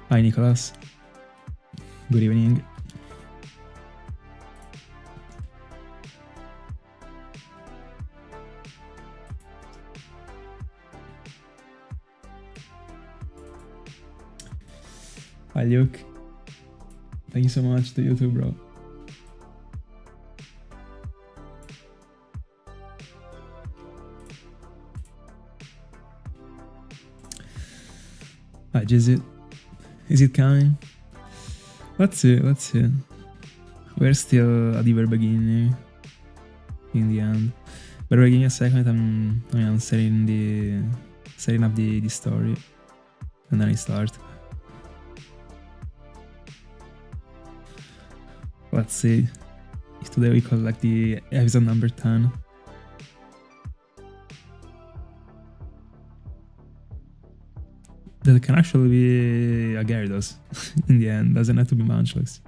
Hi Nicholas. Good evening. Hi Luke. Thank you so much to you too, bro. Hi Jizzit. Is it coming? Let's see, let's see. We're still at the very beginning. In the end. But give me a second, I'm setting up the story. And then I start. Let's see if today we collect the episode number 10. That can actually be a Gyarados in the end, doesn't have to be Munchlax.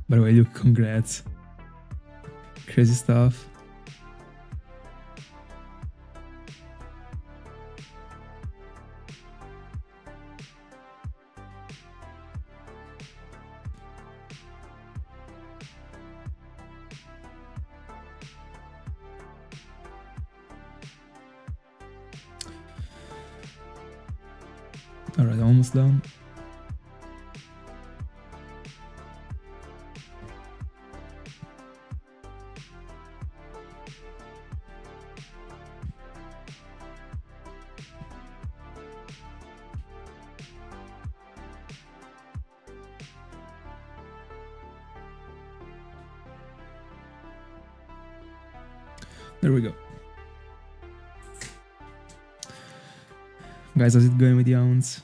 By the way, Luke, congrats. Crazy stuff. Alright, almost done. There we go. Guys, how's it going with the ounce?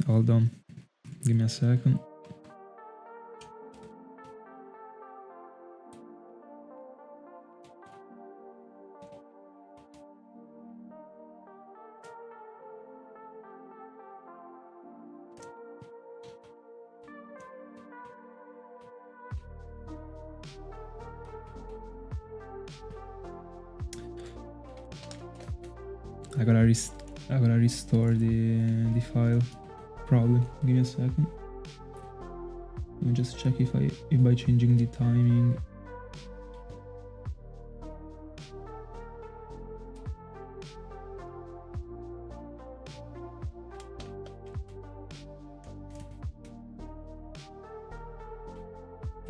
Hold on. Give me a second. I gotta restore the file. Probably. Give me a second. Let me just check if by changing the timing.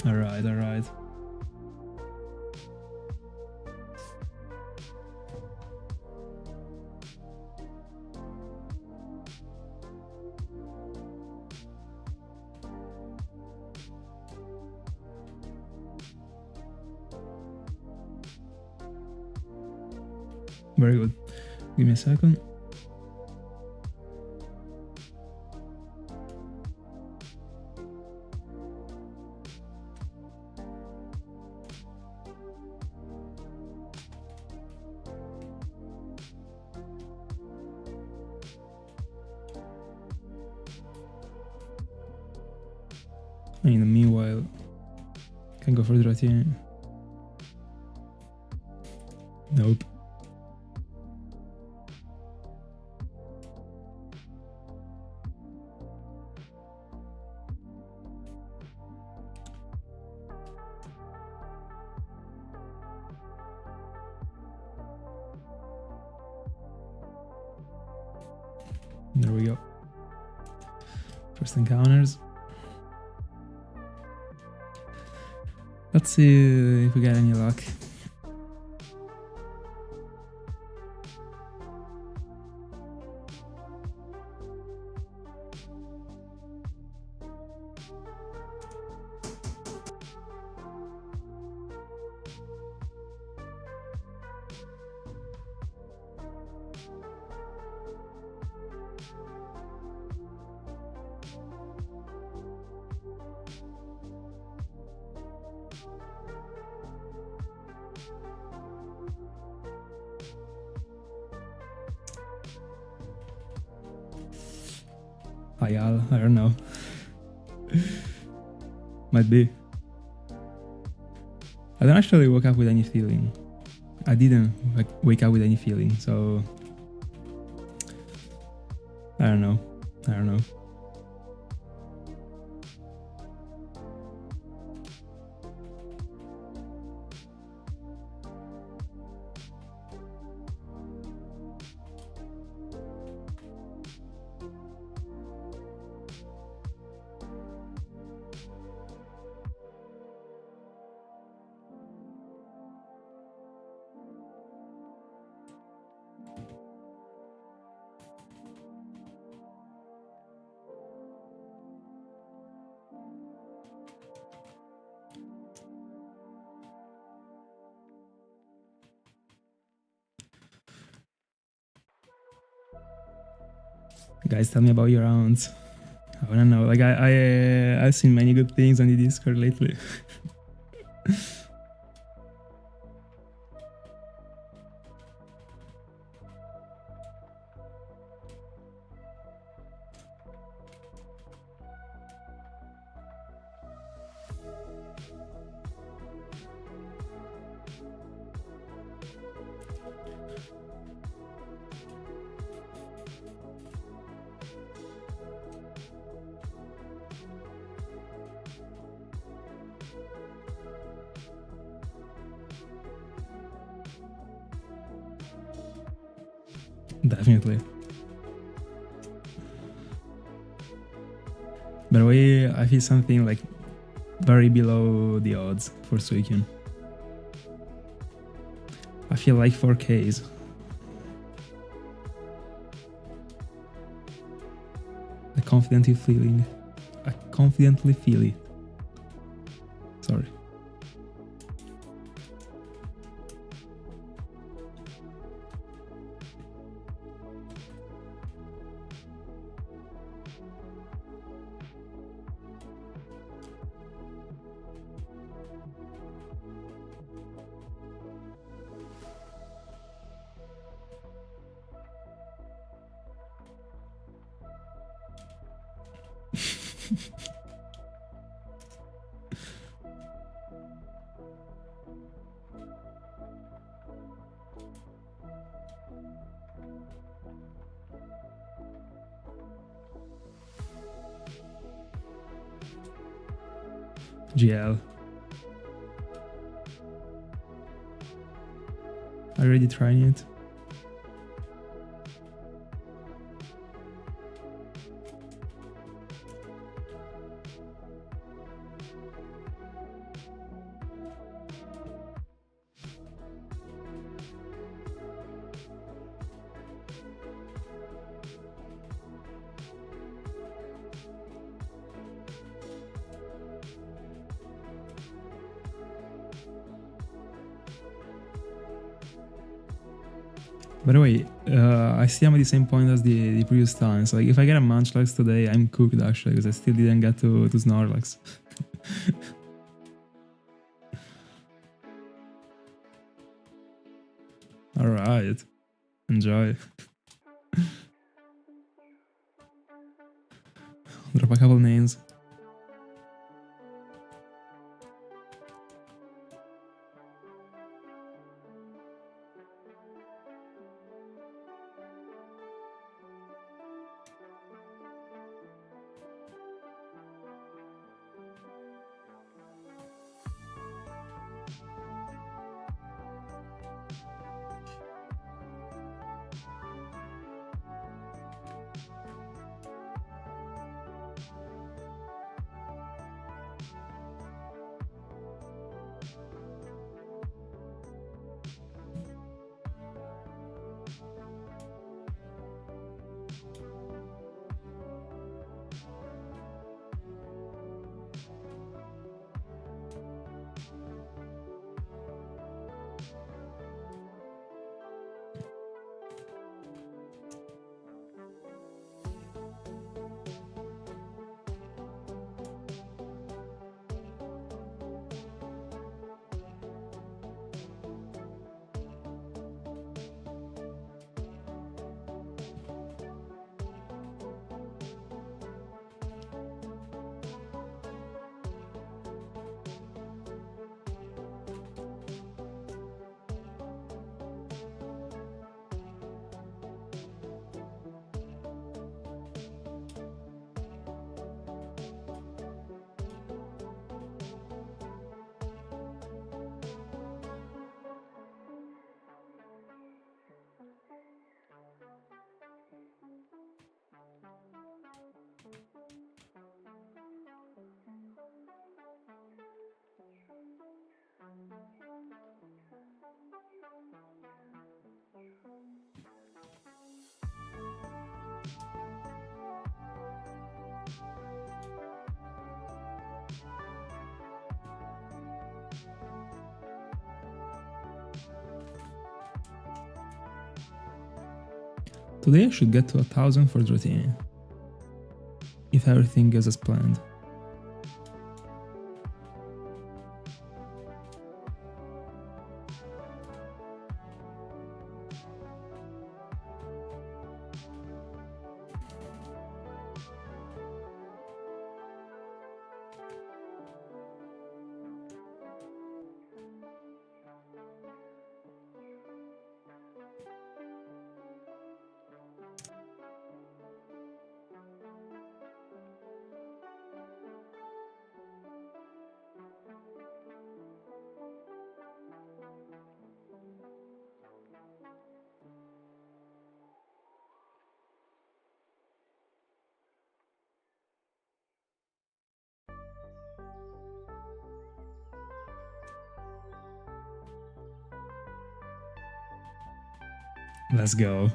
Alright. Very good. Give me a second. And in the meanwhile, can go for Dratini. Nope. There we go. First encounters. Let's see if we get any luck. I don't know. Might be. I don't actually wake up with any feeling. I didn't wake up with any feeling, so I don't know. Guys, tell me about your rounds. I wanna know. Like I've seen many good things on the Discord lately. Definitely. By the way, I feel something like very below the odds for Suicune. I feel like 4Ks. I confidently feel it. Sorry. GL. Already trying it. By the way, I still am at the same point as the previous time. So like, if I get a Munchlax today, I'm cooked actually, because I still didn't get to Snorlax. Alright. Enjoy. Drop a couple names. Today I should get to 1000 for Dratini, if everything goes as planned. Let's go.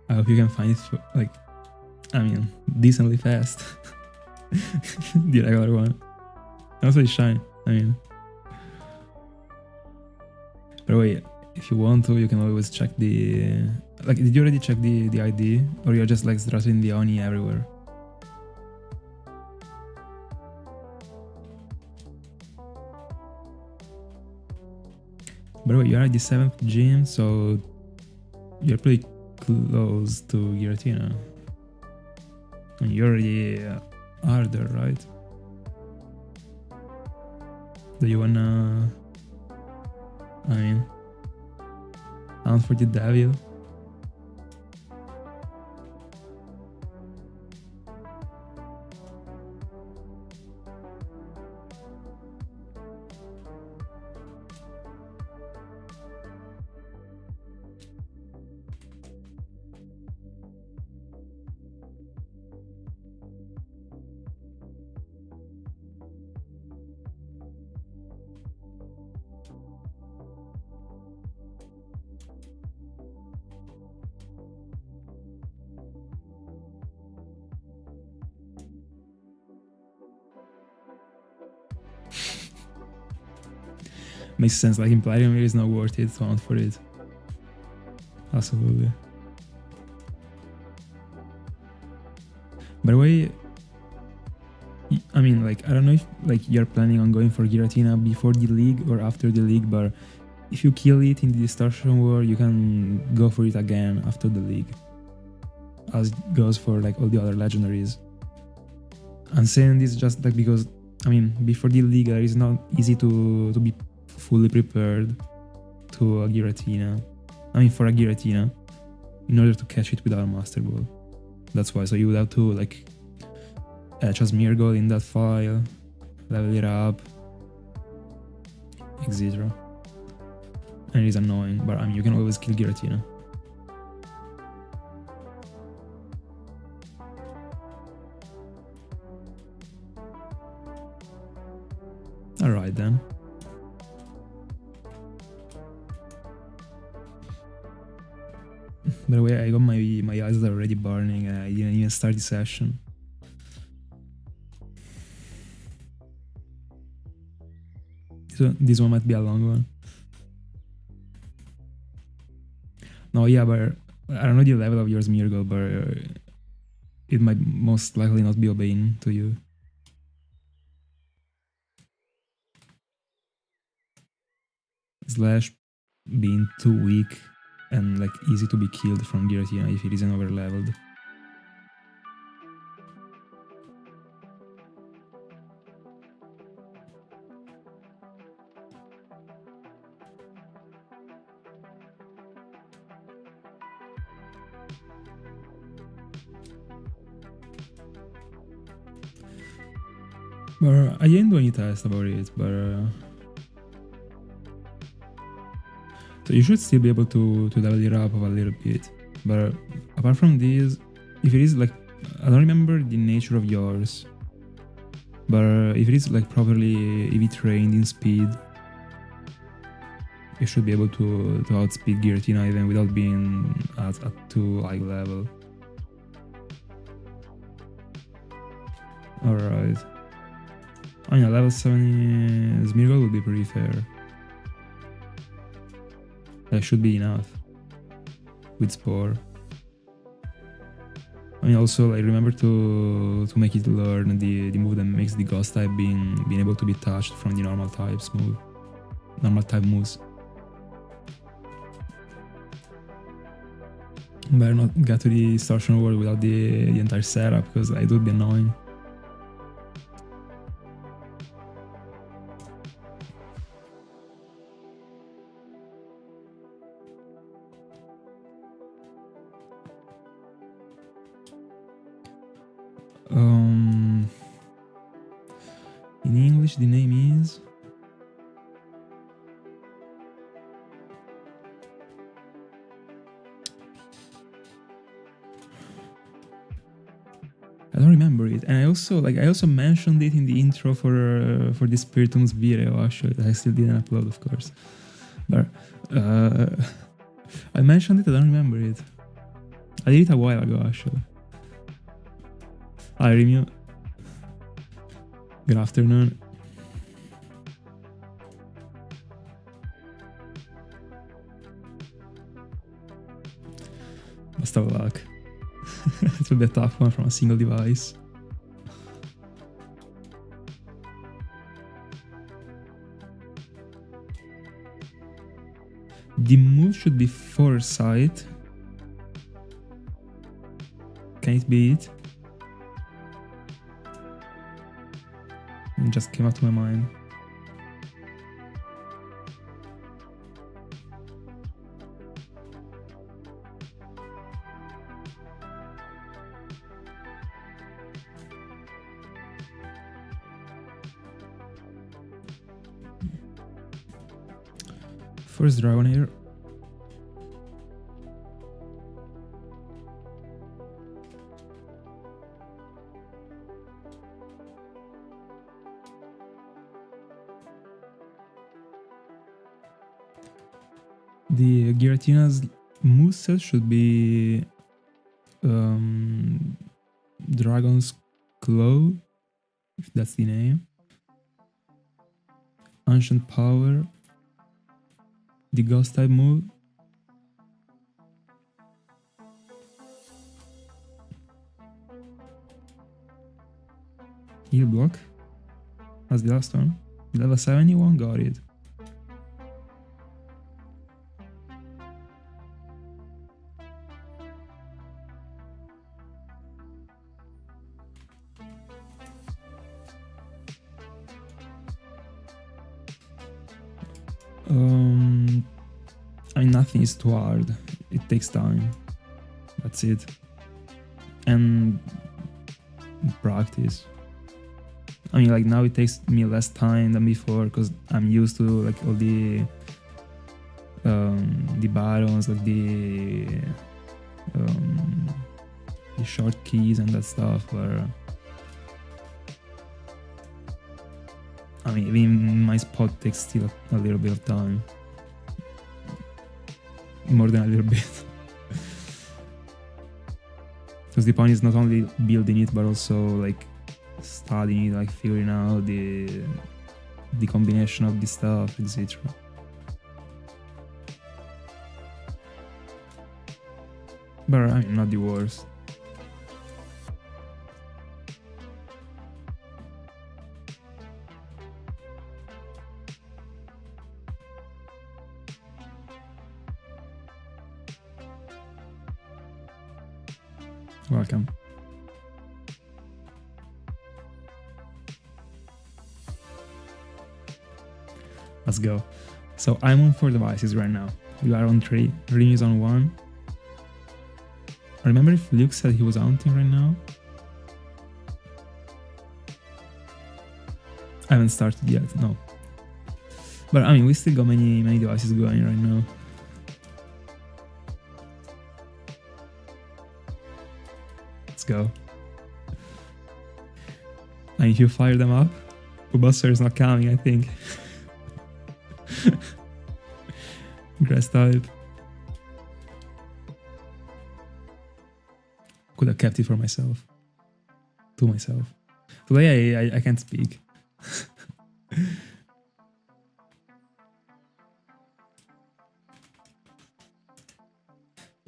I hope you can find it for, like, I mean, decently fast. The regular one. Also it's shine, I mean. But wait, if you want to, you can always check the... Like, did you already check the ID? Or you're just like stressing the Oni everywhere? By the way, you're at the 7th gym, so you're pretty close to Giratina. And you already are there, right? Do you wanna... I mean... hunt for the devil? Makes sense, like Imperium is not worth it to hunt for it. Absolutely. By the way, I mean, like, I don't know if like you're planning on going for Giratina before the league or after the league, but if you kill it in the Distortion War, you can go for it again after the league, as it goes for like all the other legendaries. I'm saying this just like because, I mean, before the league it's not easy to be fully prepared to a Giratina. I mean, for a Giratina, in order to catch it without a Master Ball. That's why. So you would have to like etch a Smeargle in that file, level it up, etc. And it is annoying, but I mean, you can always kill Giratina. Alright then. By the way, I got my eyes are already burning and I didn't even start the session. This one might be a long one. No, yeah, but I don't know the level of your Smeargle, but it might most likely not be obeying to you. Slash being too weak and like easy to be killed from Giratina if it isn't overleveled. But I didn't do any test about it, but so you should still be able to level it up a little bit. But apart from this, if it is like, I don't remember the nature of yours, But if it is like properly EV trained in speed, it should be able to outspeed Giratina even without being at too high level. Alright. I mean, a level 70 Smeargle would be pretty fair. That should be enough with Spore. I mean, also like remember to make it learn the move that makes the Ghost type being able to be touched from the normal type moves. Better not get to the Distortion World without the entire setup, because it would be annoying. In English, the name is... I don't remember it, and I also mentioned it in the intro for the Spiritom's video. Actually, I still didn't upload, of course, but I mentioned it. I don't remember it. I did it a while ago, actually. Hi, Remu. Good afternoon. Best of luck. It will be a tough one from a single device. The move should be Foresight. Can it be it? It just came out to my mind. First dragon here. The Giratina's moveset should be Dragon's Claw, if that's the name. Ancient Power. The Ghost type move. Heal block. That's the last one. Level 71, got it. I mean, nothing is too hard. It takes time. That's it. And practice. I mean, like now it takes me less time than before because I'm used to like all the buttons, like the short keys and that stuff. But I mean, even my spot takes still a little bit of time. More than a little bit. Because the point is not only building it, but also like studying it, like figuring out the combination of the stuff, etc. But I mean, not the worst. Welcome. Let's go. So I'm on 4 devices right now. You are on 3. Rin is on 1. I remember if Luke said he was hunting right now. I haven't started yet, no. But I mean, we still got many devices going right now. Let's go. And if you fire them up, Bulbasaur is not coming, I think. Grass type. Could have kept it for myself. To myself. Today I can't speak.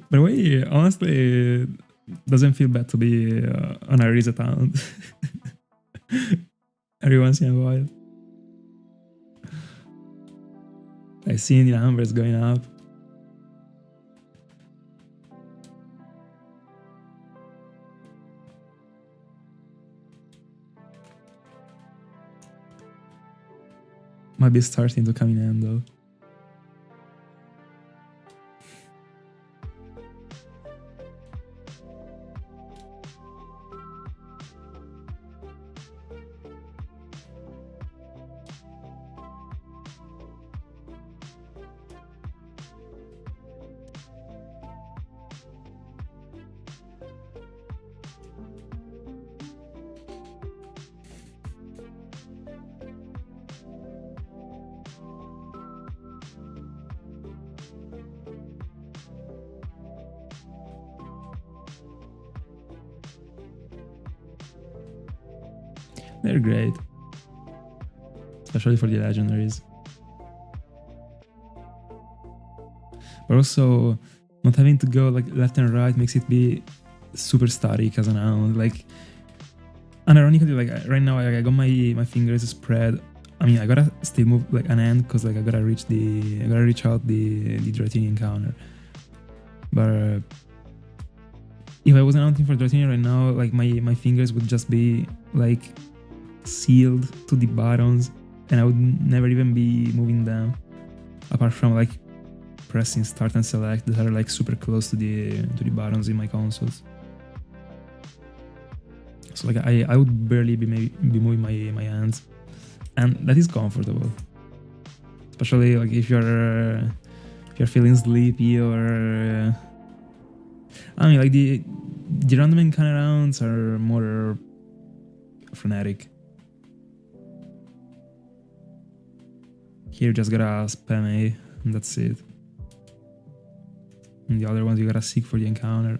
By the way, honestly, it doesn't feel bad to be on a reset account. Every once in a while. I see the numbers going up. Might be starting to come in hand though. They're great. Especially for the legendaries. But also, not having to go like left and right makes it be super static as an hound. Like, and ironically, like right now, I got my fingers spread. I mean, I gotta still move like an hand because like I gotta reach out the Dratini encounter. But if I wasn't hunting for Dratini right now, like my fingers would just be like sealed to the buttons, and I would never even be moving them, apart from like pressing start and select that are like super close to the buttons in my consoles. So like I would barely be moving my hands, and that is comfortable, especially like if you're feeling sleepy or I mean like the random encounter rounds are more frenetic. Here you just gotta spam A and that's it. And the other ones you gotta seek for the encounter.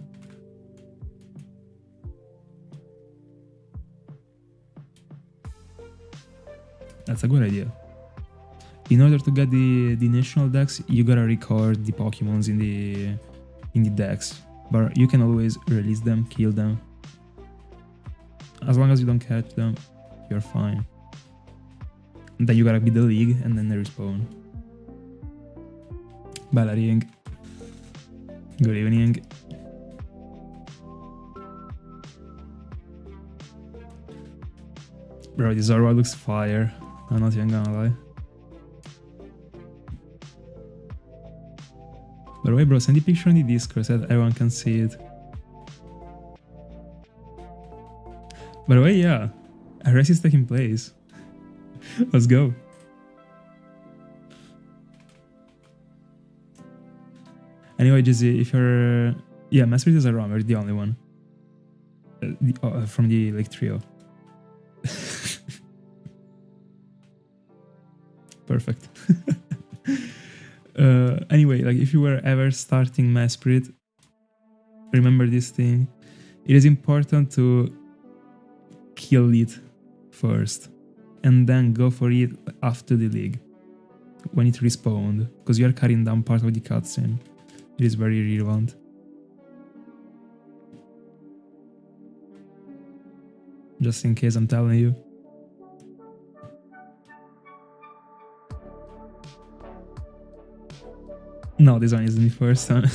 That's a good idea. In order to get the national decks, you gotta record the Pokemons in the decks. But you can always release them, kill them. As long as you don't catch them, you're fine. And then you gotta beat the league and then they respawn. Ballaring. Good evening. Bro, this Zorba looks fire. I'm not even gonna lie. By the way, bro, send the picture on the Discord so that everyone can see it. By the way, yeah, a race is taking place. Let's go. Anyway, Jizzy, if you're... Yeah, Master is a roamer, the only one. From the like trio. Perfect. Anyway, like if you were ever starting Masprit, remember this thing. It is important to kill it first and then go for it after the league when it respawned, because you are cutting down part of the cutscene. It is very relevant. Just in case I'm telling you. No, this one isn't the first one.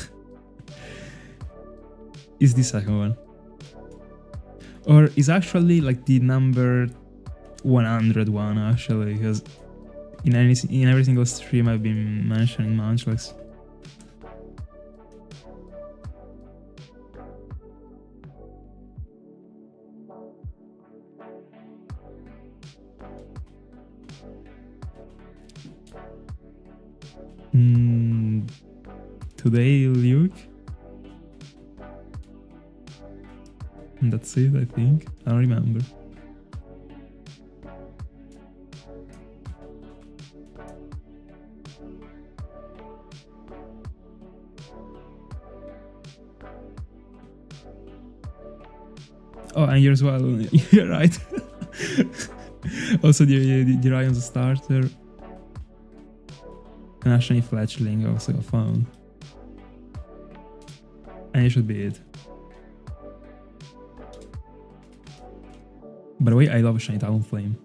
It's the second one. Or it's actually like the number 100 one actually, because in every single stream I've been mentioning Munchlax. Today, Luke. And that's it, I think. I don't remember. Oh, and yours well. You're right. Also, the Ryan's starter. And a shiny fletchling also found. And it should be it. By the way, I love shiny Talonflame.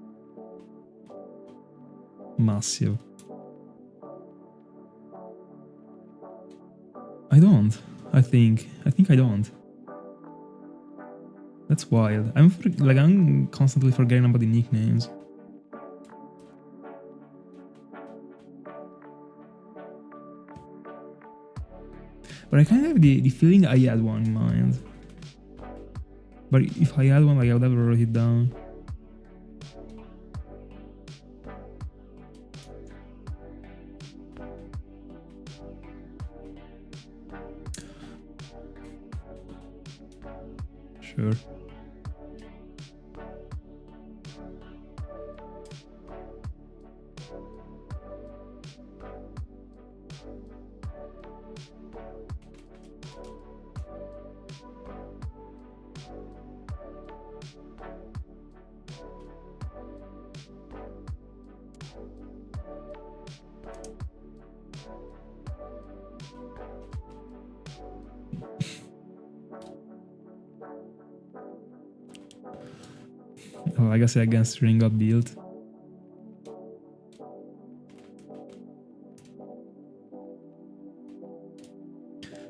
Massive. I don't. I think I don't. That's wild. I'm constantly forgetting about the nicknames. But I kind of have the feeling I had one in mind. But if I had one, like, I would have wrote it down. Sure. Oh, I guess against ring up build.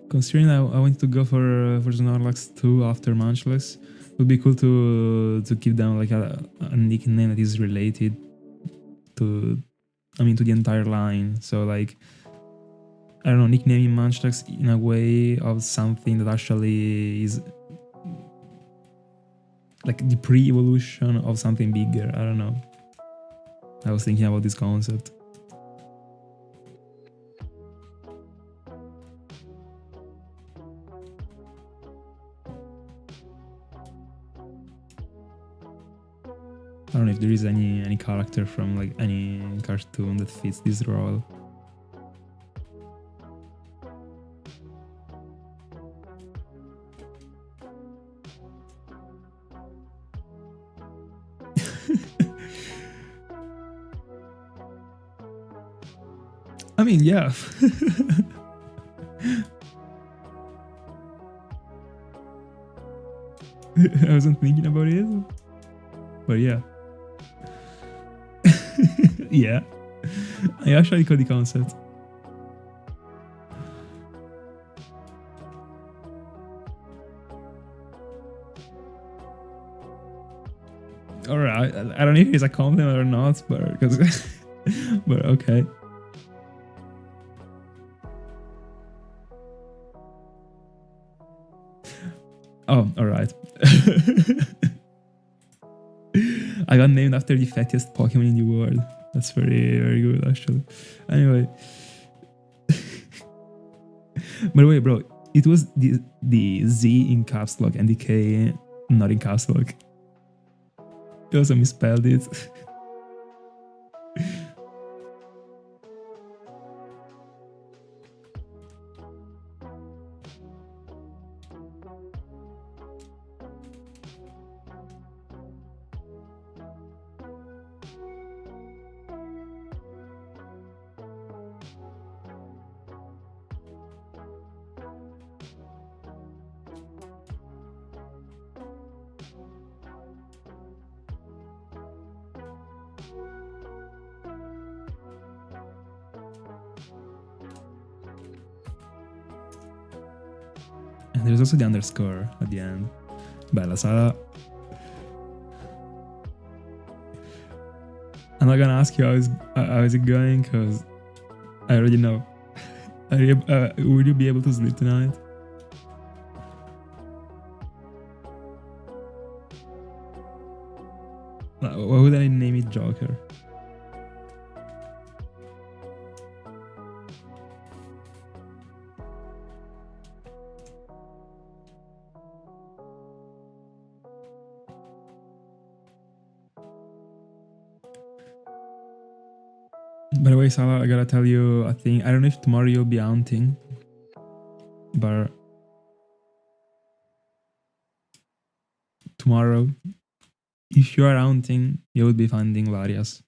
Considering I wanted to go for Snorlax 2 after Munchlax, it would be cool to give them like a nickname that is related to the entire line. So like, I don't know, nicknaming Munchlax in a way of something that actually is like the pre-evolution of something bigger. I don't know. I was thinking about this concept. I don't know if there is any character from like any cartoon that fits this role. I mean, yeah. I wasn't thinking about it, but yeah. Yeah. I actually got the concept. Alright, I don't know if it's a compliment or not, but but okay. Oh, alright. I got named after the fattiest Pokemon in the world. That's very, very good, actually. Anyway. By the way, bro, it was the Z in caps lock and the K not in caps lock. You also misspelled it. And there's also the underscore at the end. Bella Sala. I'm not gonna ask you how is it going, because I already know. Will you be able to sleep tonight? Why would I name it Joker? By the way, Salah, I gotta tell you a thing. I don't know if tomorrow you'll be hunting, but tomorrow, if you are hunting, you will be finding Larias.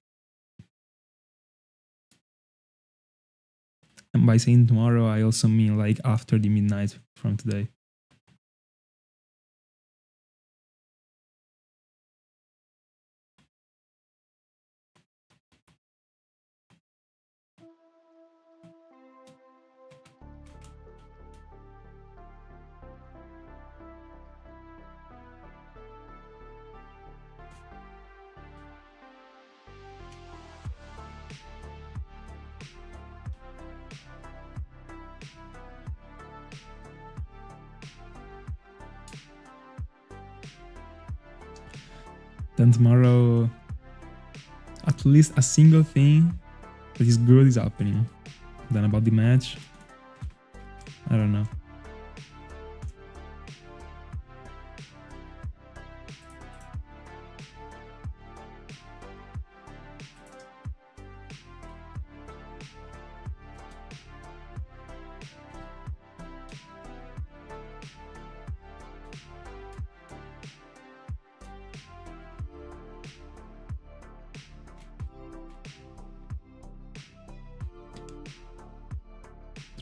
And by saying tomorrow, I also mean like after the midnight from today. Then tomorrow, at least a single thing that is good is happening. Then about the match, I don't know.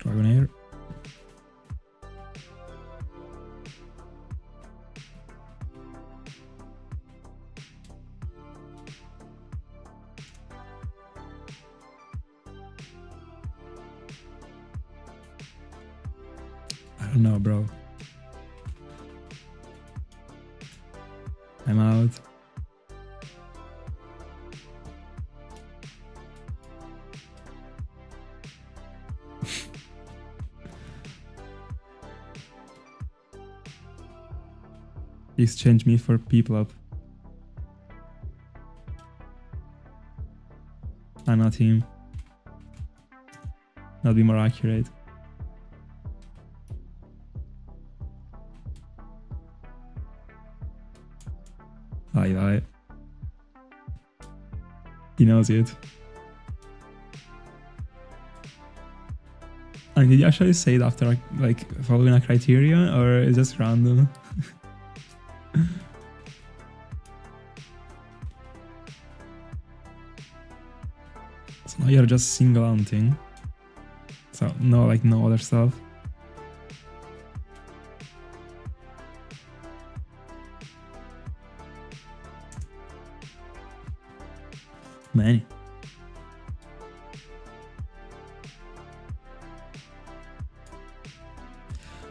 Dragonair. I don't know, bro. I'm out. Exchange me for people up. I'm not him. That'll be more accurate. Aye. He knows it. And did you actually say it after like following a criterion, or is it just random? So now you're just single hunting. So no, like no other stuff. Many.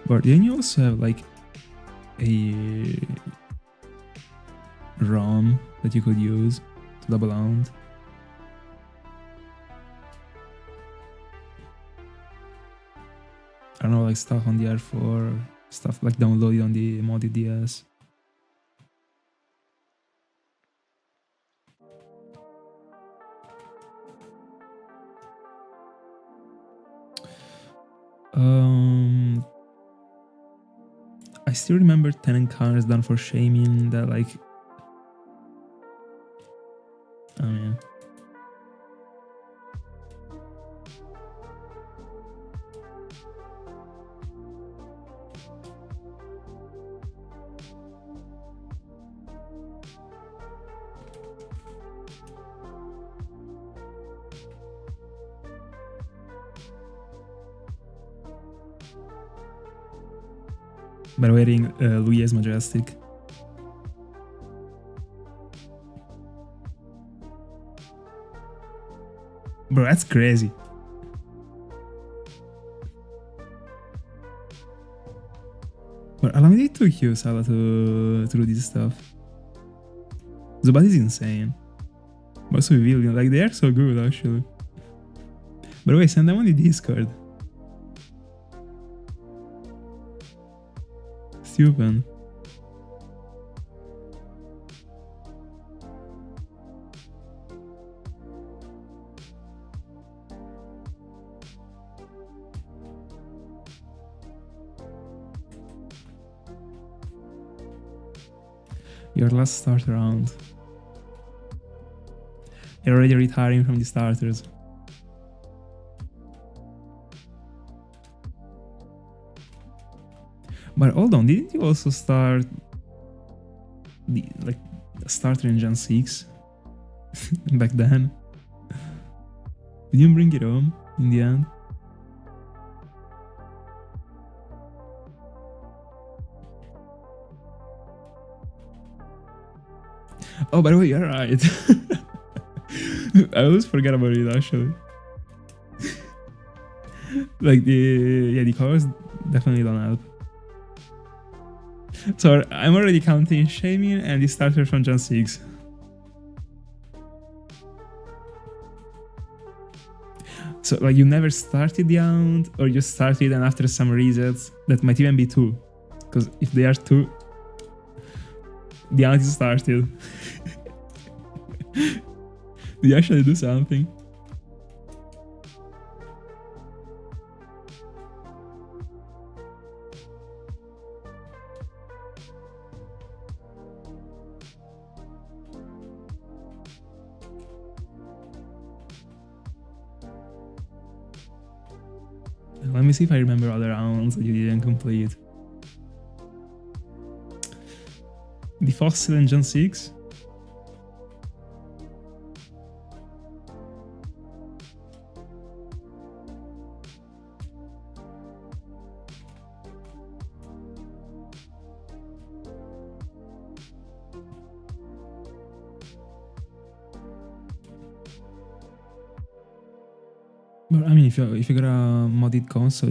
But then you also have like a ROM that you could use to double hunt. I don't know, like stuff on the R4, stuff like downloaded on the modded DS. I still remember 10 encounters done for shaming that like, oh man. By wearing Louis is majestic. Bro, that's crazy. But how long did it took you, Salah, to do this stuff? Zubat is insane. But also revealing, like they are so good actually. By the way, send them on the Discord. Stupid. Your last start round. You're already retiring from the starters. But hold on, didn't you also start the like starter in Gen 6 back then? Did you bring it home in the end? Oh, by the way, you're right. I always forget about it actually. Like the colors definitely don't help. So I'm already counting Shaymin and the starter from Gen 6. So like you never started the Hound, or you started and after some resets, that might even be 2. Because if they are 2, the Hound is started. Did you actually do something? Let me see if I remember other rounds that you didn't complete. The Fossil in Gen 6? But I mean, if you got a modded console,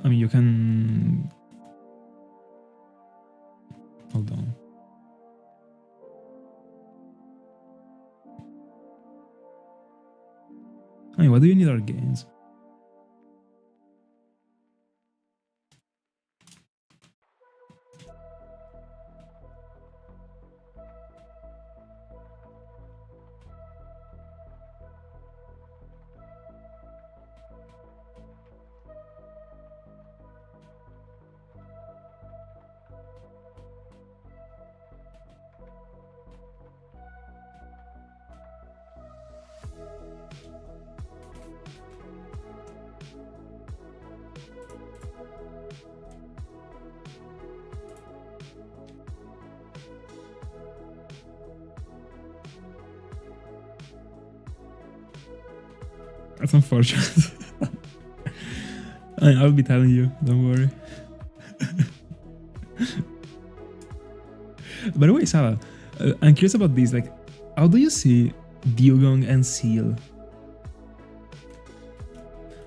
I mean, you can. Hold on. I mean, what do you need our games? That's unfortunate. I'll be telling you, don't worry. By the way, Sala, I'm curious about this. Like, how do you see Dugong and Seal?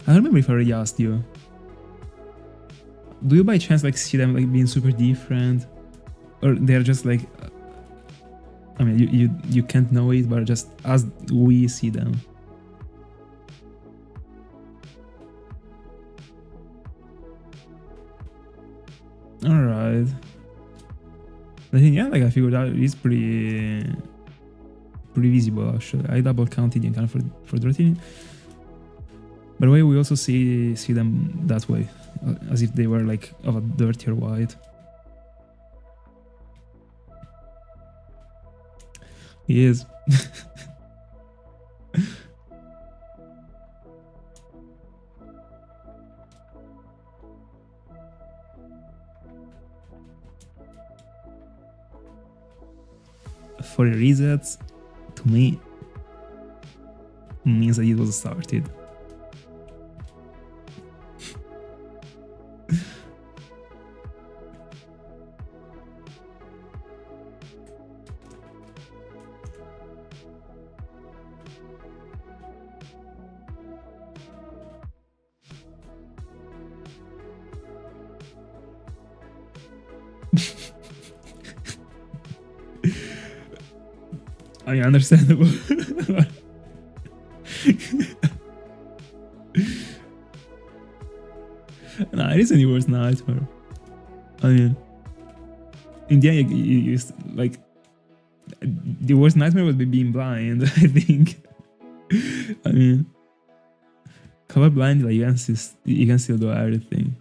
I don't remember if I already asked you. Do you by chance like see them like being super different, or they're just like? I mean, you can't know it, but just as we see them. All right. I think yeah, like I figured out it's pretty visible actually. I double counted the encounter for Dratini. By the way, we also see them that way, as if they were like of a dirtier white. He is. For the resets, to me, means that it was started. I mean, understandable. Nah, it isn't your worst nightmare. I mean, in the end, you like the worst nightmare would be being blind. I think. I mean, colorblind, like you can still do everything.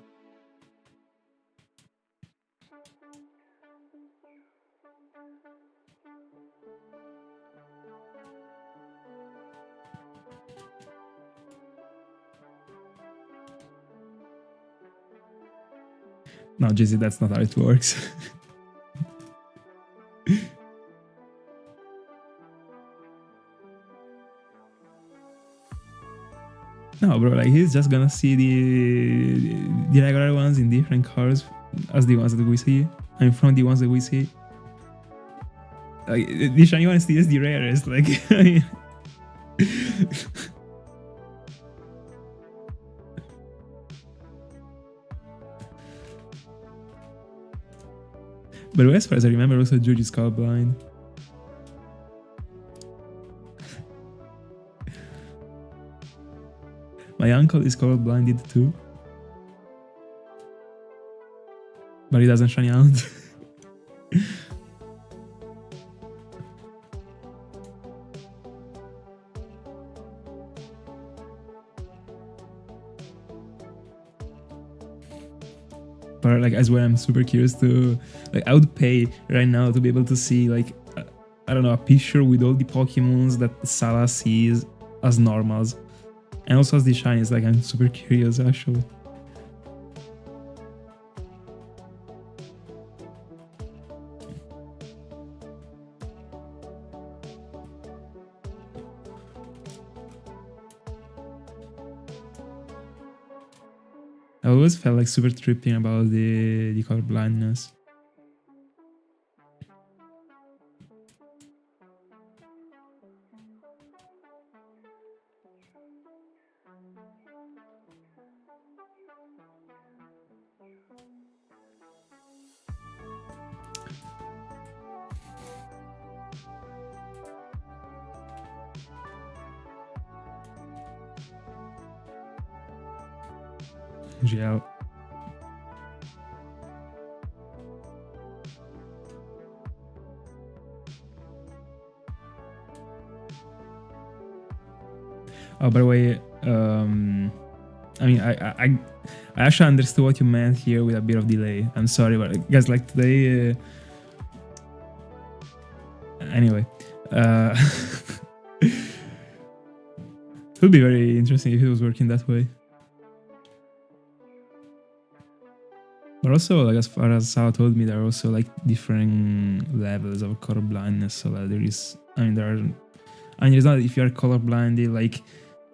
No, JZ, that's not how it works. No, bro, like he's just gonna see the regular ones in different colors as the ones that we see. I mean, from the ones that we see. Like, the shiny one is the rarest, like, I mean, but as far as I remember, also George is colorblind. My uncle is colorblinded too. But he doesn't shiny out. But like, as well, I'm super curious to, like, I would pay right now to be able to see, like, I don't know, a picture with all the Pokemons that Salah sees as normals. And also as the shinies, like, I'm super curious actually. I always felt like super tripping about the color blindness. GL. Oh, by the way, I mean, I actually understood what you meant here with a bit of delay. I'm sorry, but guys, like today. Anyway, it would be very interesting if it was working that way. But also, like, as far as Sao told me, there are also like different levels of color blindness. So like, there is, I mean, there are, I mean, it's not if you are colorblind, like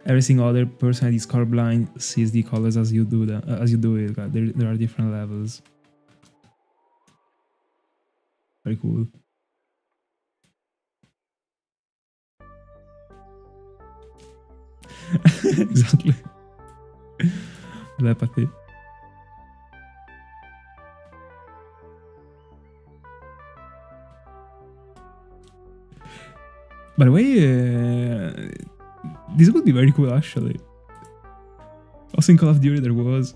every single other person that is colorblind sees the colors as you do that, as you do it. Like, there are different levels. Very cool. Exactly. Telepathy. By the way, this would be very cool actually. Also in Call of Duty there was.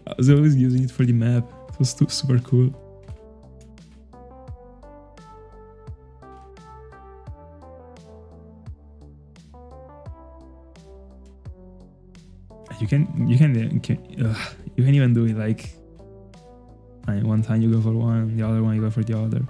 I was always using it for the map. It was super cool. You can even do it like, one time you go for one, the other one you go for the other.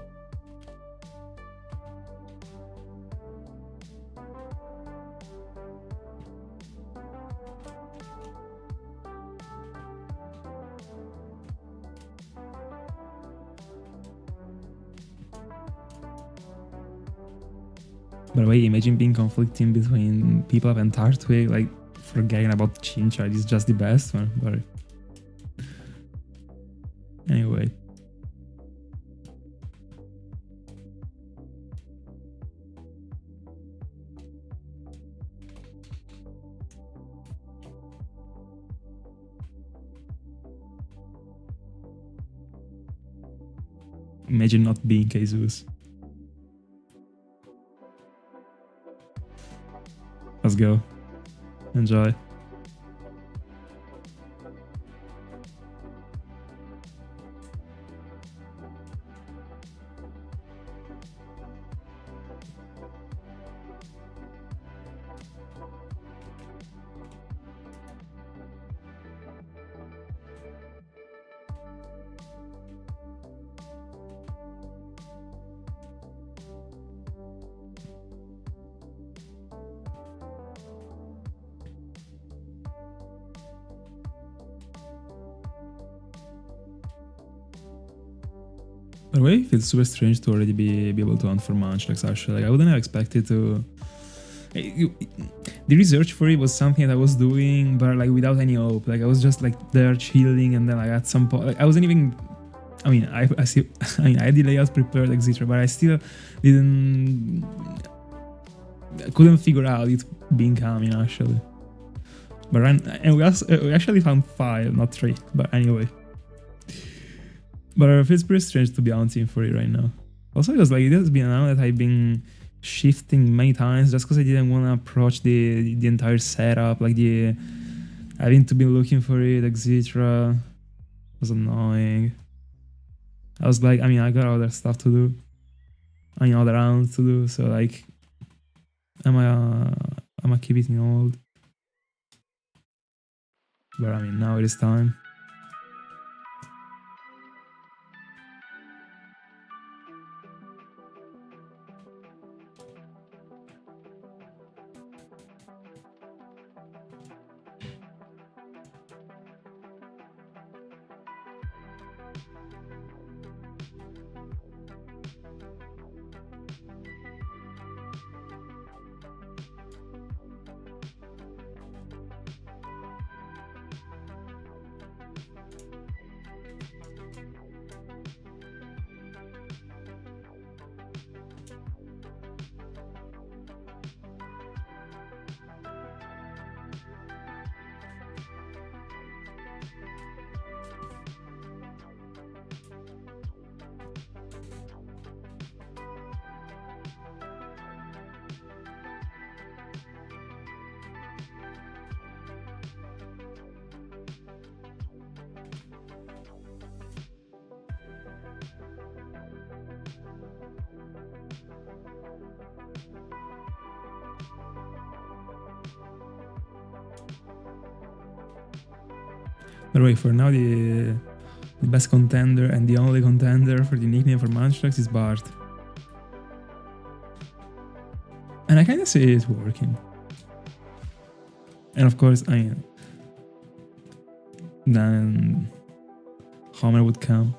By the way, imagine being conflicting between people of Antarctic, like forgetting about Chinchard is just the best one, but anyway. Imagine not being Jesus. Let's go. Enjoy. By the way, it feels super strange to already be able to hunt for Munchlax, actually. Like, I wouldn't have expected to... The research for it was something that I was doing, but like without any hope. Like, I was just like there chilling, and then like at some point... Like, I wasn't even... I mean, I still... I mean, I had the layout prepared, etc., but I still didn't... I couldn't figure out it being coming, actually. But and we actually found 5, not 3. But anyway. But it feels pretty strange to be hunting for it right now. Also, because like it has been now that I've been shifting many times just because I didn't want to approach the entire setup, like the having to be looking for it, etc. Was annoying. I was like, I mean, I got other stuff to do. I mean, other rounds to do. So like, am I keep it in hold? But I mean, now it is time. By the way, for now, the best contender and the only contender for the nickname for Munchlax is Bart. And I kind of see it working. And of course, I mean, then Homer would come.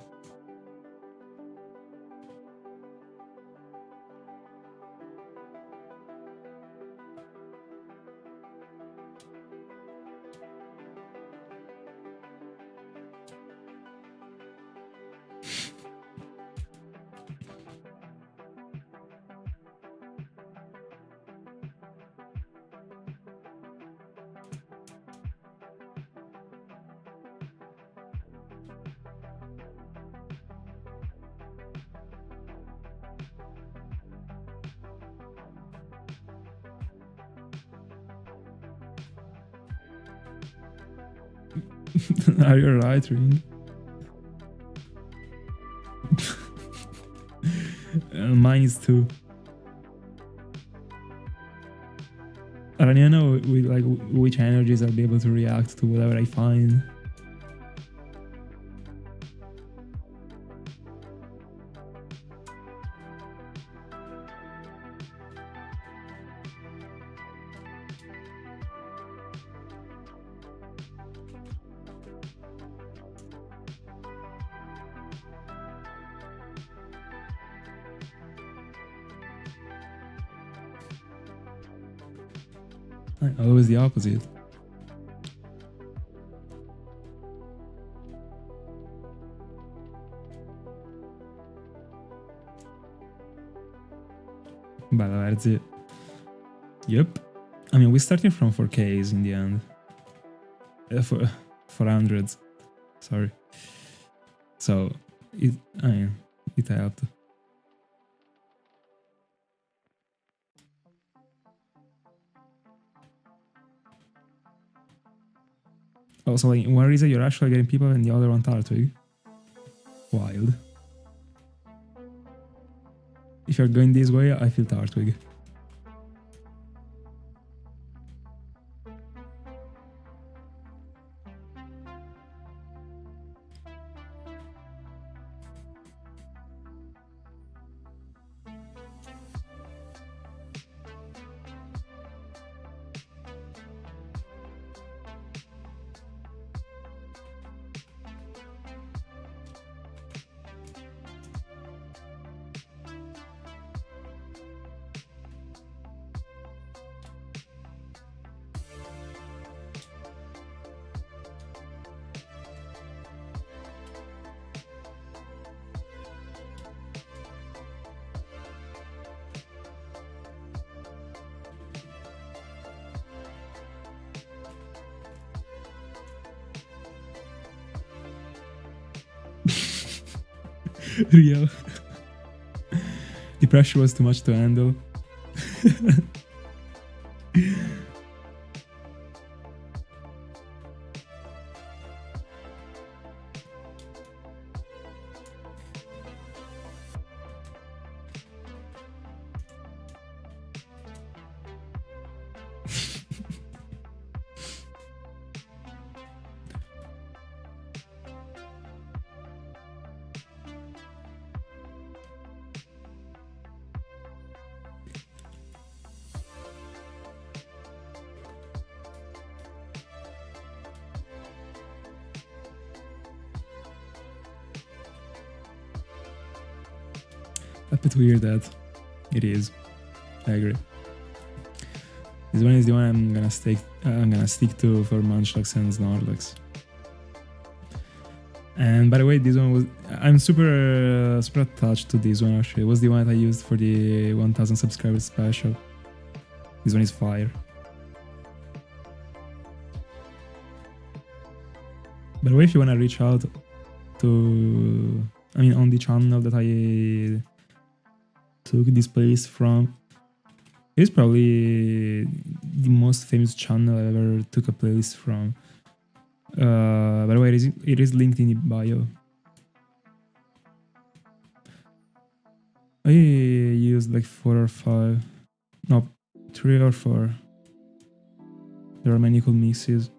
Are you right, Ring? Mine is 2. I don't even know like which energies I'll be able to react to whatever I find. Always the opposite. But that's it. Yep. I mean, we started from 4Ks in the end. For hundreds. Sorry. So, it helped. Oh, so like, one reason you're actually getting people and the other one Tartwig. Wild. If you're going this way, I feel Tartwig. Real. The pressure was too much to handle. A bit weird that it is. I agree. This one is the one I'm gonna stick to for Munchlax and Snorlax. And by the way, this one was I'm super attached to this one actually. It was the one that I used for the 1000 subscribers special. This one is fire. By the way, if you wanna reach out to on the channel that I took this playlist from, it's probably the most famous channel I ever took a playlist from. By the way, it is linked in the bio. I used like 4 or 5, no, 3 or 4. There are many cool mixes.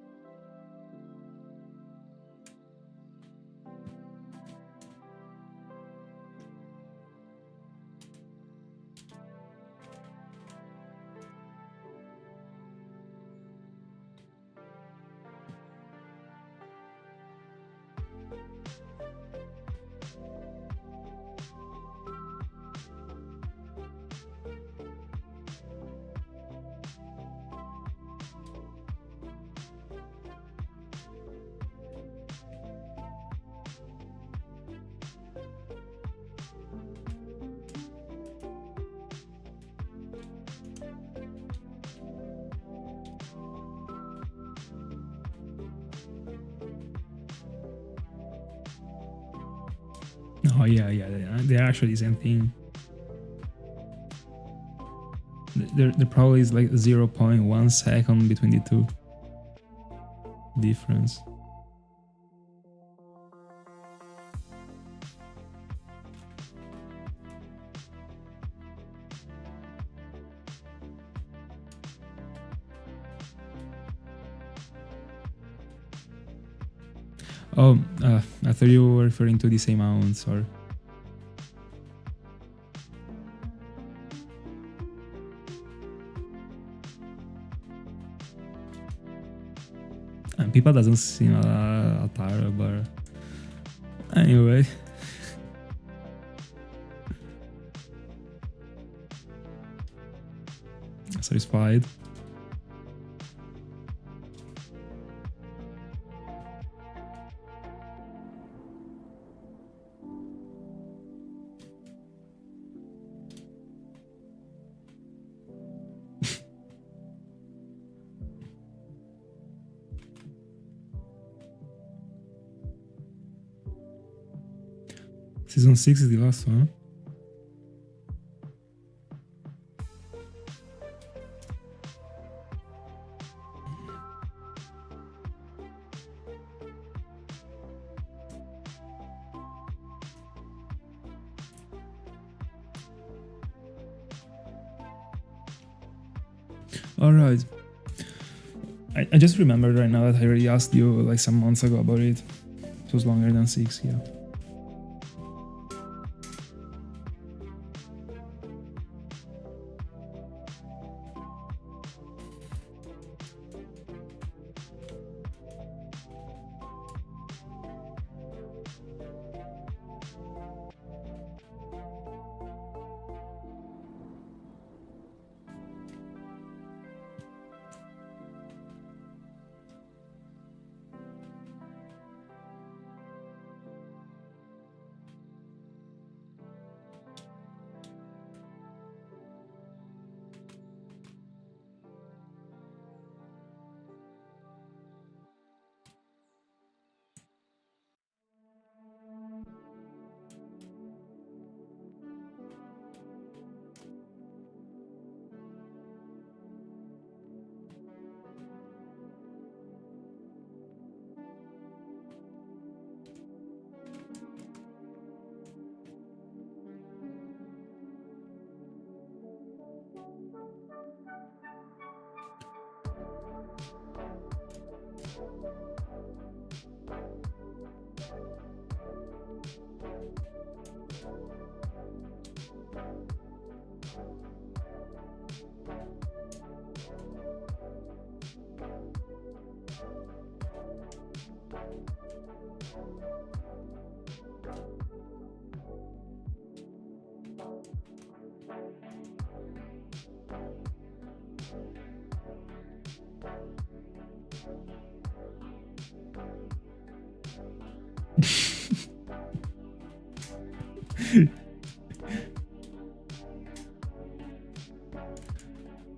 Oh yeah, they're actually the same thing. There probably is like 0.1 second between the two difference. Oh, I thought you were referring to the same amount, sorry. And people doesn't seem tired, but anyway. Satisfied. Season 6 is the last one. Alright. I just remembered right now that I already asked you like some months ago about it. It was longer than 6, yeah.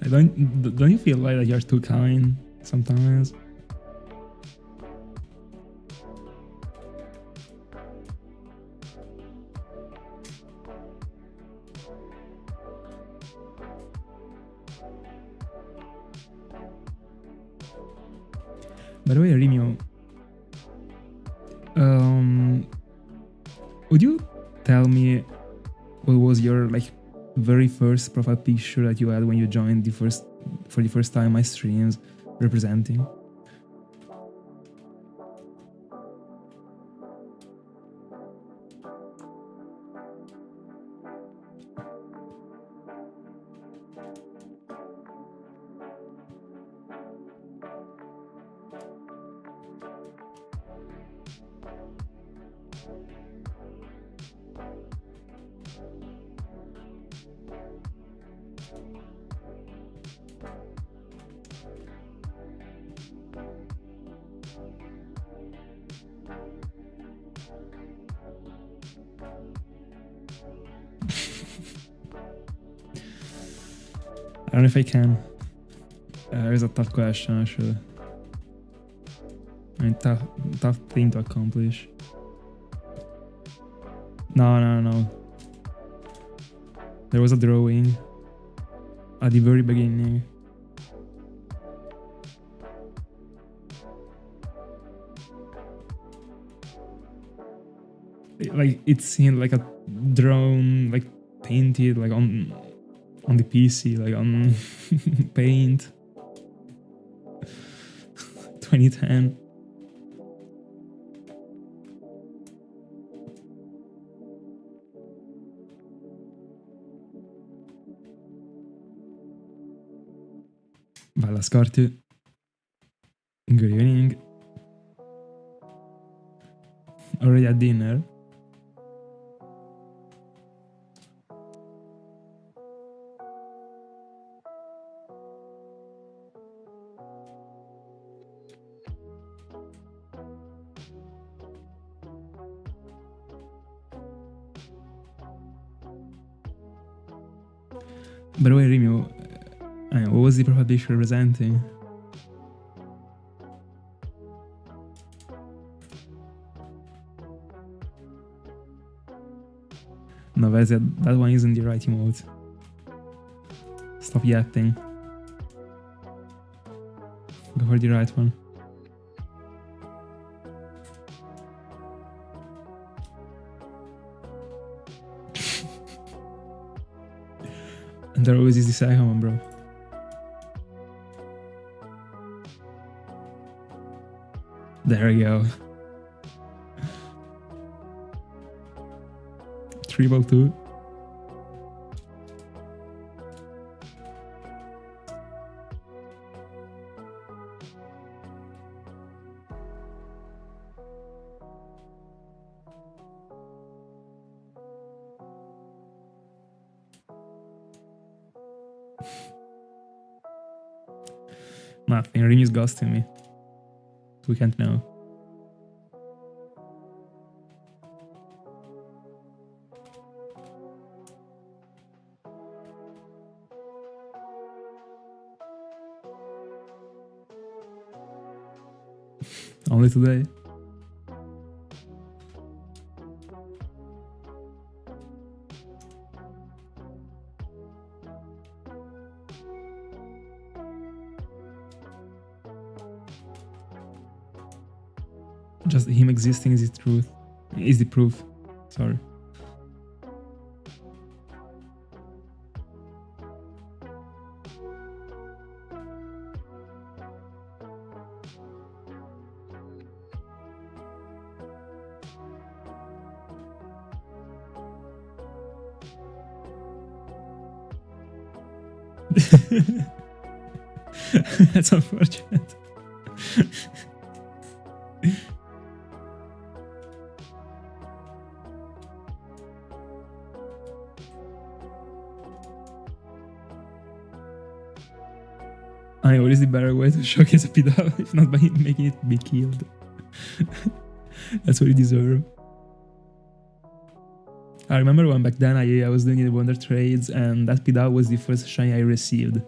Don't you feel like you're too kind sometimes? By the way, Remio, would you tell me what was your like very first profile picture that you had when you joined for the first time my streams representing? I don't know if I can. It's a tough question, actually. I mean, tough thing to accomplish. No. There was a drawing at the very beginning. Like it seemed like a drone, like painted, like on the PC, like on Paint. 2010. Bella Scorti. Good evening. Already at dinner? By the way, Remio, what was the profile picture representing? No, that one isn't the right emote. Stop yapping. Go for the right one. And there always is the second one, bro. There we go. 3x2. Nothing, Ring is ghosting me. We can't know. Only today. Just him existing is the truth. Is the proof. Sorry. That's unfortunate. I what is the better way to showcase a pedal if not by making it be killed? That's what you deserve. I remember when back then I was doing it in Wonder Trades and that pedal was the first shiny I received.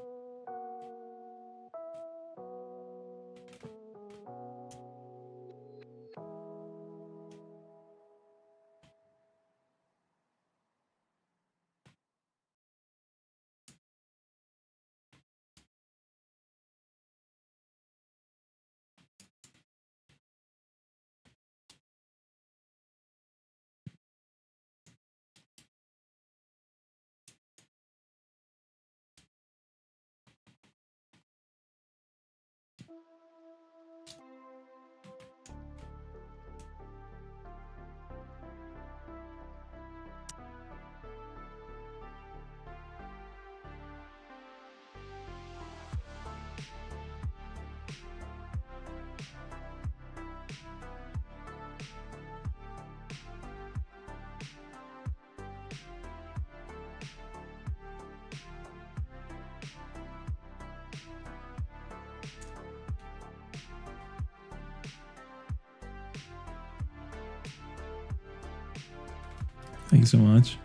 Thank you so much.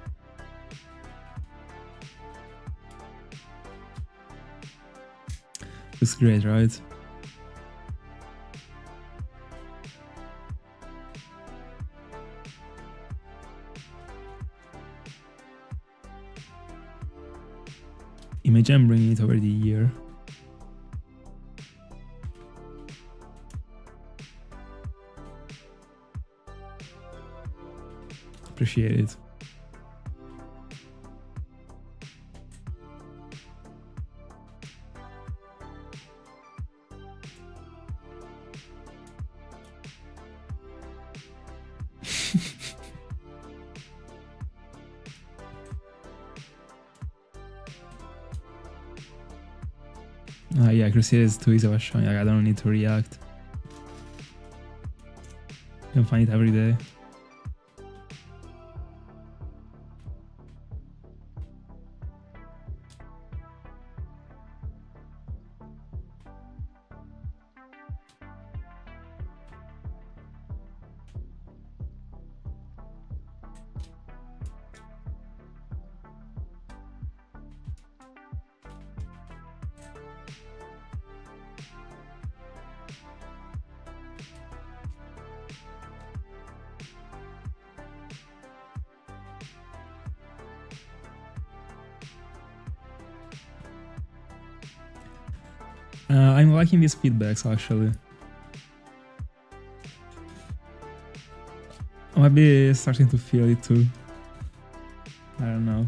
Looks great, right? Imagine bringing it over the year. Appreciate it. Yeah, Crusader is too easy of a shiny. I don't need to react. You can find it every day. I'm liking these feedbacks actually. I might be starting to feel it too. I don't know.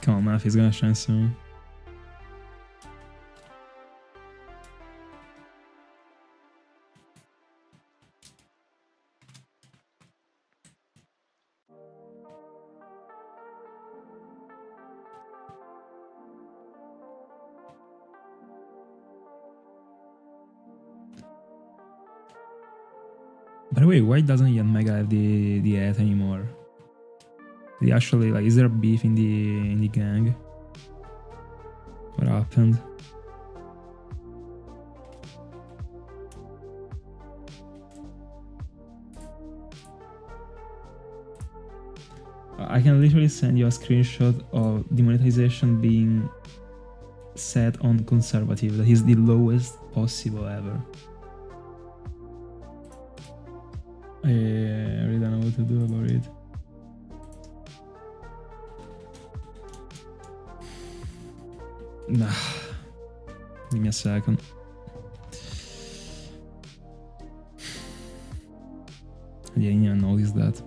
Come on, Math is gonna shine soon. By the way, why doesn't Yan Mega have the ad anymore? Did he actually, like, is there a beef in the gang? What happened? I can literally send you a screenshot of the monetization being set on conservative. That is the lowest possible ever. I really don't know what to do about it. Nah. Give me a second. I didn't even notice that.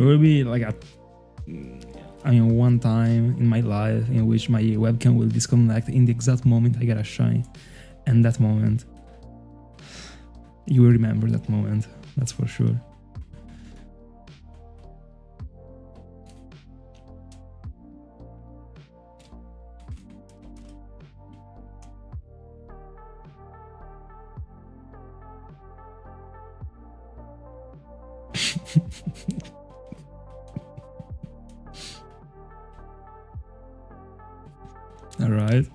There will be like one time in my life in which my webcam will disconnect in the exact moment I get a shiny. And that moment, you will remember that moment, that's for sure. All right.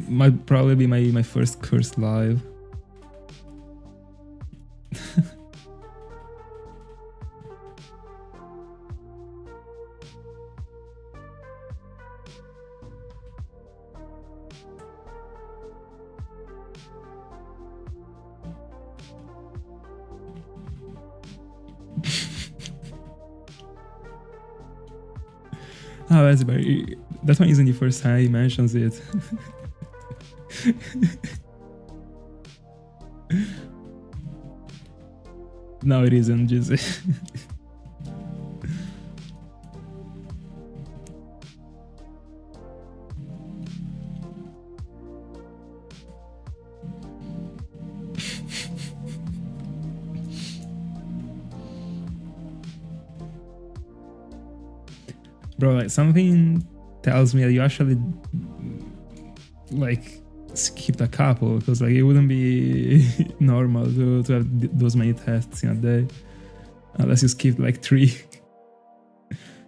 Might probably be my first cursed live. Oh, that's very. That one isn't the first time he mentions it. No, it isn't, just. Bro, like something tells me that you actually like skipped a couple, because like it wouldn't be normal to have those many tests in a day, unless you skipped like 3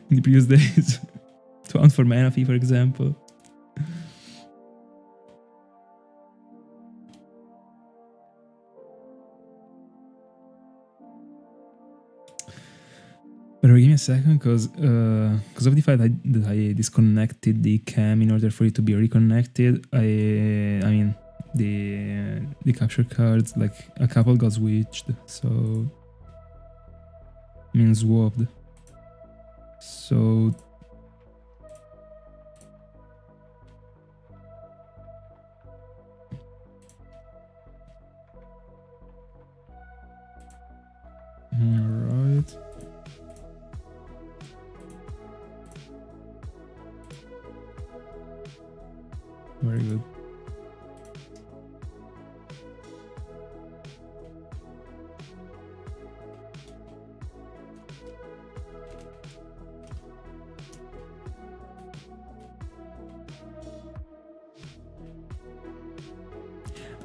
in the previous days. To count for Manaphy, for example. But give me a second, because of the fact that I disconnected the cam in order for it to be reconnected, I mean the capture cards, like a couple got switched, so swapped. So alright. Very good.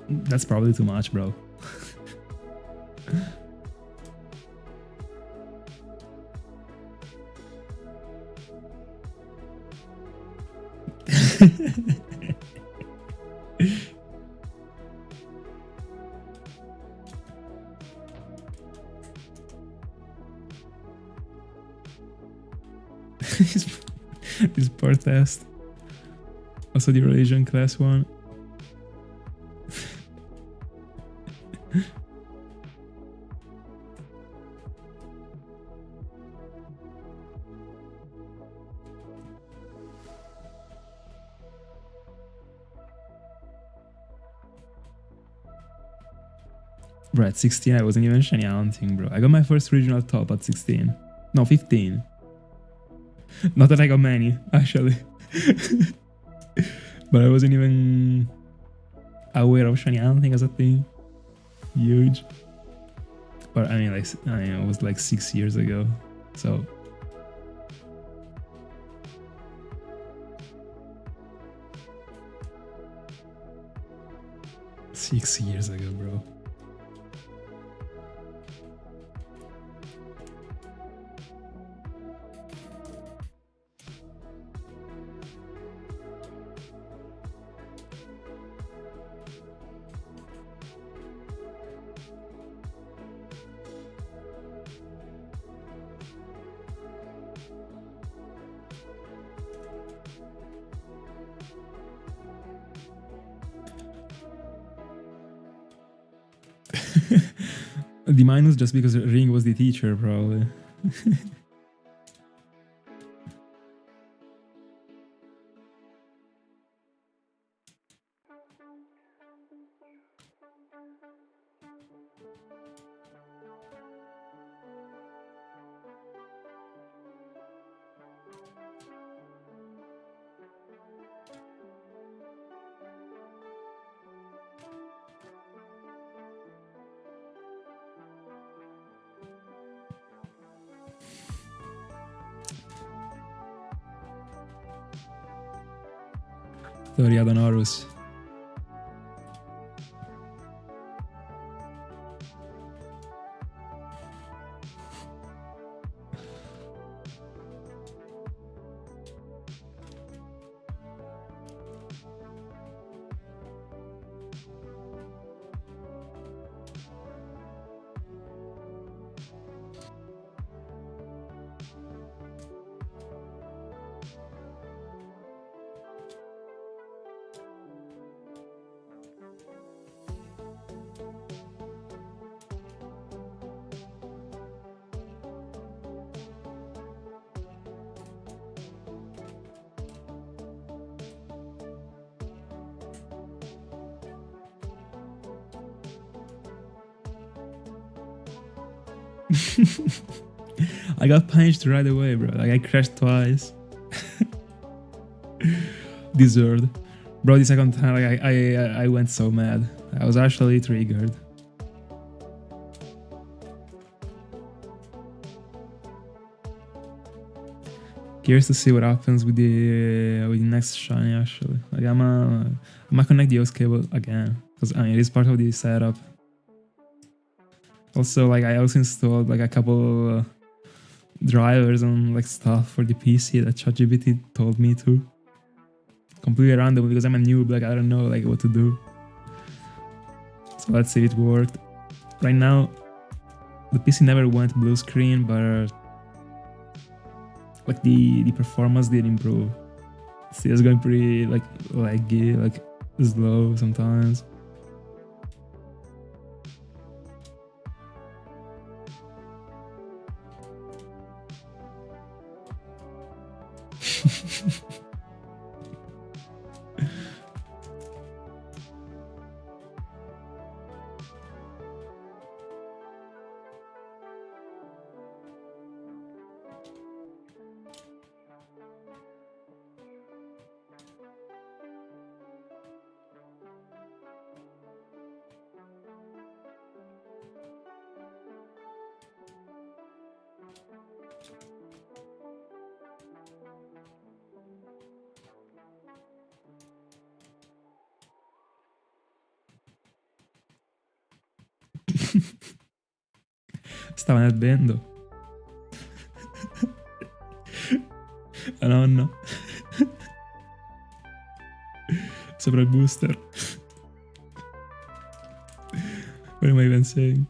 That's probably too much, bro. This poor test. Also the religion class one. Bro, at 16 I wasn't even shiny hunting, bro. I got my first regional top at 16. No, 15. Not that I got many, actually. But I wasn't even aware of shiny hunting as a thing. Huge. But I mean, it was like 6 years ago. So. Six years ago, bro. The minus just because Ring was the teacher, probably. Teoria da Norus. I got punched right away, bro. Like, I crashed twice. Deserved. Bro, the second time, like, I went so mad. I was actually triggered. Curious to see what happens with the next shiny, actually. Like, I'm gonna connect the OS cable again, because I mean, it is part of the setup. Also, like, I also installed like a couple drivers and like stuff for the PC that ChatGPT told me to. Completely random because I'm a noob, like I don't know like what to do. So let's see if it worked. Right now, the PC never went blue screen, but like the performance did improve. See, it's going pretty like laggy, like slow sometimes. Stava nel bendo. La nonna. Sopra il booster. What am I even saying?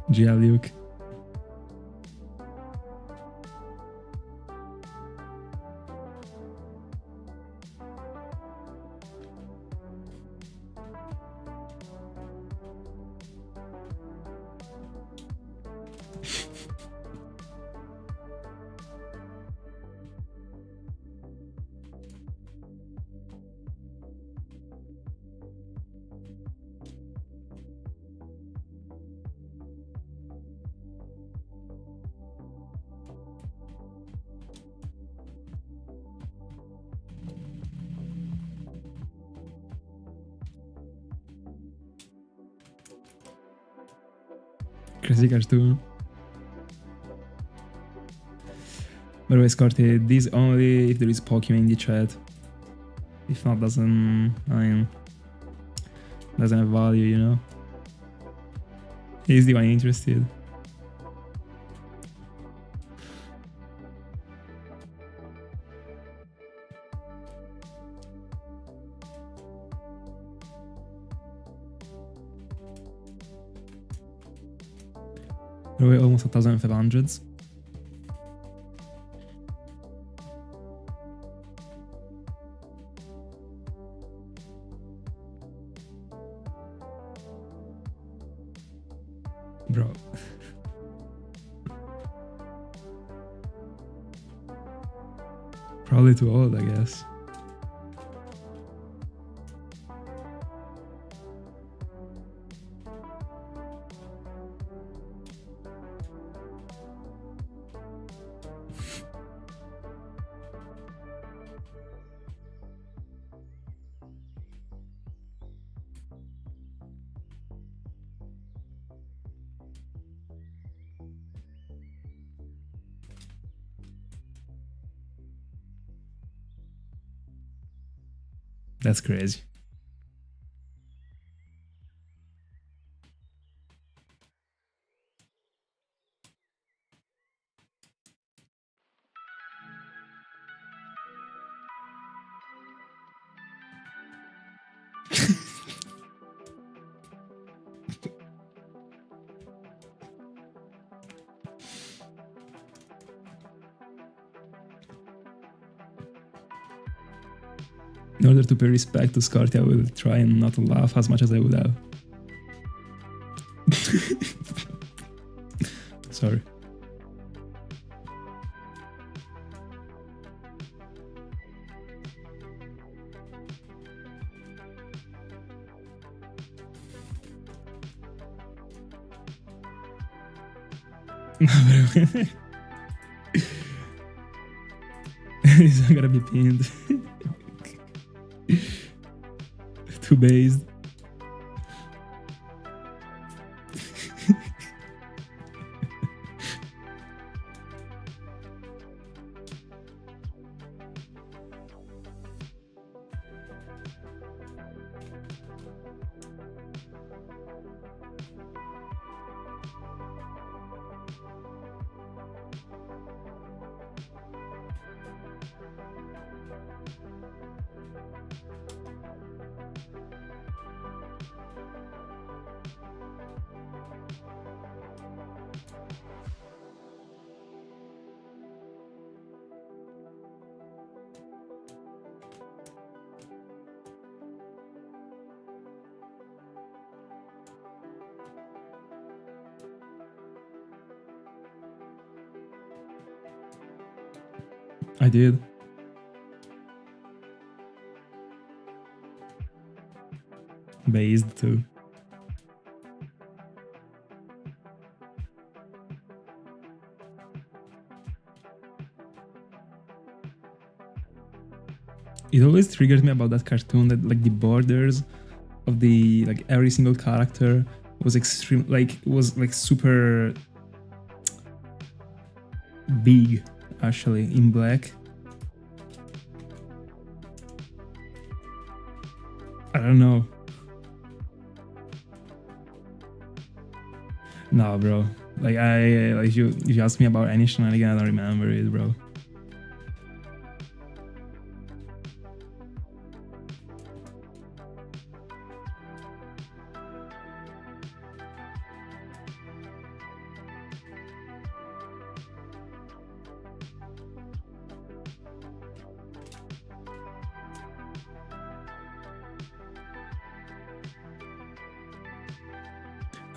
Gia Luke. Crazy cartoon. By the way, Scotty, this only if there is Pokemon in the chat. If not, doesn't have value, you know? He's the one interested. We're almost 1,500. Bro. Probably too old, I guess. That's crazy. In order to pay respect to Scarty, I will try and not to laugh as much as I would have. Sorry. He's not gonna be pinned. Too based. I did. Based too. It always triggers me about that cartoon that like the borders of the like every single character was extreme, like was like super big actually in black. I don't know. No, bro. Like if you ask me about any shenanigan, I don't remember it, bro.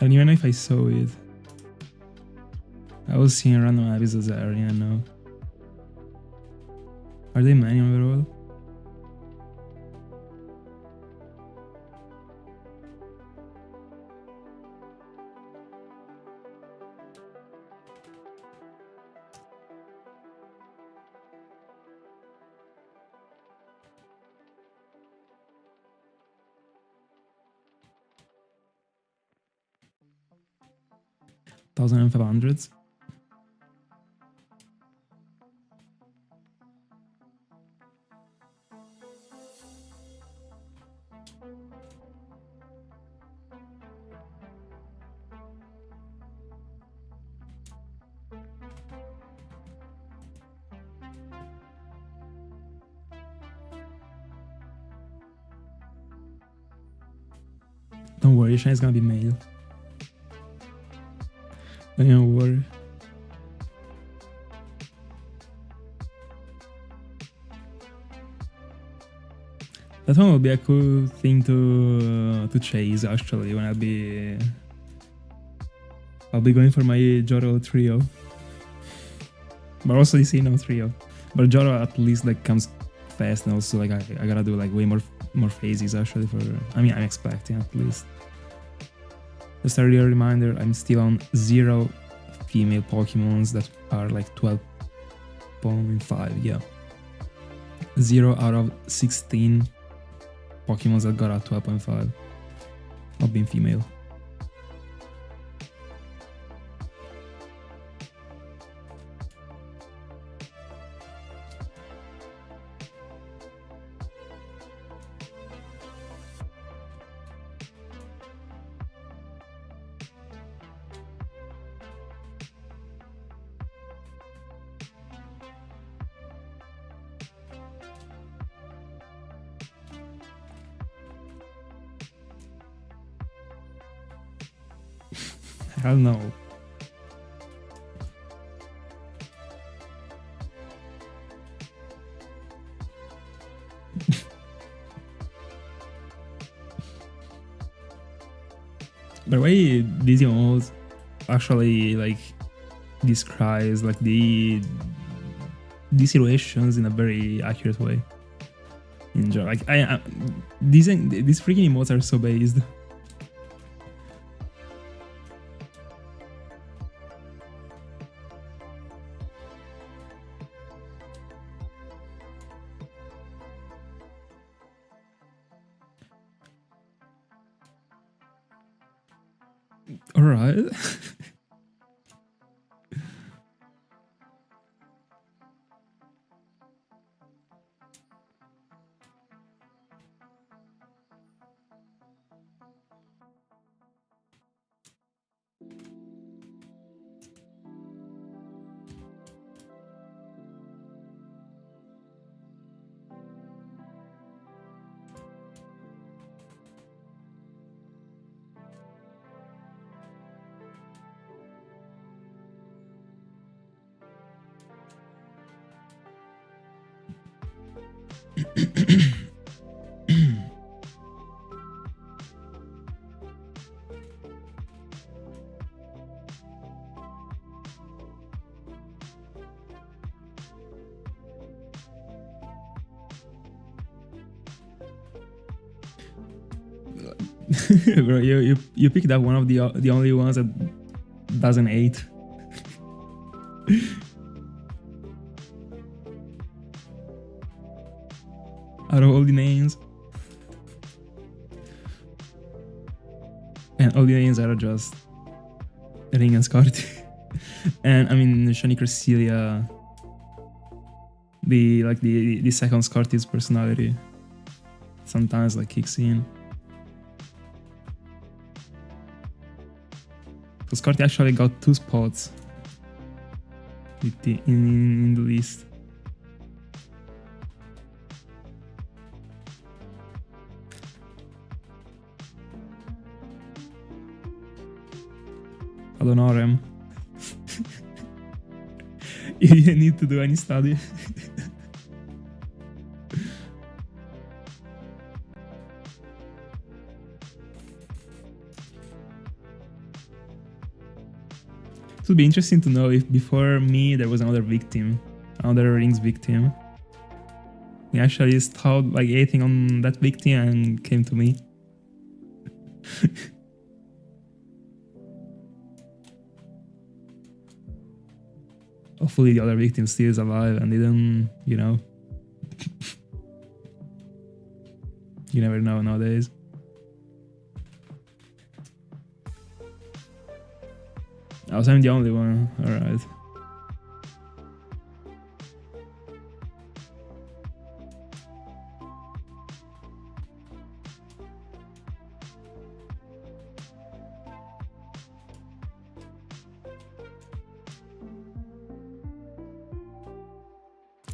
I don't even know if I saw it. I was seeing random episodes that I don't even know. Are they many overall? Thousand and 500s. Don't worry, Shine's gonna be male. Don't even worry. That one will be a cool thing to chase actually when I'll be going for my Joro trio. But also the Sinnoh trio. But Joro at least like comes fast, and also like I gotta do like way more phases actually for. I mean, I'm expecting at least. Just a real reminder, I'm still on 0 female Pokemons that are like 12.5, yeah. 0 out of 16 Pokemons that got a 12.5. Not being female. Hell no. By the way, these emotes actually like describes like the situations in a very accurate way. Enjoy. Like these freaking emotes are so based. All right. Bro, you picked up one of the only ones that doesn't hate. Out of all the names. And all the names are just Ring and Scotty. And I mean Shani Cresselia, the second Scotty's personality sometimes like kicks in. So Scotty actually got 2 spots in the list. Adonorem. You didn't need to do any study. It would be interesting to know if before me there was another victim, another Rings victim. He actually stopped like hating on that victim and came to me. Hopefully the other victim still is alive and didn't, you know. You never know nowadays. Oh, so I'm the only one. Alright.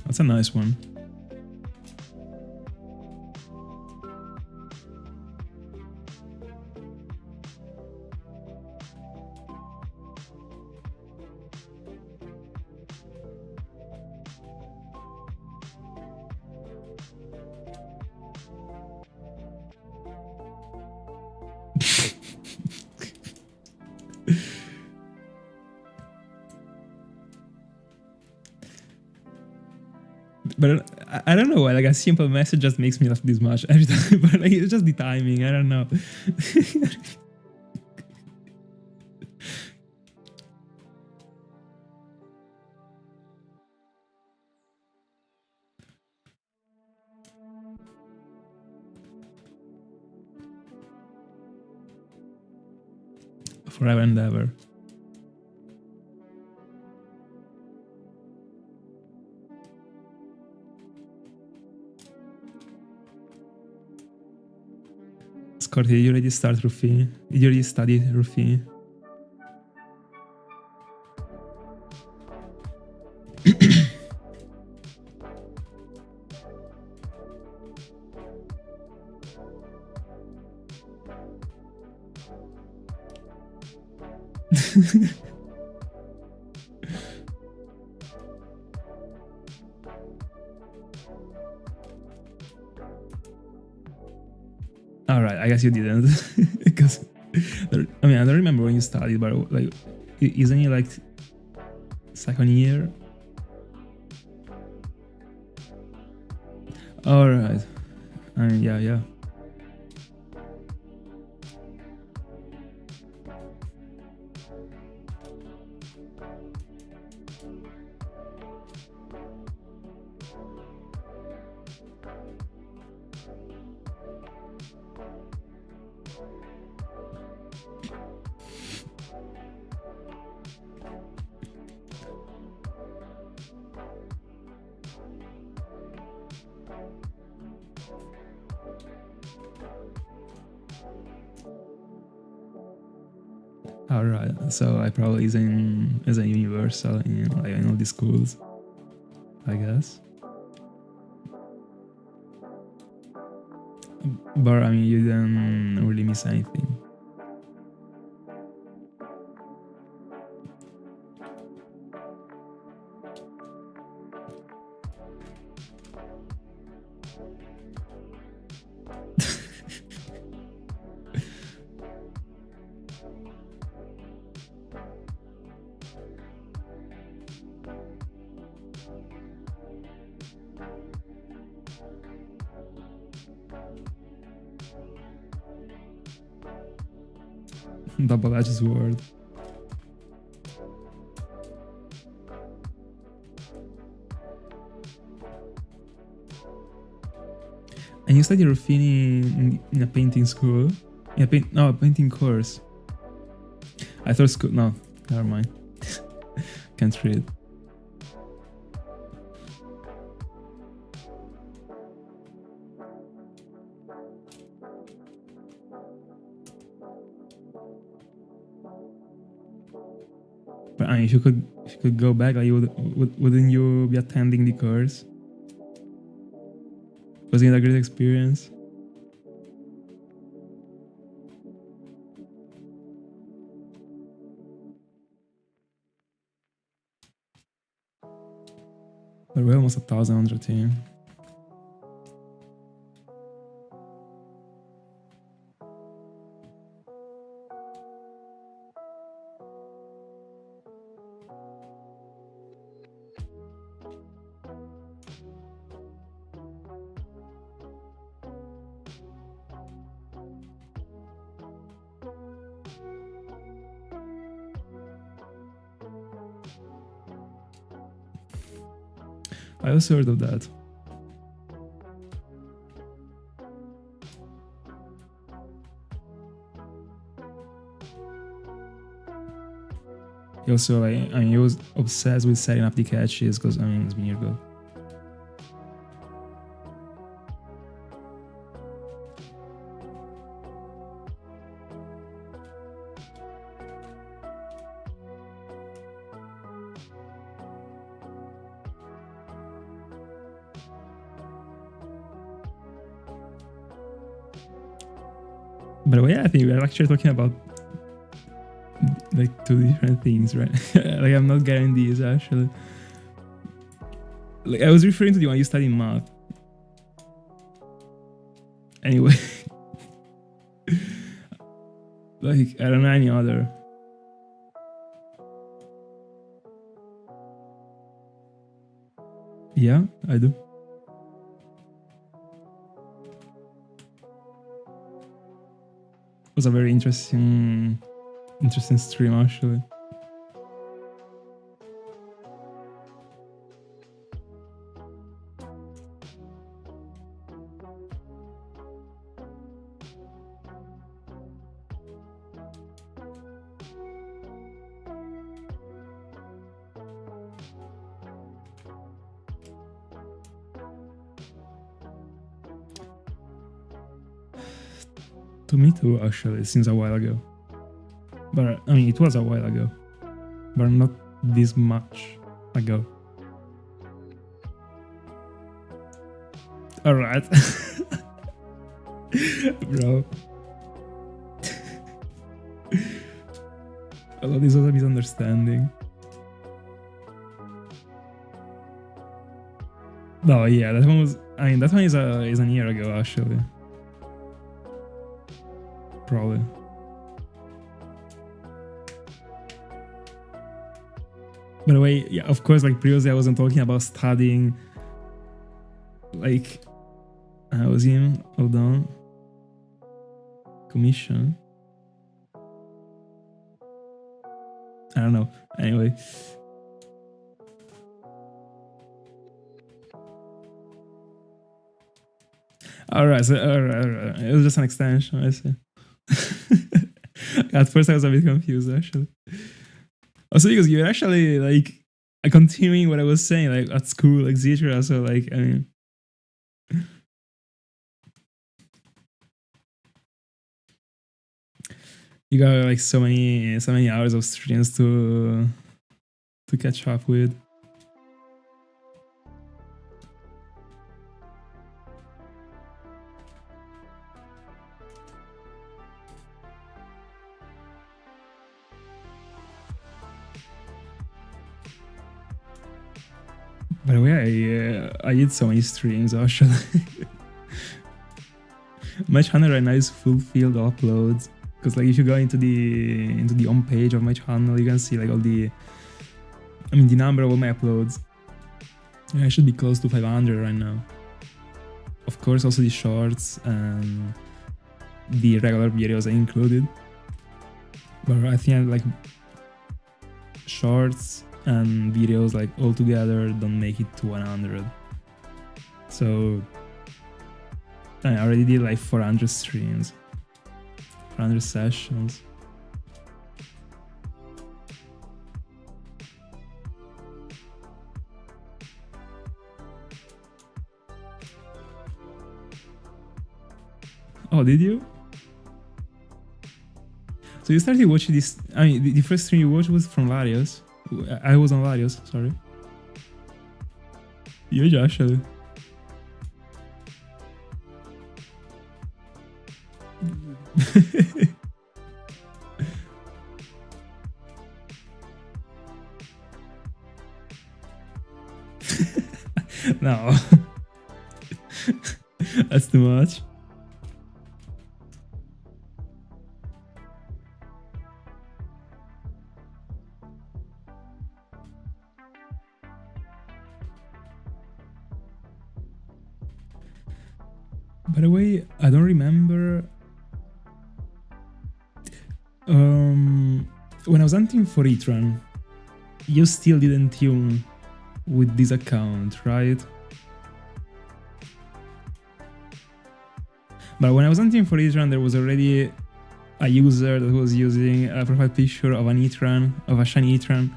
That's a nice one. But I don't know why, like a simple message just makes me laugh this much every time. But like, it's just the timing, I don't know. Forever and ever. Scott, did you already start Rufi? Did you already study Rufi? All right, I guess you didn't, because I mean I don't remember when you studied, but like, isn't it like second year? All right, I mean yeah. Alright, so I probably is a universal in like in all the schools, I guess. But I mean, you didn't really miss anything. Double-edged sword. And you studied Ruffini in a painting school? In a painting course. I thought school. No, never mind. Can't read. But I mean, if you could go back, like, wouldn't you be attending the course? Wasn't it a great experience? But we're almost 1,000 on the team. I also heard of that. He also, like, I mean, he was obsessed with setting up the catches because, I mean, it's been years ago. By the way, I think we're actually talking about like two different things, right? Like, I'm not getting these actually. Like, I was referring to the one you study in math. Anyway. Like, I don't know any other. Yeah, I do. was a very interesting stream actually. To me too, actually, it seems a while ago. But I mean, it was a while ago, but not this much ago. All right, bro. Although this was a misunderstanding. No, yeah, that one was. I mean, that one is an year ago, actually. Probably. By the way, yeah, of course, like previously I wasn't talking about studying. Like, I was in, hold on. Commission. I don't know. Anyway. Alright, so alright. It was just an extension, I see. At first I was a bit confused actually. Also because you're actually like continuing what I was saying, like at school, etc. So like I mean you got like so many hours of streams to catch up with. By the way, I did so many streams actually. My channel right now is fulfilled uploads because like if you go into the home page of my channel, you can see like all the number of all my uploads. I should be close to 500 right now. Of course, also the shorts and the regular videos I included. But I think like shorts and videos like all together don't make it to 100. So I already did like 400 streams, 400 sessions. Oh, did you? So you started watching this, I mean, the first stream you watched was from Larios. I was on Larios, sorry. Huge actually. No. That's too much. By the way, I don't remember. When I was hunting for Itran, you still didn't tune with this account, right? But when I was hunting for Itran, there was already a user that was using a profile picture of an Itran, of a shiny Itran,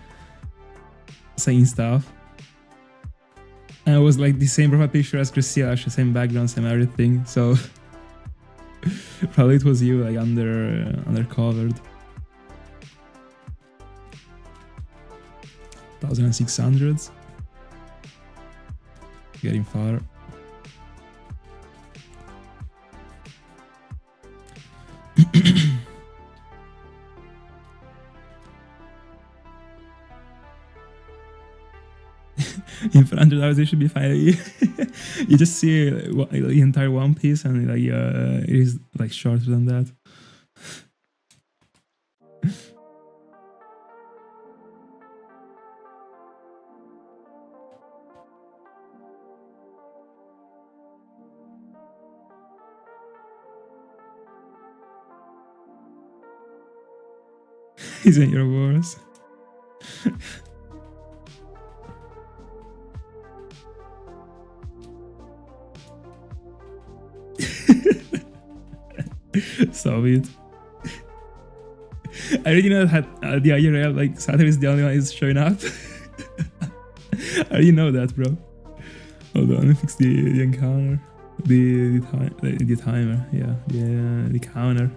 saying stuff. And it was like the same profile picture as Christia, actually, same background, same everything. So probably it was you, like undercovered. 1600s. Getting far. In 400 hours, it should be fine. You just see the entire One Piece, and like it is like shorter than that. Isn't your worse? Stop it. I already know that the IRL, like, Saturn is the only one who's showing up. I already know that, bro. Hold on, let me fix the encounter. The timer, yeah. The counter.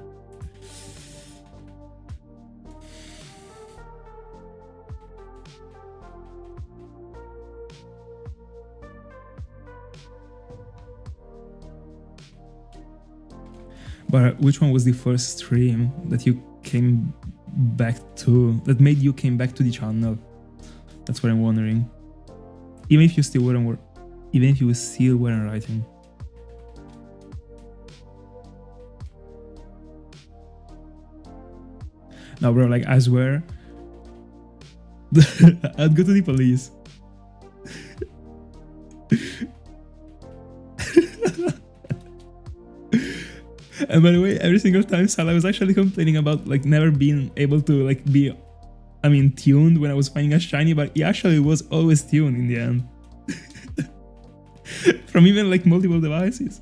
But which one was the first stream that you came back to, that made you came back to the channel? That's what I'm wondering. Even if you still weren't writing. No, bro, like, I swear, I'd go to the police. And by the way, every single time Salah was actually complaining about, like, never being able to, like, be, tuned when I was finding a shiny, but he actually was always tuned in the end. From even, like, multiple devices.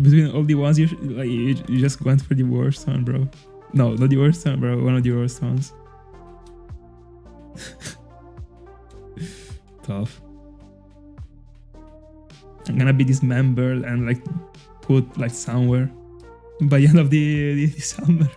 Between all the ones, you just went for the worst one, bro. No, not the worst one, bro. One of the worst ones. Tough. I'm gonna be dismembered and, like, put, like, somewhere by the end of the summer.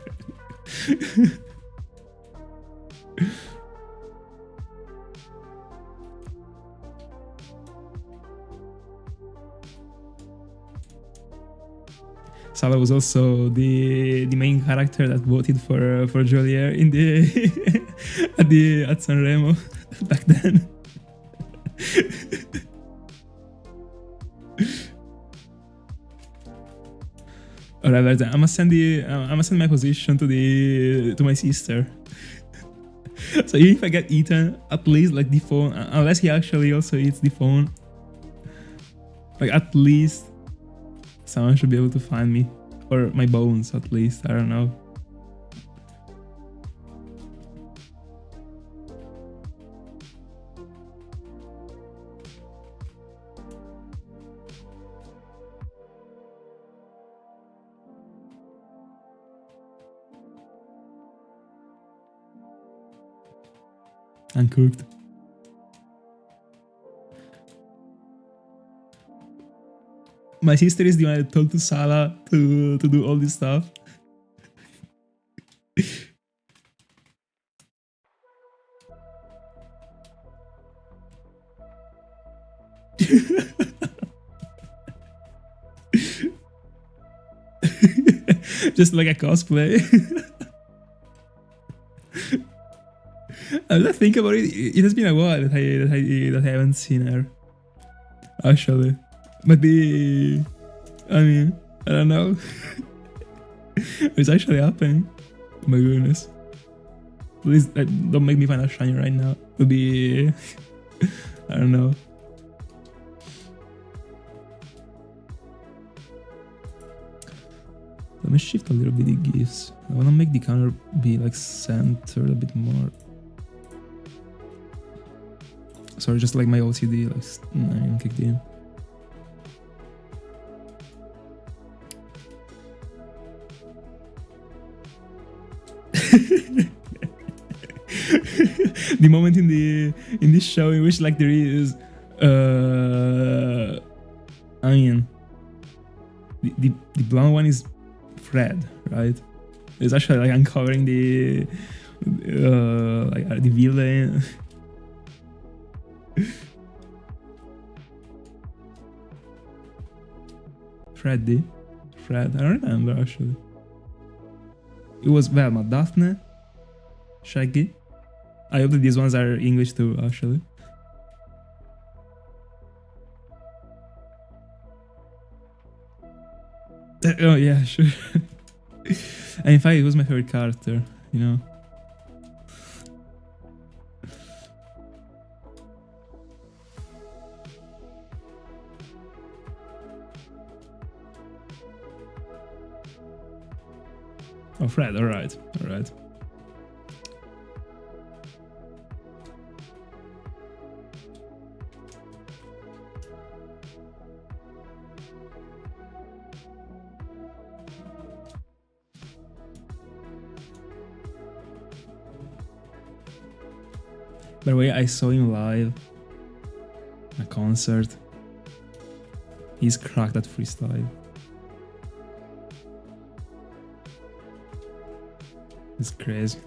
Salah was also the main character that voted for Joliet in the at Sanremo back then. Alright, I must send my position to my sister. So even if I get eaten, at least, like, the phone, unless he actually also eats the phone, like, at least someone should be able to find me. Or my bones, at least. I don't know. Uncooked. My sister is the one that told to Salah to do all this stuff. Just like a cosplay. I think about it. It has been a while that I haven't seen her. Actually. Maybe, I don't know. It's actually happening. Oh my goodness. Please don't make me find a shiny right now. It'll be, I don't know. Let me shift a little bit the gifts. I want to make the counter be, like, centered a bit more. Sorry, just like my OCD, like, kicked in. The moment in this show in which, like, there is the blonde one is Fred, right? It's actually, like, uncovering the villain. Fred, I don't remember actually. It was Velma, Daphne, Shaggy. I hope that these ones are English too, actually. Oh yeah, sure. And in fact, it was my favorite character, you know. Oh, Fred, alright, alright. By the way, I saw him live. A concert. He's cracked at freestyle. It's crazy.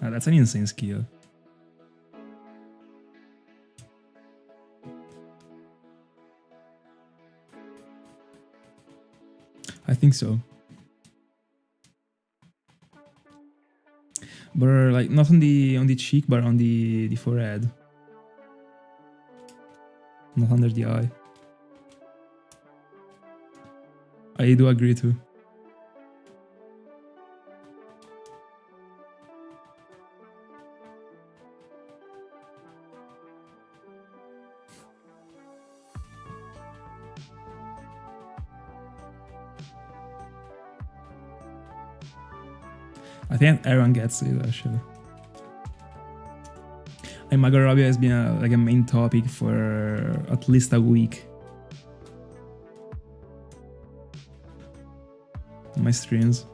Ah, that's an insane skill. I think so. But like not on the cheek, but on the forehead. Not under the eye. I do agree too. I think everyone gets it actually. And Margot Robbie has been like a main topic for at least a week. On my streams.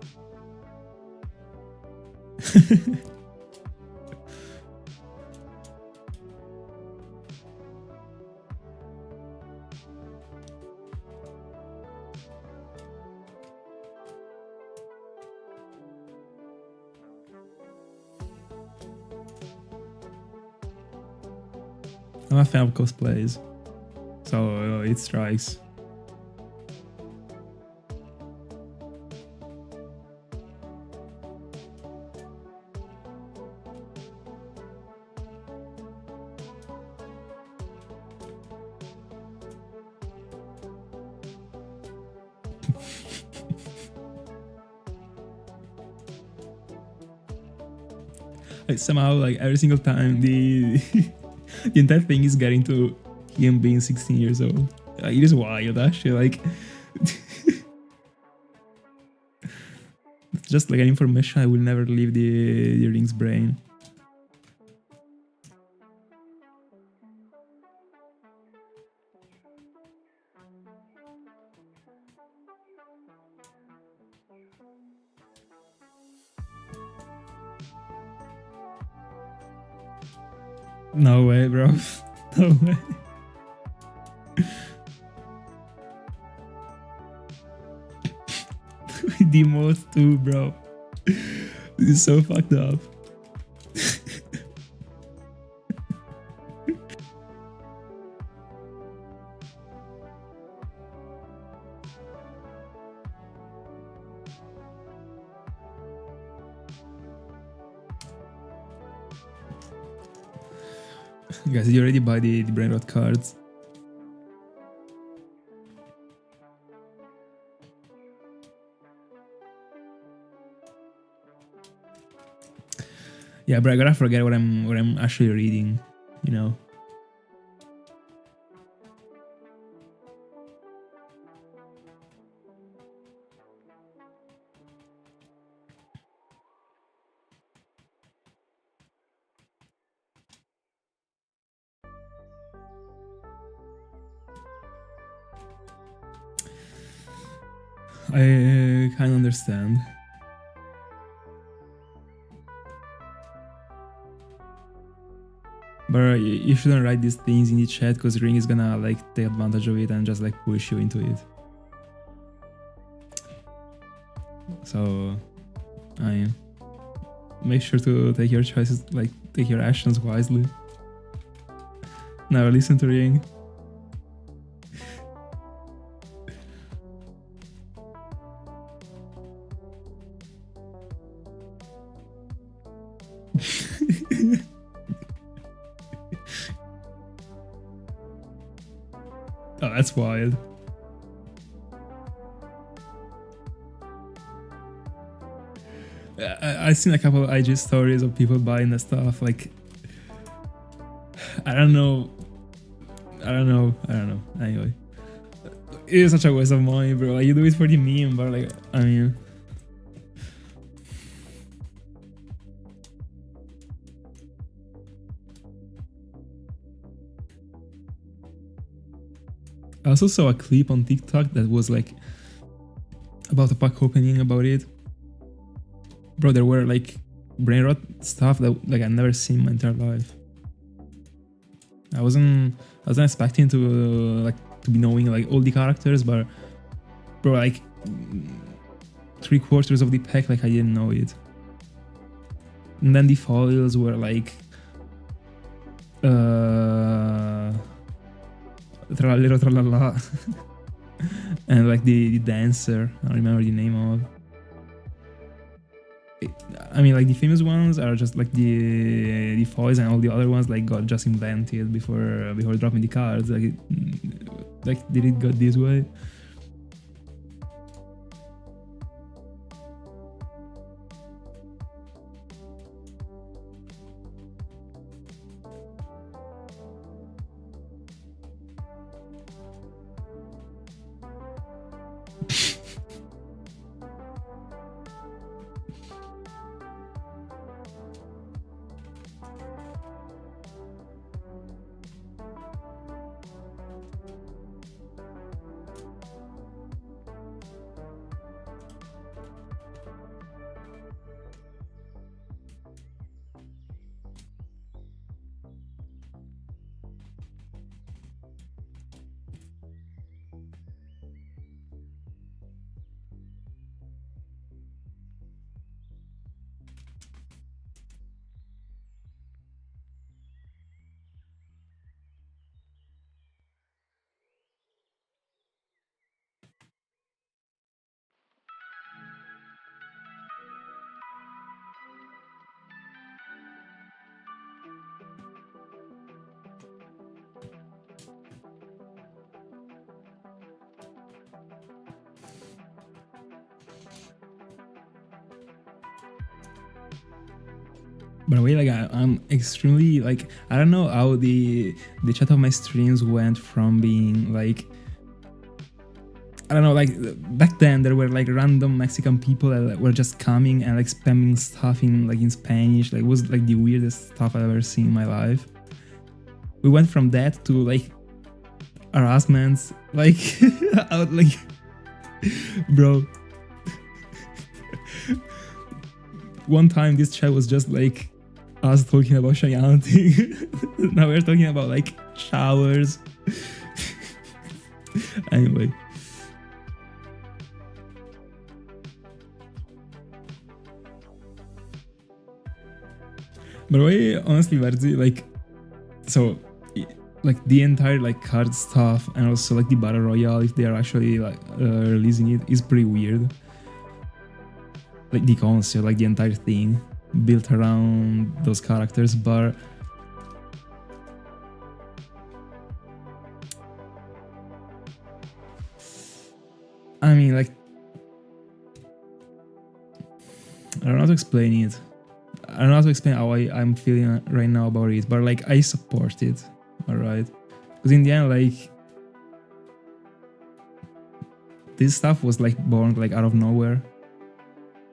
I'm a fan of cosplays, so it strikes. Like somehow, like every single time, the the entire thing is getting to him being 16 years old. It is wild, actually. Like, it's just like an information I will never leave the Ring's brain. No way, bro. No way. The most too, bro. This is so fucked up. Guys, did you already buy the brain rot cards? Yeah, but I gotta forget what I'm actually reading, you know. I kind of understand. But you shouldn't write these things in the chat because Ring is gonna like take advantage of it and just like push you into it. So, I make sure to take your choices, like take your actions wisely. Never listen to Ring. Oh, that's wild. I've seen a couple of IG stories of people buying the stuff. Like, I don't know. Anyway, it is such a waste of money, bro. Like, you do it for the meme, but like, I mean. I also saw a clip on TikTok that was like about a pack opening about it. Bro, there were like brain rot stuff that like I never seen in my entire life. I wasn't expecting to to be knowing like all the characters, but bro, like 3/4 of the pack, like I didn't know it. And then the foils were like Tralero tralala. And like the dancer, I don't remember the name of. I mean, like the famous ones are just like the foils, and all the other ones like got just invented before dropping the cards. Like did it got this way? By the way, like I'm extremely like, I don't know how the chat of my streams went from being like, I don't know, like back then there were like random Mexican people that were just coming and like spamming stuff in Spanish. Like it was like the weirdest stuff I've ever seen in my life. We went from that to like harassments, like like bro. One time this chat was just like us talking about Cheyenne. Now we're talking about like showers. Anyway. By the way, honestly, Verzi, like, so, like the entire like card stuff and also like the battle royale, if they are actually like releasing it, is pretty weird. Like the concept, like the entire thing built around those characters, but I mean, like, I don't know how to explain it. I don't know how to explain how I'm feeling right now about it, but like I support it, alright? Because in the end, like, this stuff was like born like out of nowhere,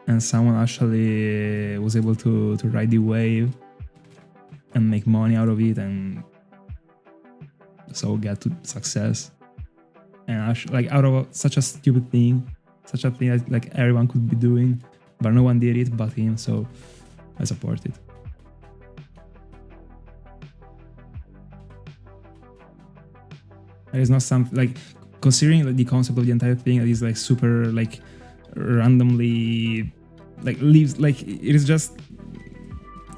and someone actually was able to ride the wave and make money out of it, and so get to success. And actually, like, out of such a stupid thing, such a thing that like everyone could be doing, but no one did it but him, so I support it. There is not something like, considering like the concept of the entire thing that is like super like randomly like leaves, like it is just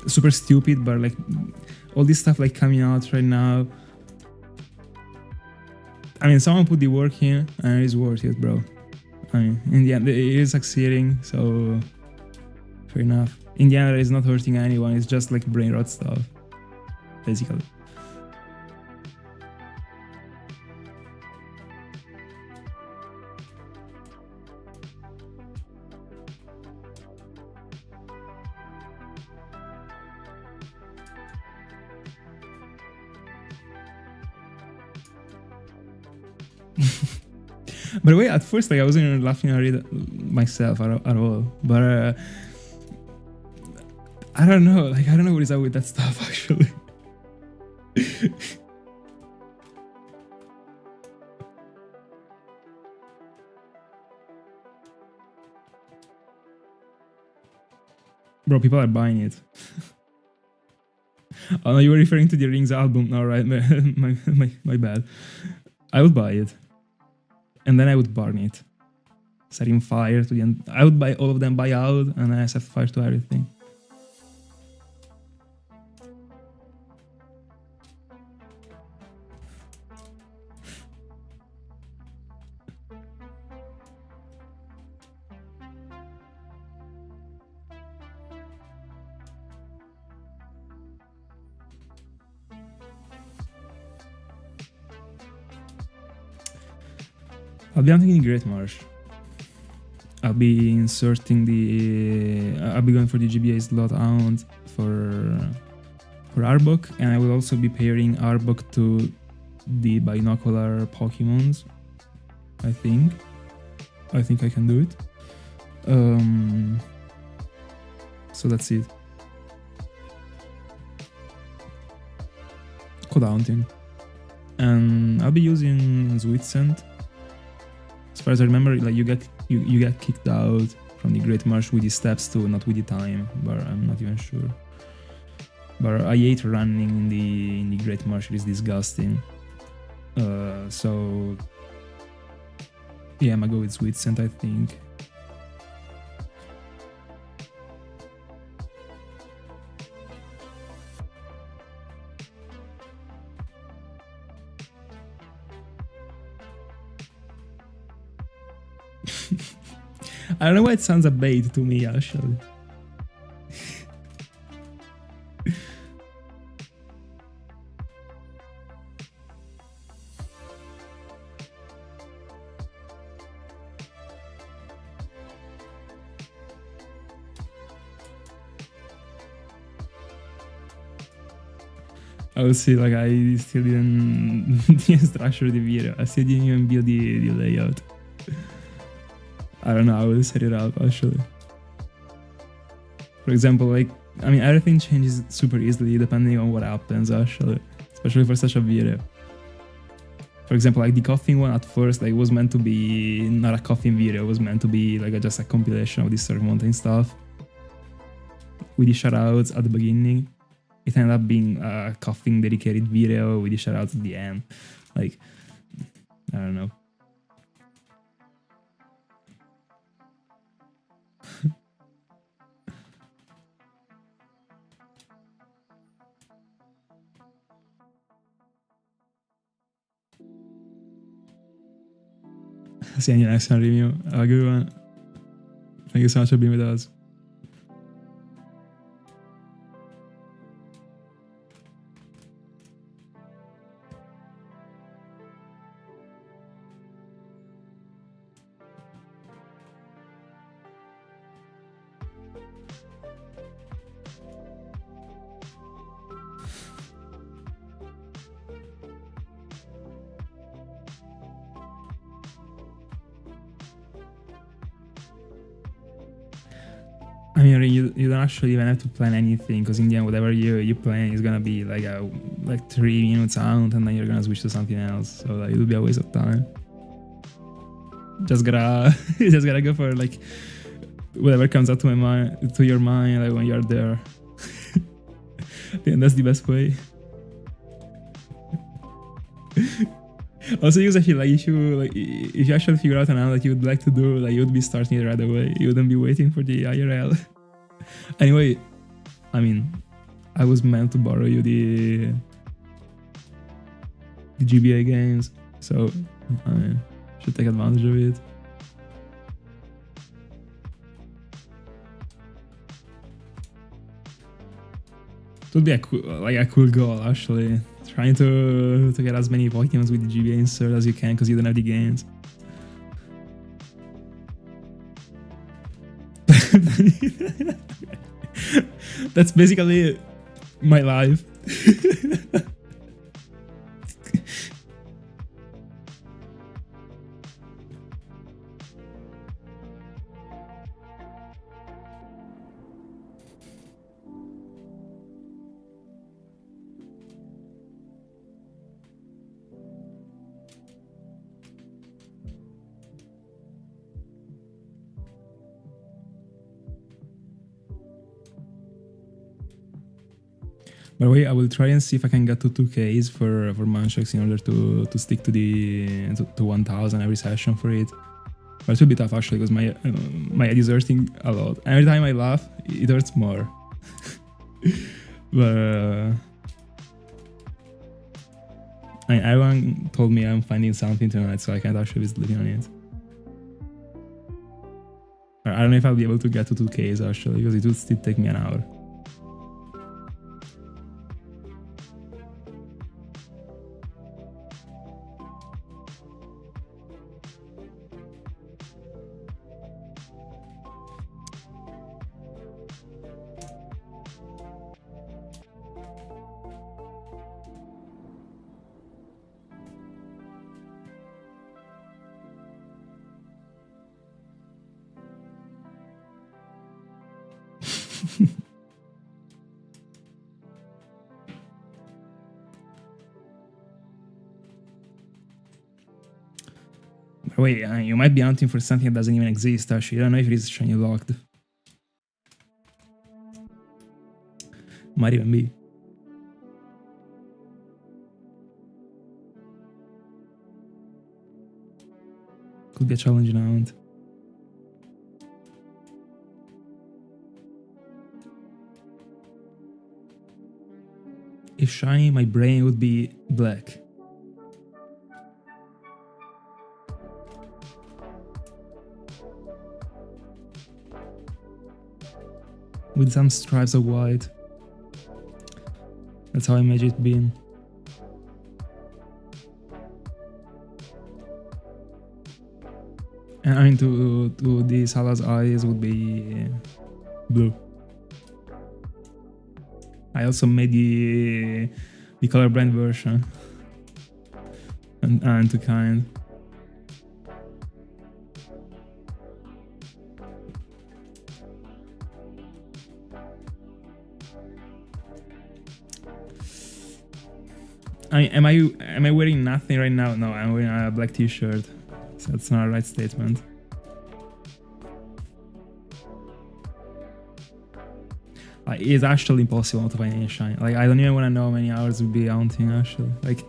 super stupid, but like all this stuff like coming out right now, I mean, someone put the work in and it is worth it, bro. I mean, in the end it is succeeding, so fair enough. In the end, it's not hurting anyone, it's just like brain rot stuff, basically. By the way, at first, like, I wasn't even laughing at it myself at all. But I don't know. Like, I don't know what is up with that stuff, actually. Bro, people are buying it. Oh no, you were referring to the Rings album. No, right? My bad. I would buy it. And then I would burn it. Setting fire to the end. I would buy all of them, buy out, and then I set fire to everything. I'll be hunting in Great Marsh. I'll be inserting the... I'll be going for the GBA slot out for Arbok, and I will also be pairing Arbok to the binocular Pokemons. I think I can do it. So that's it. Code hunting. And I'll be using Sweet Scent. As far as I remember, like you get kicked out from the Great Marsh with the steps too, not with the time, but I'm not even sure. But I hate running in the Great Marsh, it is disgusting. So yeah, I'm gonna go with Sweet Scent, I think. I don't know why it sounds a bait to me, actually. I would say, like, I still didn't structure the video. I still didn't even build the layout. I don't know, I will set it up, actually. For example, like, I mean, everything changes super easily depending on what happens, actually. Especially for such a video. For example, like the coughing one at first, like, was meant to be not a coughing video, it was meant to be like just a compilation of this Surf Mountain stuff. With the shoutouts at the beginning. It ended up being a coughing dedicated video with the shoutouts at the end. Like, I don't know. See you in the next one review. Have a good one. Thank you so much for being with us. I mean, you don't actually even have to plan anything, because in the end, whatever you plan is gonna be like 3 minutes out, and then you're gonna switch to something else. So like, it'll be a waste of time. Just gotta go for like whatever comes out to your mind, like when you're there. I think that's the best way. Also, because I feel like if you actually figure out an anime that you would like to do, like, you would be starting it right away. You wouldn't be waiting for the IRL. Anyway, I mean, I was meant to borrow you the GBA games, so I mean, should take advantage of it. It would be a cool goal, actually. Trying to get as many Pokemons with the GBA insert as you can, because you don't have the games. That's basically my life. By the way, I will try and see if I can get to 2Ks for Munchlax in order to stick to the to 1000 every session for it. But it will be tough actually because my head is hurting a lot. Every time I laugh, it hurts more. But everyone told me I'm finding something tonight, so I can't actually be sleeping on it. I don't know if I'll be able to get to 2Ks actually, because it would still take me an hour. Wait, you might be hunting for something that doesn't even exist, actually. I don't know if it is shiny locked. Might even be. Could be a challenging hunt. If shiny, my brain would be black. With some stripes of white. That's how I imagine it being. And I mean, to the Salah's eyes would be blue. I also made the colorblind version. And to kind. I mean, am I wearing nothing right now? No, I'm wearing a black t-shirt. So that's not a right statement. It's actually impossible to find any shiny. Like, I don't even want to know how many hours we'll be hunting, actually. Like,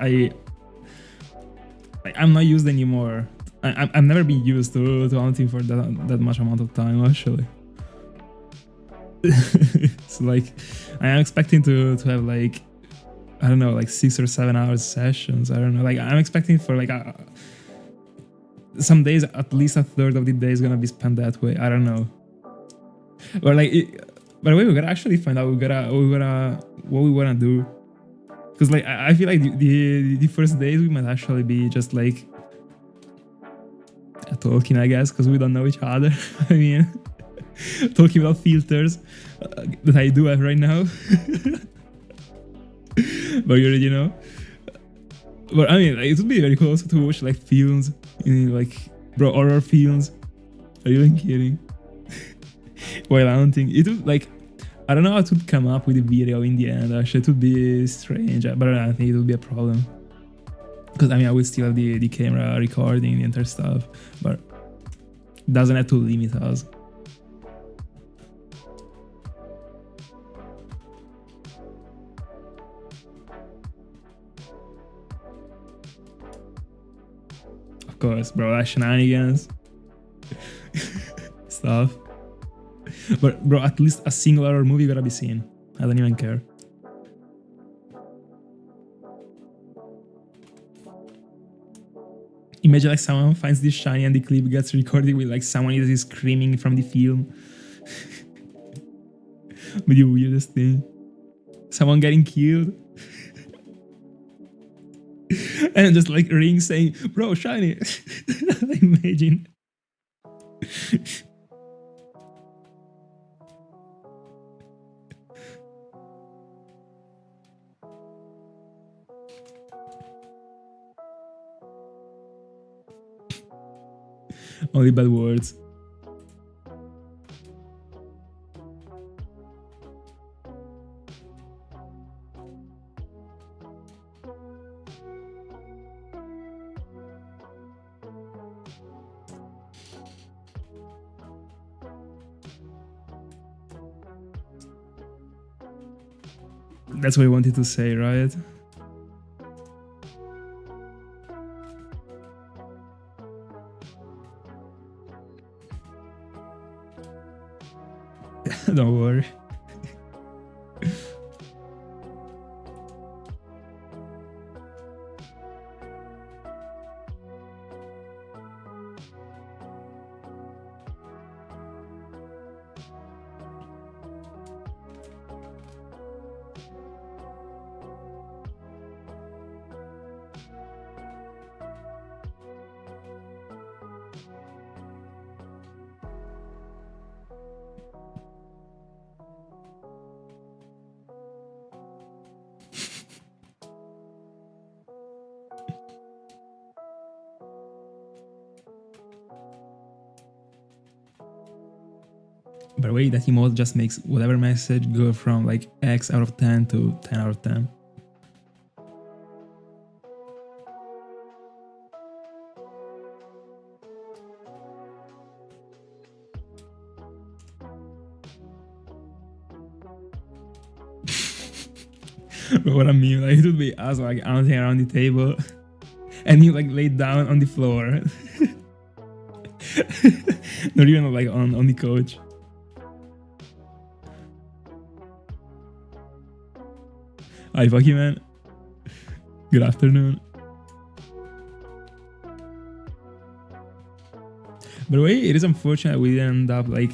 I'm not used anymore. I've never been used to hunting for that much amount of time, actually. So, like, I am expecting to have, like, I don't know, like 6 or 7 hours sessions. I don't know. Like, I'm expecting for, like, some days, at least a third of the day is gonna be spent that way. I don't know. Or, like, by the way, we gotta actually find out what we wanna do. Because, like, I feel like the first days we might actually be just, like, talking, I guess, because we don't know each other. I mean, talking without filters that I do have right now. But you already know. But I mean, like, it would be very cool also to watch, like, films, like, bro, horror films. Are you even kidding? While hunting, it would, like, I don't know how it would come up with the video in the end. Actually, it would be strange, but I don't think it would be a problem. Because, I mean, I would still have the camera recording the entire stuff, but it doesn't have to limit us. Of course, bro, that's shenanigans. Stuff. But, bro, at least a single horror movie gotta be seen. I don't even care. Imagine, like, someone finds this shiny and the clip gets recorded with, like, someone is screaming from the film. But the weirdest thing. Someone getting killed. And just, like, Ring saying, bro, shiny. Imagine. Only bad words. That's what I wanted to say, right? Don't worry. By the way, that emote just makes whatever message go from like X out of 10 to 10 out of 10. But what I mean, like, it would be us like bouncing around the table and you like laid down on the floor. Not even like on the couch. Hi Pokemon. Good afternoon. By the way, it is unfortunate we didn't end up like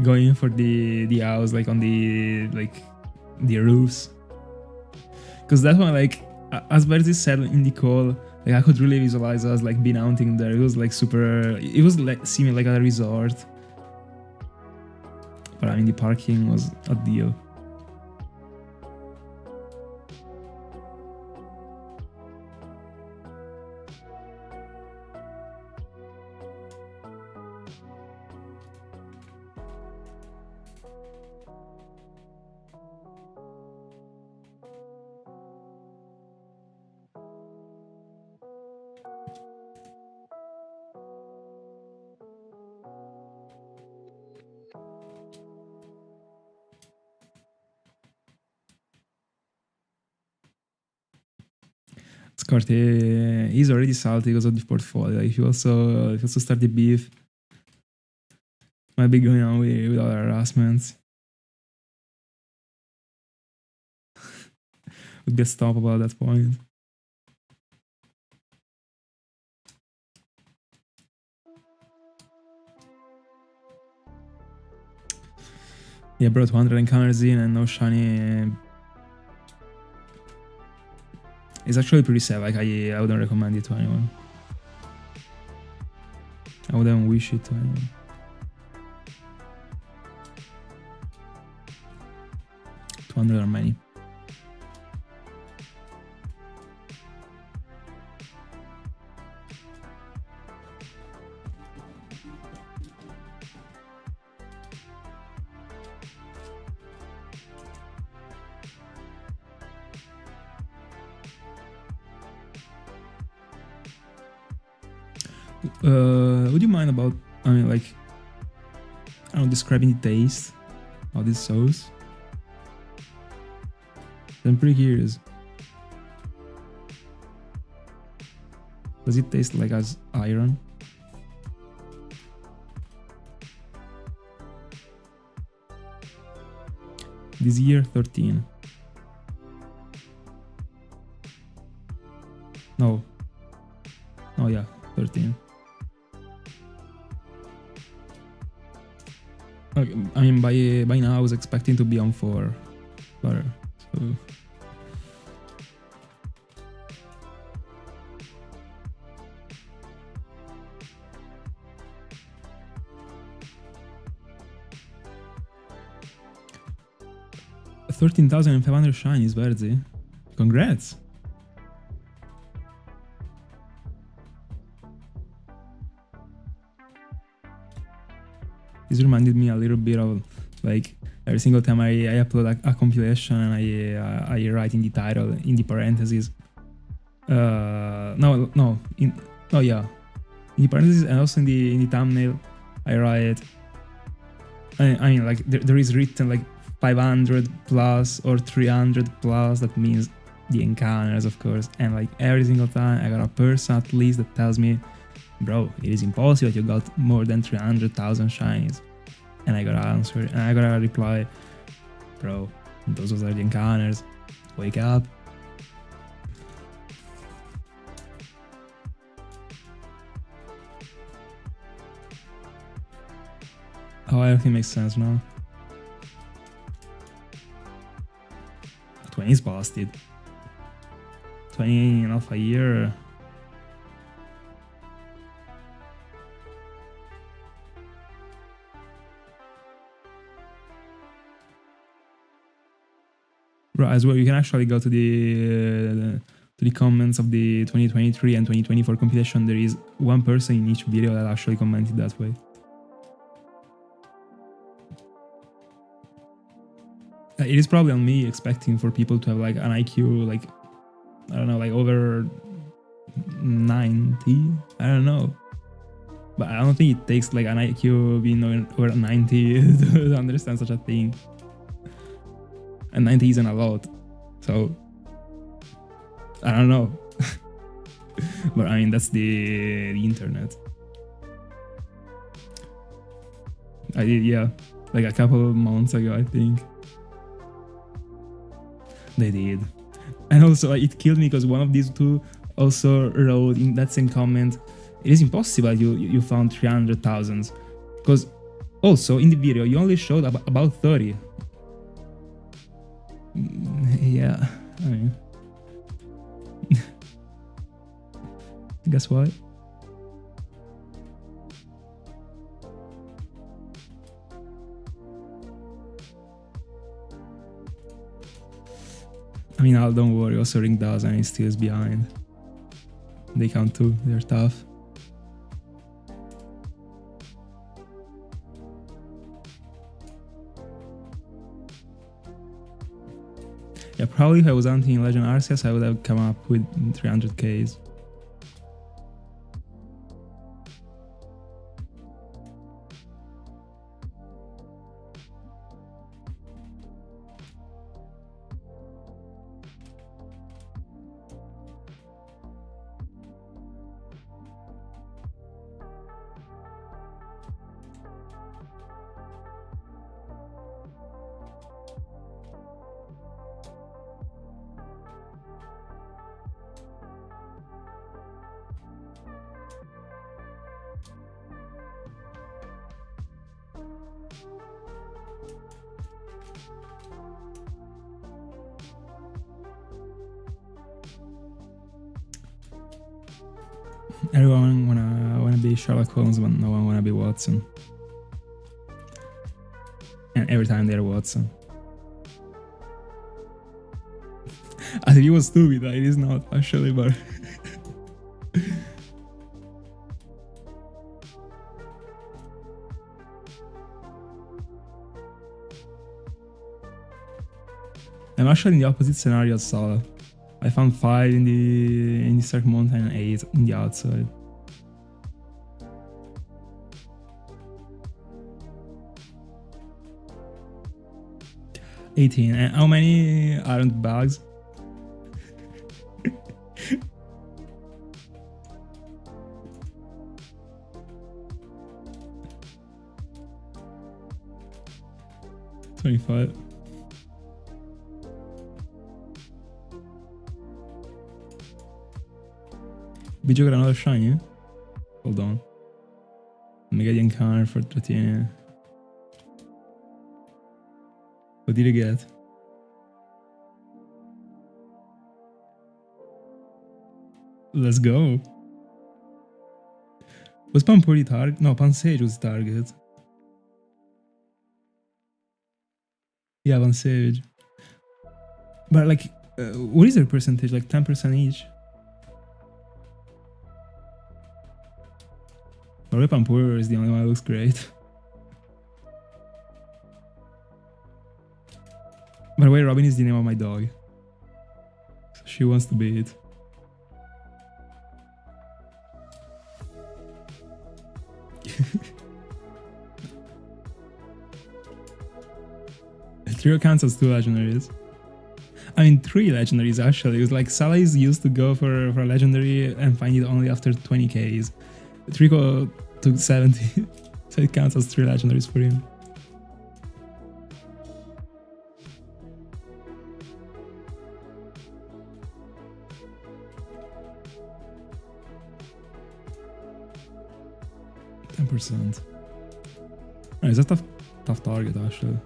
going for the house like on the roofs. Cause that one, like as Bertie said in the call, like I could really visualize us like being hunting there. It was like super. It was like seeming like a resort. But I mean, the parking was a deal. Scotty, he's already salty because of the portfolio. If you also start the beef, might be going on with all harassments. Would be stoppable at that point. Yeah, bro, 200 encounters in and no shiny. It's actually pretty sad. Like I wouldn't recommend it to anyone. I wouldn't wish it to anyone. $200 are many. Would you mind about, I mean, like, I don't know, describing the taste of this sauce? I'm pretty curious. Does it taste like as iron? This year, 13. No. Oh yeah, 13. Okay, I mean, by now I was expecting to be on 4, but so. $13,500 shinies, Verzi. Congrats! This reminded me a little bit of like every single time I upload a compilation and I write in the title, in the parentheses. In the parentheses and also in the thumbnail I write. I mean like there is written like 500 plus or 300 plus, that means the encounters, of course. And like every single time I got a person at least that tells me, bro, it is impossible you got more than 300,000 shinies. And I gotta answer, and I gotta reply, bro, those are the encounters. Wake up. Oh, everything makes sense now. 20 is busted. 20 enough a year. Right, as well, you can actually go to the comments of the 2023 and 2024 compilation. There is one person in each video that actually commented that way. It is probably on me expecting for people to have like an IQ like, I don't know, like over 90. I don't know, but I don't think it takes like an IQ being over 90 to understand such a thing. And 90 isn't a lot, so I don't know. But I mean, that's the internet. I did, yeah, like a couple of months ago, I think. They did. And also it killed me because one of these two also wrote in that same comment, it is impossible you found 300,000, because also in the video you only showed about 30. Yeah, I mean, guess what? I mean, don't worry, also Ring does and he still is behind. They count too, they're tough. Yeah, probably if I was hunting in Legend Arceus, I would have come up with 300Ks. Everyone wanna be Sherlock Holmes, but no one wanna be Watson. And every time they're Watson. I think it was stupid, it is not actually, but I'm actually in the opposite scenario as Sala. I found 5 in the Stark Mountain and 8 in the outside. $18. And how many aren't bags? $25. Did you get another shiny? Hold on. Let me get the encounter for Dratini. What did you get? Let's go. Was Pampur the target? No, Pansage was the target. Yeah, Pansage. But like, what is their percentage? Like 10% each? But Pampur is the only one that looks great. By the way, Robin is the name of my dog. So she wants to be it. Trio counts as 2 legendaries. I mean, 3 legendaries actually. It was like Salais used to go for a legendary and find it only after 20Ks. Trico took 70, so it counts as 3 legendaries for him. %. It's a tough target actually.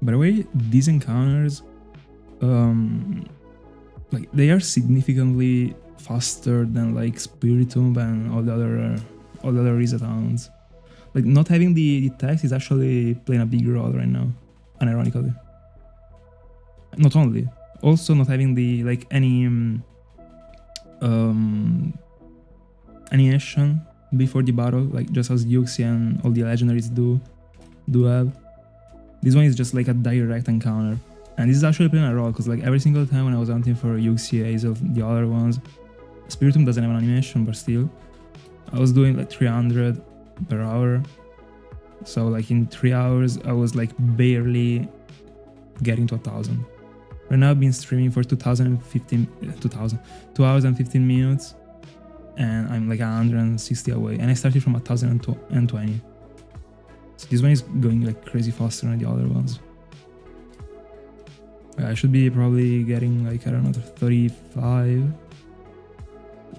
By the way, these encounters, like they are significantly faster than like Spiritomb and all the other resets. Like not having the text is actually playing a big role right now, unironically. Not only, also not having the like any animation before the battle, like just as Yuxi and all the legendaries do have. This one is just like a direct encounter. And this is actually playing a role, because like every single time when I was hunting for Yuxi, Azel, the other ones, Spiritomb doesn't have an animation, but still, I was doing like 300 per hour. So like in 3 hours, I was like barely getting to 1,000. Right now I've been streaming for 2 hours and 15 minutes, and I'm like 160 away. And I started from 1,020. So this one is going like crazy faster than the other ones. I should be probably getting like, I don't know, 35.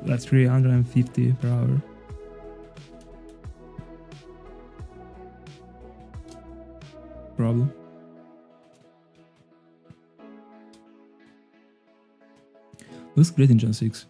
That's 350 per hour. Probably. Looks great in Gen 6.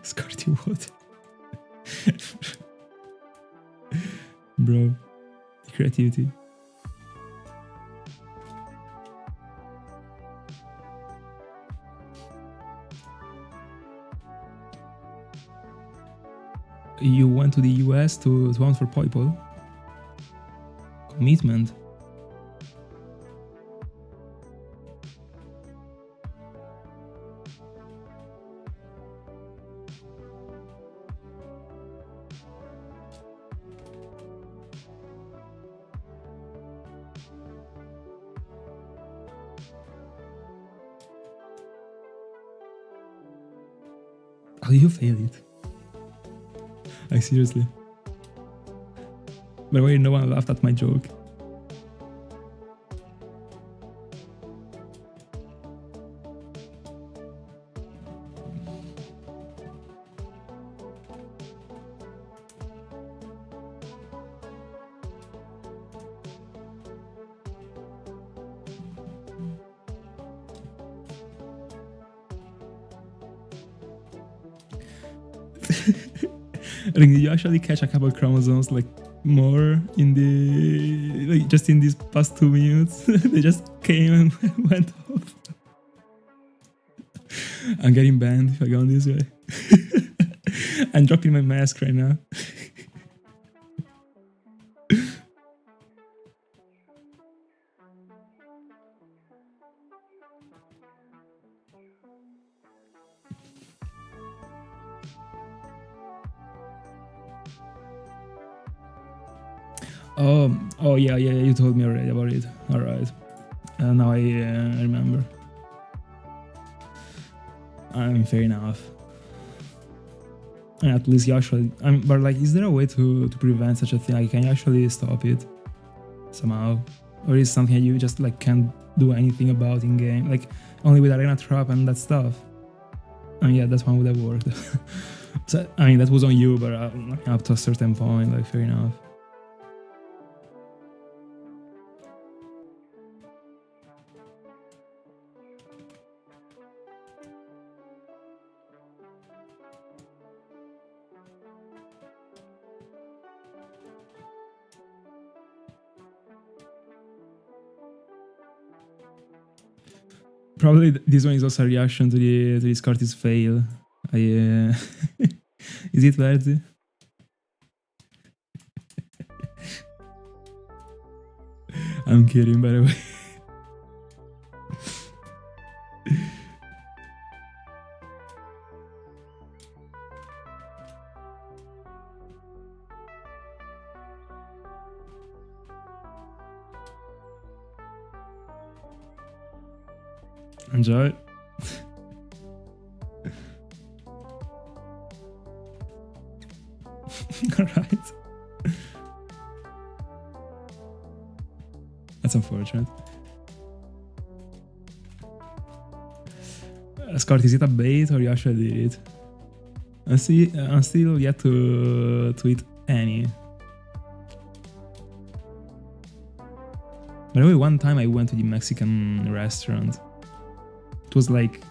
Scarty what? Bro, creativity. You went to the US to hunt for people? Commitment. How you failed it? Like seriously. By the way, no one laughed at my joke. I think you actually catch a couple chromosomes like more in the like just in these past 2 minutes. They just came and went off. I'm getting banned if I go on this way. I'm dropping my mask right now. Oh yeah, you told me already about it. Alright. Now I remember. I mean, fair enough. And at least you actually... but like, is there a way to prevent such a thing? Like, can you actually stop it? Somehow? Or is it something you just like can't do anything about in-game? Like, only with Arena Trap and that stuff? I mean, yeah, that one would have worked. So, I mean, that was on you, but up to a certain point, like, fair enough. Probably this one is also a reaction to this Curtis fail. Is it worthy? I'm kidding, by the way. Enjoy. Alright. That's unfortunate. Scott, is it a bait or you actually did it? I'm still yet to eat any. By the way, one time I went to the Mexican restaurant. It was like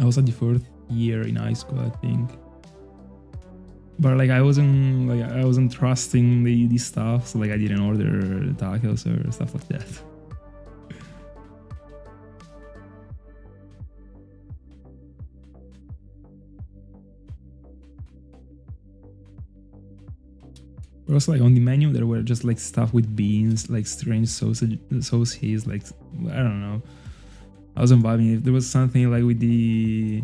I was at the 4th year in high school, I think. But like I wasn't trusting the stuff, so like I didn't order tacos or stuff like that. But also like on the menu there were just like stuff with beans, like strange sauces, like I don't know. I wasn't vibing it. There was something like with the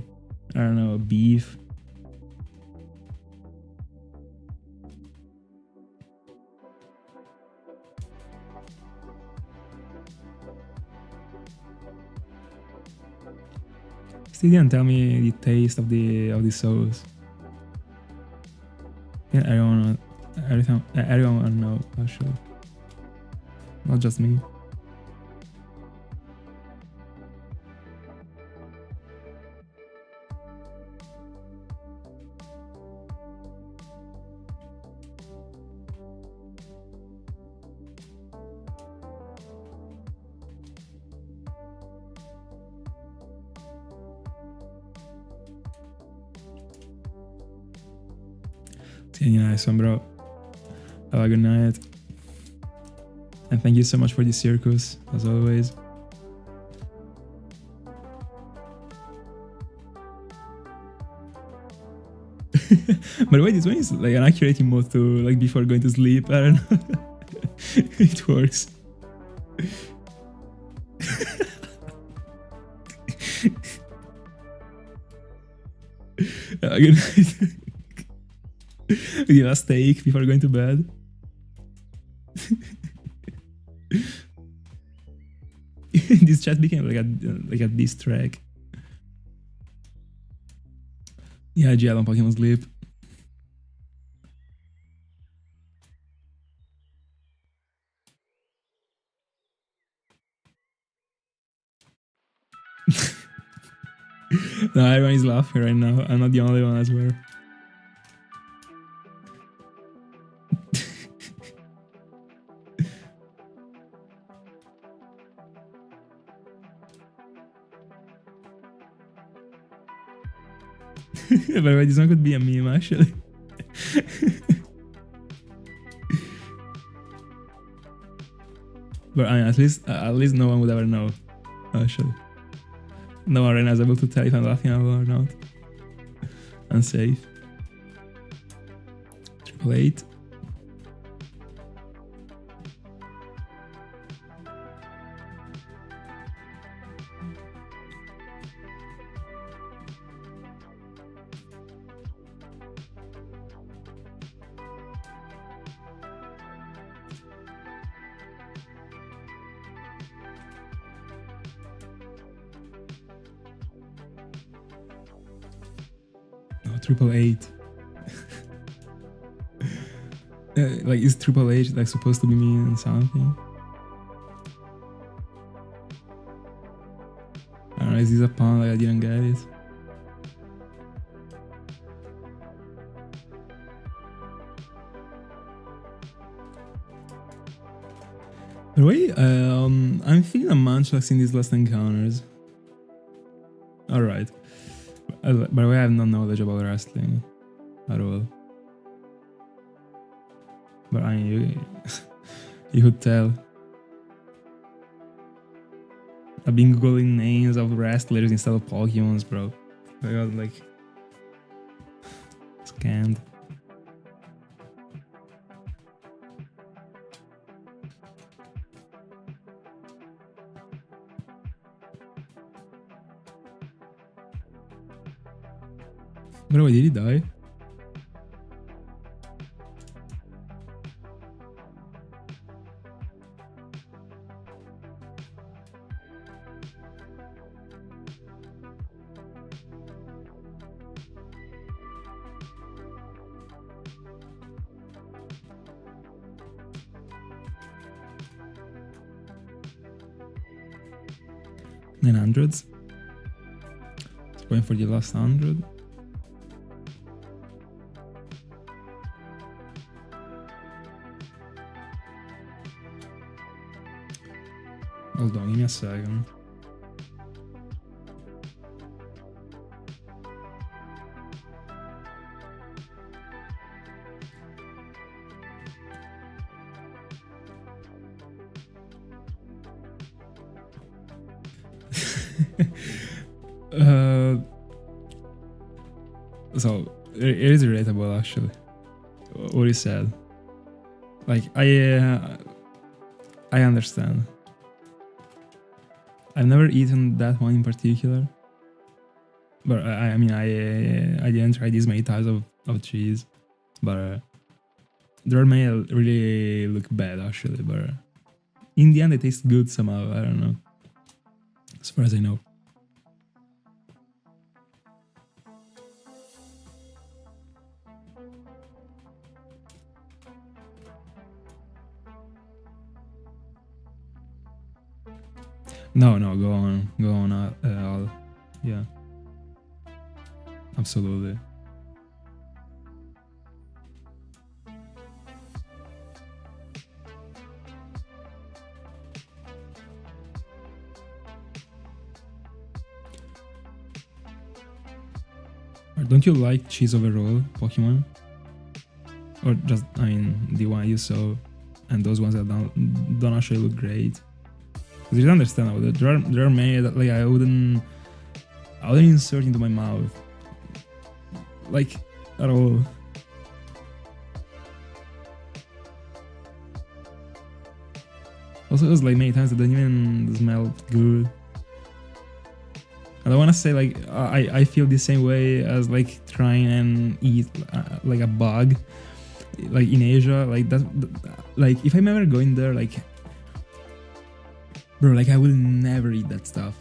I don't know, beef. Still didn't tell me the taste of the sauce. Yeah, everyone wanna know actually. Not just me. Yeah, nice one, bro. Have a good night. And thank you so much for the circus, as always. By the way, this one is like an accurate emote to like before going to sleep. I don't know. It works. Have a good night. With your last take before going to bed. This chat became like a diss track. Yeah, GL on Pokemon Sleep. No, everyone is laughing right now. I'm not the only one, I swear. By the way, this one could be a meme actually. But I mean, at least no one would ever know. Actually, no one right now is able to tell if I'm laughing or not. Unsafe. 888. No, 888. Like, is Triple H like supposed to be mean something? I don't know, is this a pun? Like, I didn't get it. By the way, I'm feeling a Munchlax in these last encounters. Alright. By the way, I have no knowledge about wrestling at all. But I mean, you could tell. I've been googling names of wrestlers instead of Pokemons, bro. I got like scanned. Bro, did he die? $900s. It's going for the last 100. Hold on, give me a second. So it is relatable actually. What you said. Like I understand. I've never eaten that one in particular, but I mean I didn't try these many types of cheese, but there are many that really look bad actually, but in the end they taste good somehow. I don't know, as far as I know. No, go on, all. Yeah, absolutely. Don't you like cheese overall, Pokemon? Or just, I mean, the one you saw, and those ones that don't actually look great? Because it's understandable that there are many that like I wouldn't insert into my mouth, like at all. Also, it was like many times that didn't even smell good. I don't want to say like I feel the same way as like trying and eat like a bug, like in Asia, like that. Like if I'm ever going there, like. Bro, like I would never eat that stuff,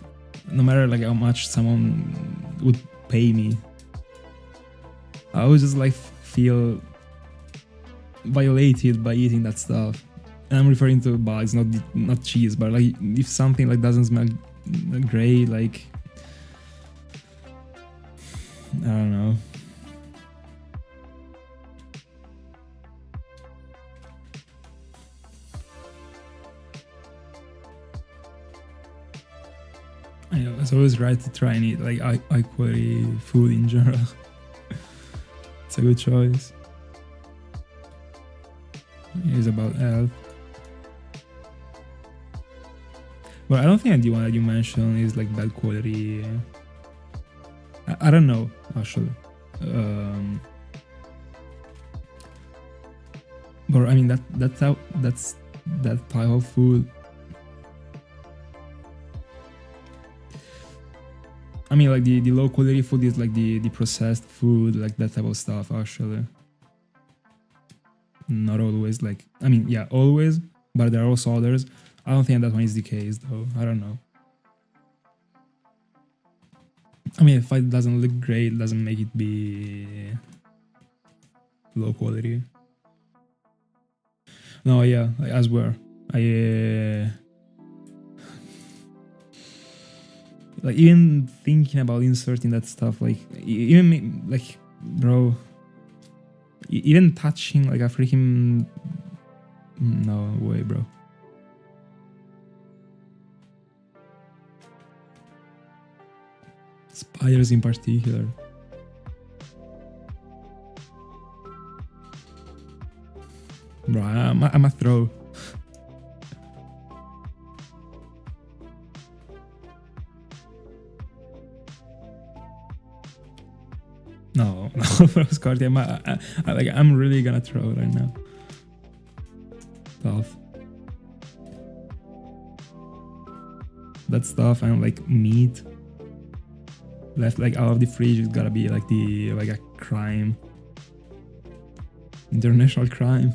no matter like how much someone would pay me. I would just like feel violated by eating that stuff. And I'm referring to bugs, not cheese, but like if something like doesn't smell great, like I don't know. I know, it's always right to try and eat like high quality food in general. It's a good choice. It's about health. But I don't think the one that you mentioned is like bad quality. I don't know actually. But I mean that's that type of food. I mean, like the low quality food is like the processed food, like that type of stuff. Actually, not always. Like I mean, yeah, always, but there are also others. I don't think that one is the case, though. I don't know. I mean, if it doesn't look great, doesn't make it be low quality. No, yeah, I swear, like even thinking about inserting that stuff, like even like, bro, even touching like a freaking no way, bro. Spiders in particular. Bro, I'm a throw. Scotty, I'm really gonna throw right now. Tough. That stuff and like meat left like out of the fridge is gotta be like a crime. International crime.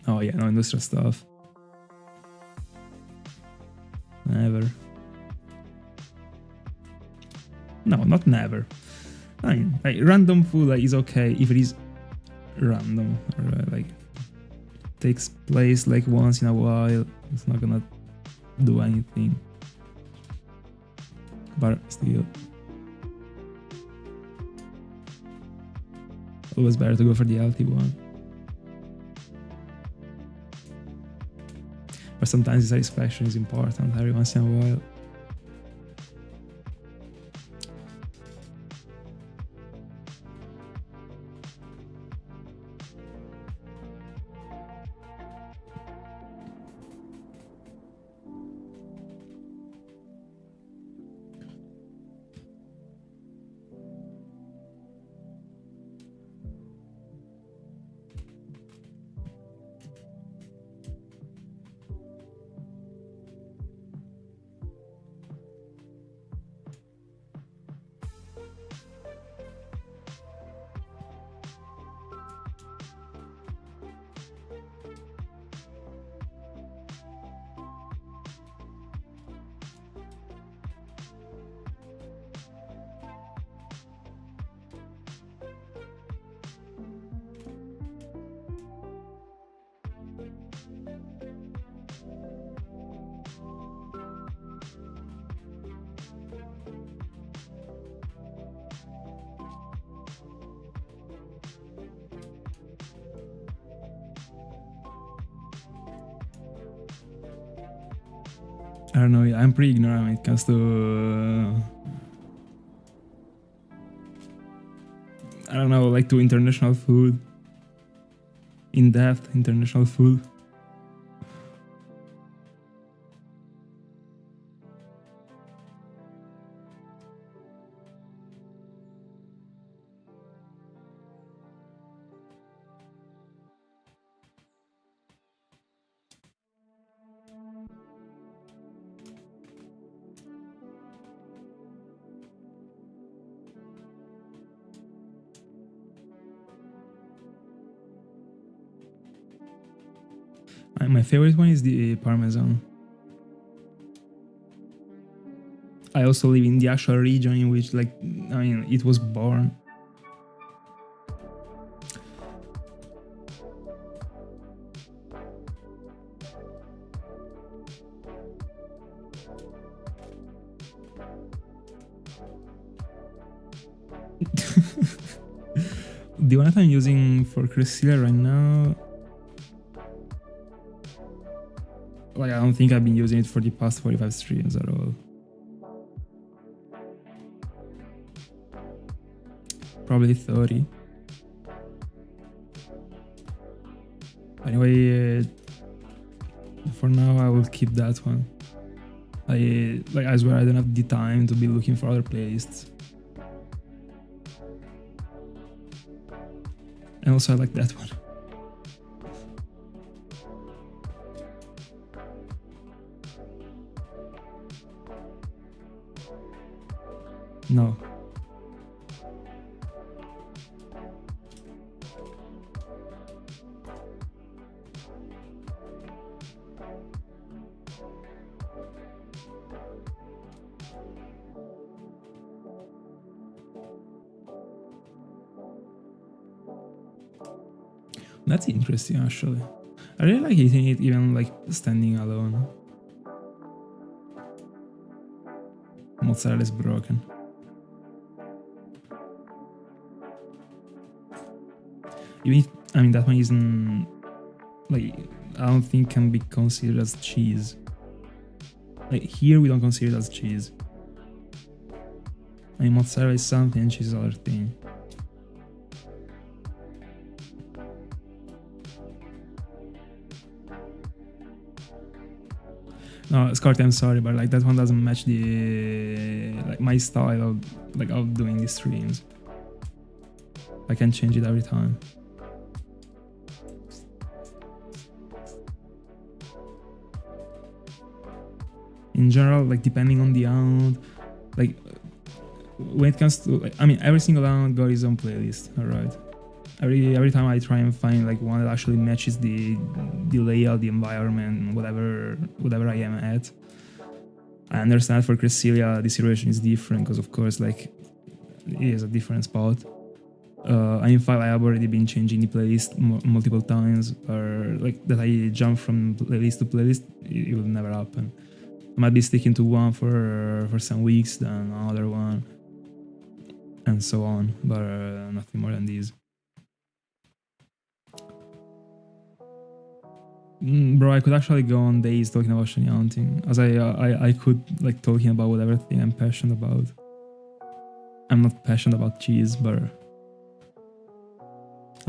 Oh yeah, no industrial stuff. Never. No, not never. I mean, like, random food like, is okay if it is random or like takes place like once in a while. It's not gonna do anything. But still, always better to go for the healthy one. But sometimes the satisfaction is important every once in a while. I don't know, I'm pretty ignorant when it comes to I don't know, like to international food. In-depth international food. My favorite one is the Parmesan. I also live in the actual region in which, like, I mean, it was born. The one that I'm using for Cresselia right now, like, I don't think I've been using it for the past 45 streams at all. Probably 30. Anyway, for now I will keep that one. I swear I don't have the time to be looking for other playlists. And also I like that one. No. That's interesting, actually. I really like eating it even like standing alone. Mozzarella is broken. Even if, I mean, that one isn't, like, I don't think can be considered as cheese. Like, here we don't consider it as cheese. I mean, mozzarella is something and cheese is other thing. No, Scotty, I'm sorry, but like that one doesn't match the like my style of doing these streams. I can change it every time. In general, like depending on the aunt, like when it comes to, like, I mean, every single aunt got his own playlist. All right. Every time I try and find like one that actually matches the layout, the environment, whatever I am at. I understand for Cresselia the situation is different because of course like it is a different spot. And in fact I have already been changing the playlist multiple times, or like that I jump from playlist to playlist. It will never happen. I might be sticking to one for some weeks, then another one, and so on, but nothing more than these. Bro, I could actually go on days talking about shiny hunting, as I could like talking about whatever thing I'm passionate about. I'm not passionate about cheese, but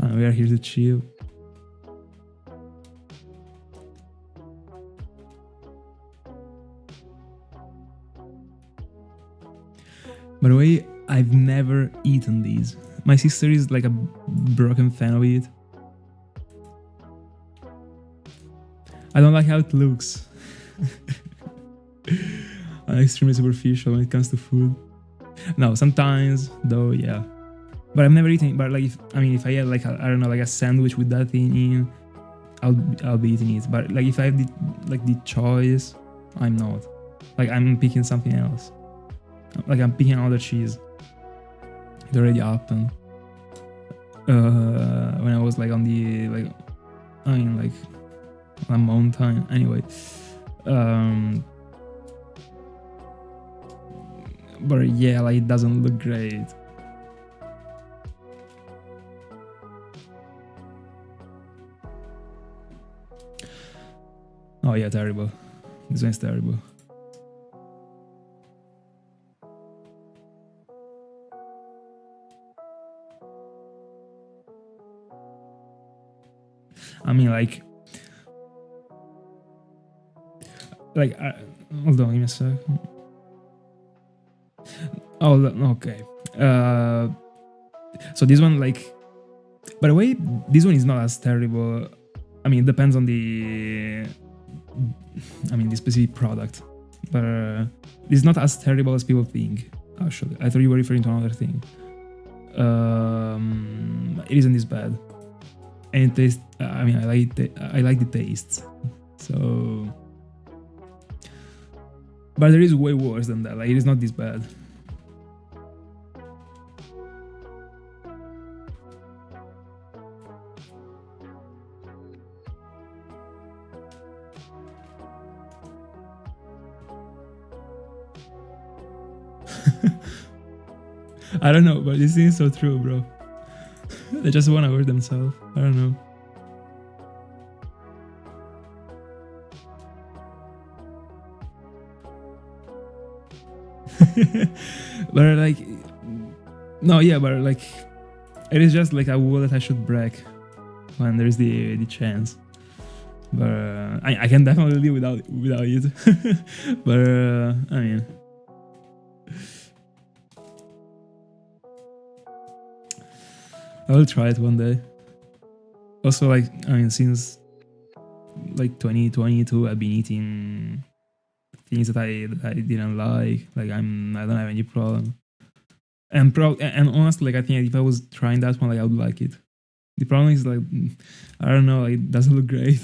we are here to chill. By the way, I've never eaten these. My sister is like a broken fan of it. I don't like how it looks. I'm extremely superficial when it comes to food. No, sometimes though, yeah. But I've never eaten it. But like, if I had like I don't know, like a sandwich with that thing in, I'll be eating it. But like, if I have the choice, I'm not. Like, I'm picking something else. Like, I'm picking another cheese. It already happened. When I was like on the like a mountain. Anyway, but yeah, like it doesn't look great. Oh yeah, terrible. This one's terrible. I mean, like hold on, give me a sec. Oh, okay. So this one, like, by the way, this one is not as terrible. I mean, it depends on the specific product, but it's not as terrible as people think. Actually, I thought you were referring to another thing. It isn't this bad, and it tastes. I mean, I like the tastes. So, but there is way worse than that. Like, it is not this bad. I don't know, but this thing is so true, bro. They just want to hurt themselves. I don't know. But like, no, yeah, but like, it is just like a wall that I should break when there's the chance. But I can definitely live without it. But I mean, I will try it one day. Also, like, I mean, since like 2022, I've been eating things that I didn't like. Like, I don't have any problem. And honestly, like, I think if I was trying that one, like, I would like it. The problem is, like, I don't know, like, it doesn't look great.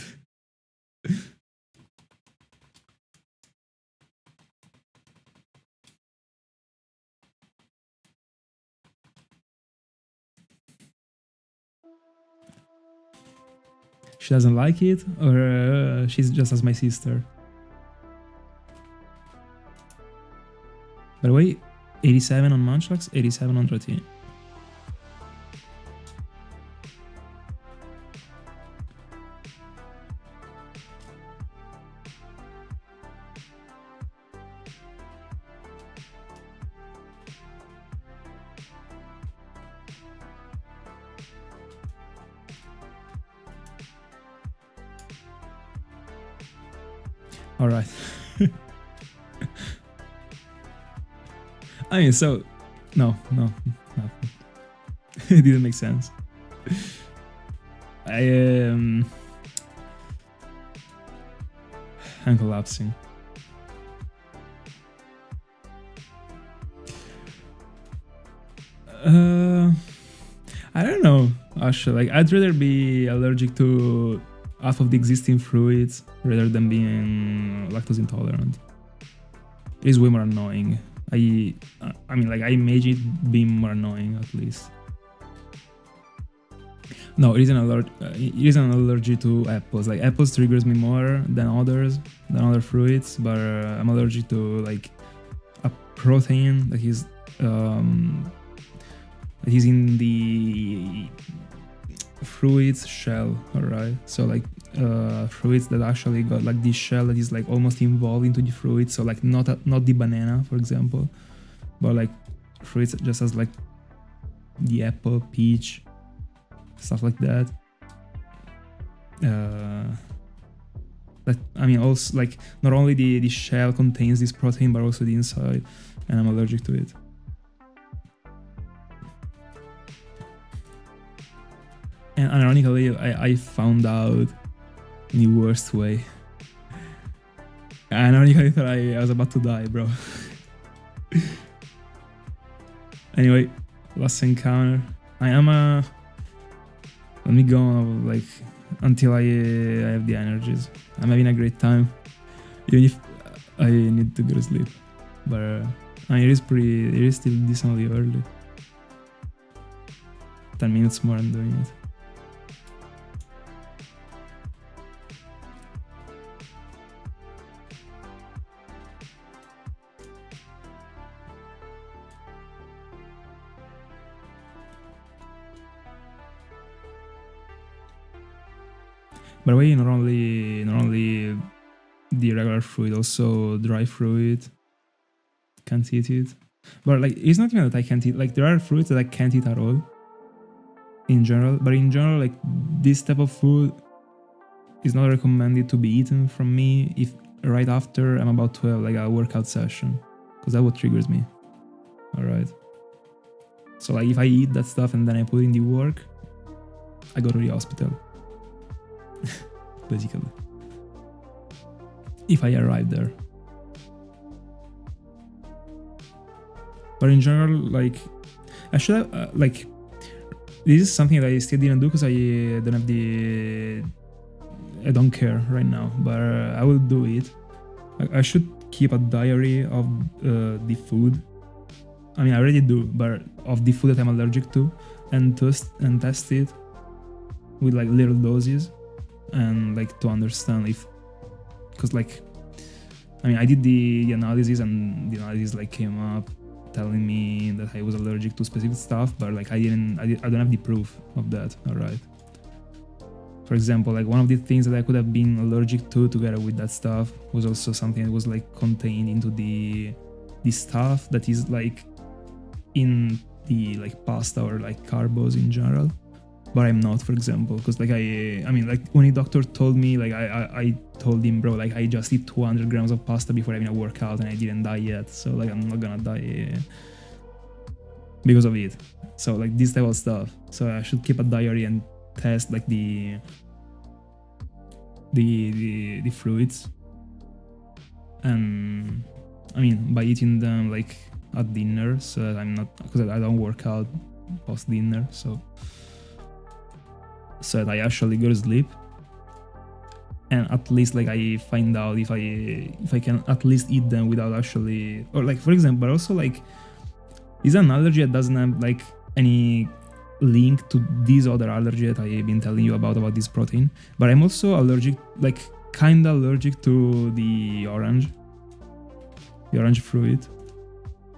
She doesn't like it, or she's just as my sister. By the way, 87 on Munchlax, 87 on Dratini. All right. I mean, so no, it didn't make sense. I'm collapsing. I don't know, actually. Like, I'd rather be allergic to half of the existing fruits rather than being lactose intolerant. It is way more annoying. I mean, like, I imagine it being more annoying at least. No, it isn't an allergy to apples. Like, apples triggers me more than other fruits, but I'm allergic to like a protein that is in the fruits shell. Alright, so like fruits that actually got like this shell that is like almost involved into the fruit. So like not the banana, for example, but like fruits just as like the apple, peach, stuff like that. But I mean, also like not only the shell contains this protein, but also the inside, and I'm allergic to it. And ironically, I found out in the worst way. And ironically, I thought I was about to die, bro. Anyway, last encounter. Let me go like until I have the energies. I'm having a great time, even if I need to go to sleep. But I mean, it is still decently early. 10 minutes more, I'm doing it. By the way, not only the regular fruit, also dry fruit. Can't eat it. But like, it's not even that I can't eat. Like, there are fruits that I can't eat at all. In general, but in general, like, this type of food is not recommended to be eaten from me if right after I'm about to have like a workout session, because that what triggers me. All right. So like, if I eat that stuff and then I put in the work, I go to the hospital. Basically, if I arrive there. But in general, like, I should have like, this is something that I still didn't do because I don't have I don't care right now, but I will do it. I should keep a diary of the food. I mean, I already do, but of the food that I'm allergic to, and test it with like little doses, and like to understand if, because like, I mean, I did the analysis, and the analysis like came up telling me that I was allergic to specific stuff, but like I don't have the proof of that. All right. For example, like one of the things that I could have been allergic to together with that stuff was also something that was like contained into the stuff that is like in the like pasta or like carbs in general. But I'm not, for example, because like I mean, like when the doctor told me, like I told him, bro, like I just eat 200 grams of pasta before having a workout and I didn't die yet, so like I'm not gonna die because of it. So like this type of stuff. So I should keep a diary and test like the fruits, and I mean by eating them like at dinner, so that I'm not, because I don't work out post dinner, so that I actually go to sleep, and at least like I find out if I can at least eat them without actually, or like for example, but also like is an allergy that doesn't have like any link to this other allergy that I've been telling you about this protein, but I'm also allergic, like kinda allergic to the orange fruit.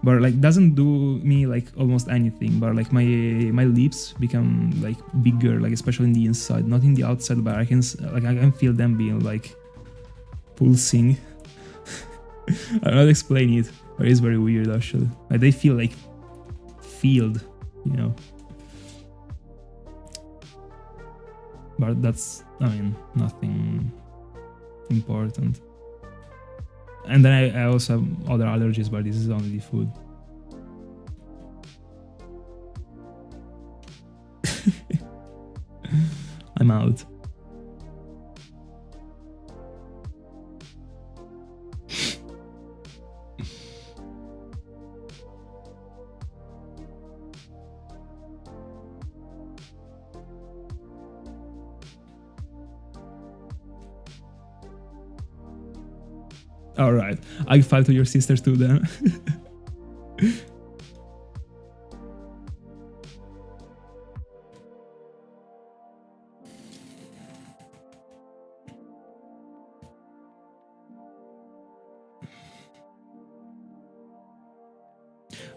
But like doesn't do me like almost anything, but like my lips become like bigger, like especially in the inside, not in the outside, but I can feel them being like pulsing. I don't know how to explain it, but it's very weird actually. Like they feel like filled, you know. But that's, I mean, nothing important. And then I also have other allergies, but this is only the food. I'm out. All right, I file to your sisters too then.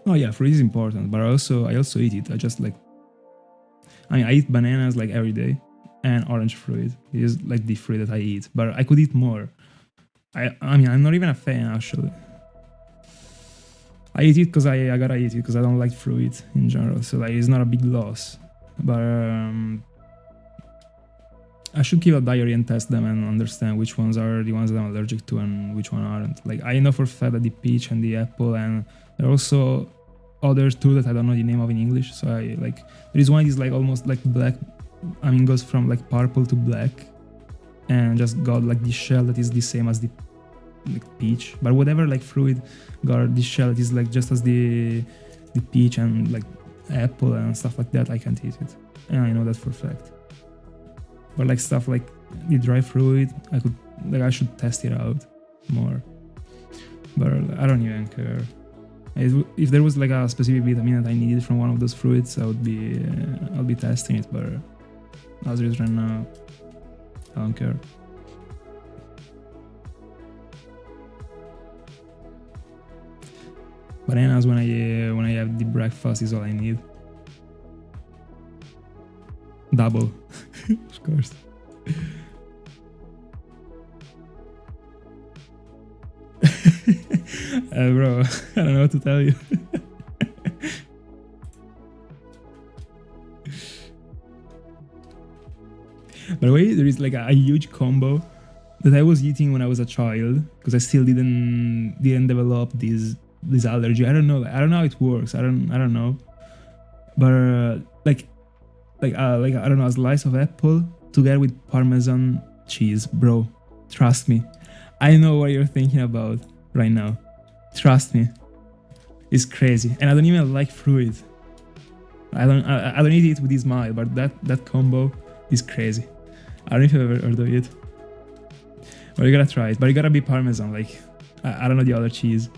Oh yeah, fruit is important, but I also eat it. I just like, I eat bananas like every day, and orange fruit is like the fruit that I eat. But I could eat more. I mean, I'm not even a fan actually. I eat it because I gotta eat it because I don't like fruit in general. So like, it's not a big loss. But I should keep a diary and test them and understand which ones are the ones that I'm allergic to and which one aren't. Like I know for a fact that the peach and the apple, and there are also others too that I don't know the name of in English. So I like, there is one is like almost like black. I mean, goes from like purple to black, and just got like the shell that is the same as the like peach. But whatever like fruit got the shell that is like just as the peach and like apple and stuff like that, I can't eat it, and I know that for a fact. But like stuff like the dry fruit, I should test it out more. But I don't even care. If there was like a specific vitamin that I needed from one of those fruits, I'll be testing it. But as it is right now, I don't care. Bananas when I have the breakfast is all I need. Double, of course. Bro, I don't know what to tell you. By the way, there is like a huge combo that I was eating when I was a child because I still didn't develop this allergy. I don't know how it works. I don't know. But like I don't know, a slice of apple together with Parmesan cheese, bro. Trust me, I know what you're thinking about right now. Trust me, it's crazy, and I don't even like fruit. I don't eat it with this smile, but that combo is crazy. I don't know if you've ever heard of it, but you gotta try it. But you gotta be Parmesan. Like I don't know the other cheese.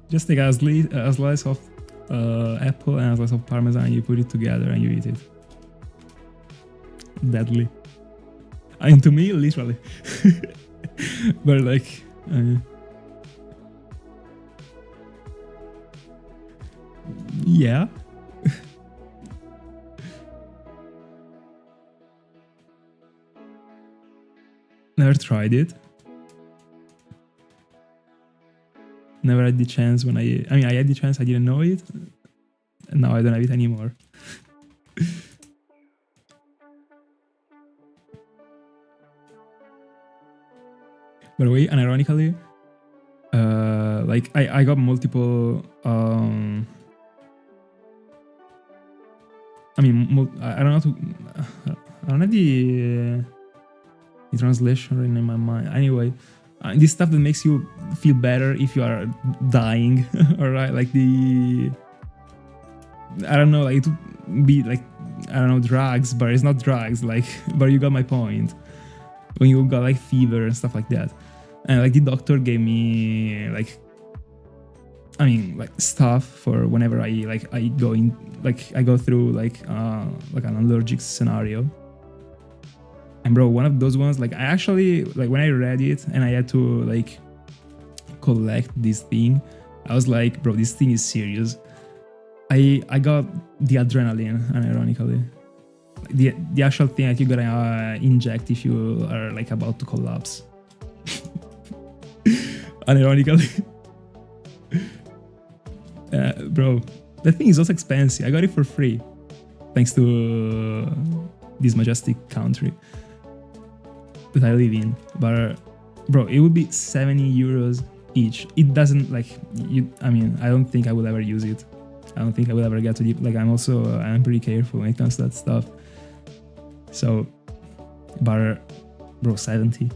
Just take a slice of apple and a slice of Parmesan, and you put it together and you eat it. Deadly. I mean, to me, literally. But like, yeah. Never tried it. Never had the chance when I had the chance, I didn't know it, and now I don't have it anymore. By the way, unironically, like I got multiple. I don't know I don't have the translation right in my mind. Anyway. This stuff that makes you feel better if you are dying, alright? Like I don't know, like it would be like, I don't know, drugs, but it's not drugs, like, but you got my point. When you got like fever and stuff like that. And like the doctor gave me like, stuff for whenever I go through like an allergic scenario. And bro, one of those ones, like I actually, like when I read it and I had to like collect this thing, I was like, bro, this thing is serious. I got the adrenaline, unironically. The actual thing that you gotta inject if you are like about to collapse. Unironically. Bro, that thing is also expensive. I got it for free. thanks to this majestic country that I live in. But bro, it would be 70 euros each. It doesn't like you. I mean, I don't think I will ever use it. I don't think I will ever get to deep. Like I'm pretty careful when it comes to that stuff. So, but bro, 70.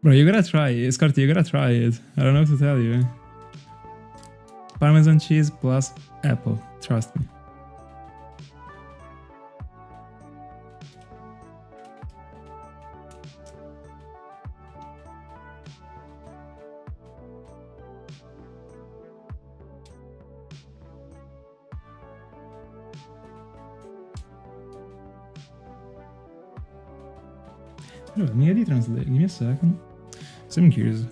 Bro, you gotta try it. Scarty, you gotta try it. I don't know what to tell you. Parmesan cheese plus apple. Trust me. Let me edit translate. Give me a second. So I'm curious.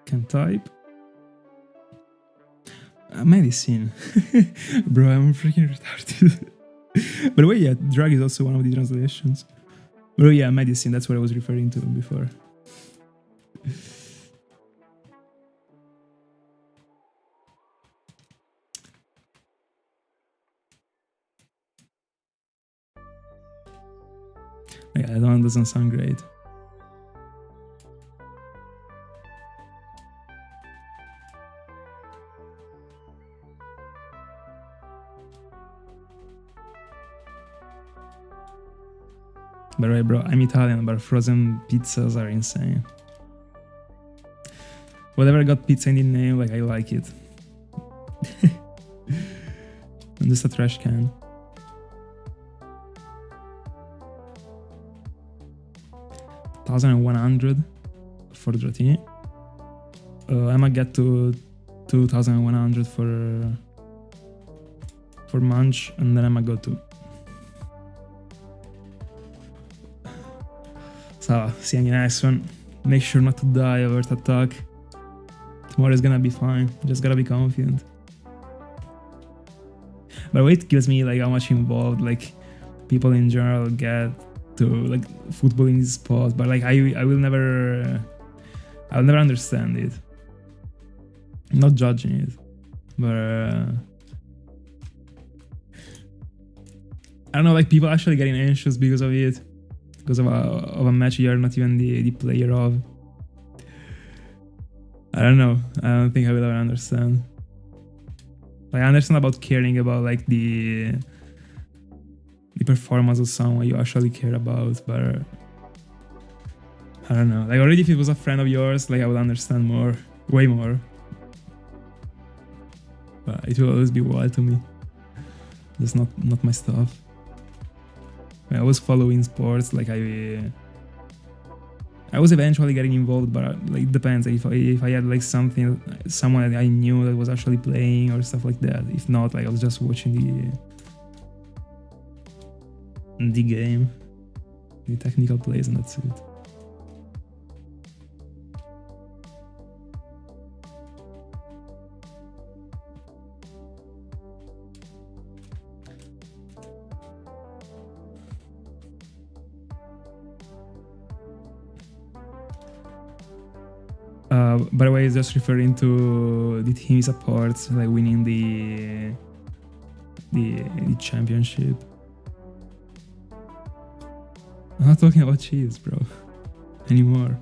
Can type. Medicine. Bro, I'm freaking retarded. By the way, yeah, drug is also one of the translations. Bro, yeah, medicine, that's what I was referring to before. Yeah, that one doesn't sound great. By the way, bro, I'm Italian, but frozen pizzas are insane. Whatever got pizza in the name, like, I like it. I'm just a trash can. $1,100 for Dratini. I might get to 2,100 for Munch, and then I might go to. So, see you in the next one. Make sure not to die over that talk. Tomorrow is gonna be fine. Just gotta be confident. But it kills me like how much involved like people in general get to like football in this sport. But like I'll never understand it. I'm not judging it, but I don't know. Like people actually getting anxious because of it. Because of a match you're not even the player of. I don't know. I don't think I will ever understand. Like, I understand about caring about like the performance of someone you actually care about, but I don't know. Like already if it was a friend of yours, like I would understand more, way more. But it will always be wild to me. That's not my stuff. I was following sports, like I was eventually getting involved, but like it depends. If I had like someone that I knew that was actually playing or stuff like that. If not, like I was just watching the game, the technical plays, and that's it. By the way, it's just referring to the team he supports, like winning the championship. I'm not talking about cheese, bro, anymore.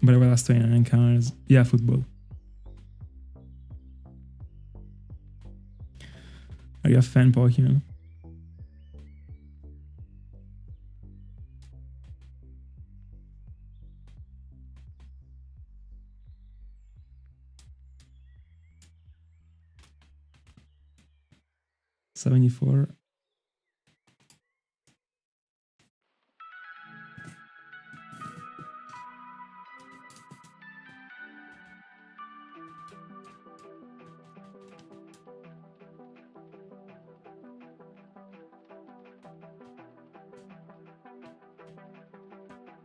By the way, last 29 encounters. Yeah, football. Are you a fan Pokemon? $74.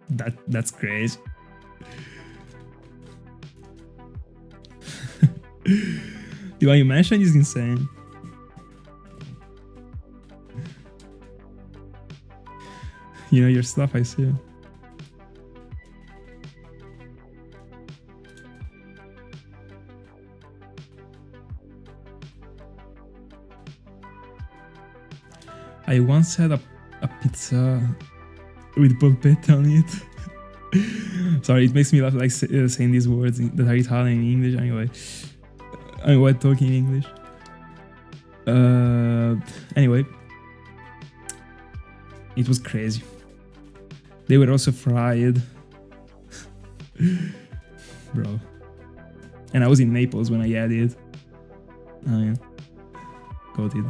That's crazy. The one you mentioned is insane. You know your stuff, I see. I once had a pizza with polpetta on it. Sorry, it makes me laugh like saying these words that are Italian in English anyway. I'm while talking English. Anyway, it was crazy. They were also fried. Bro. And I was in Naples when I had it. I mean, got it.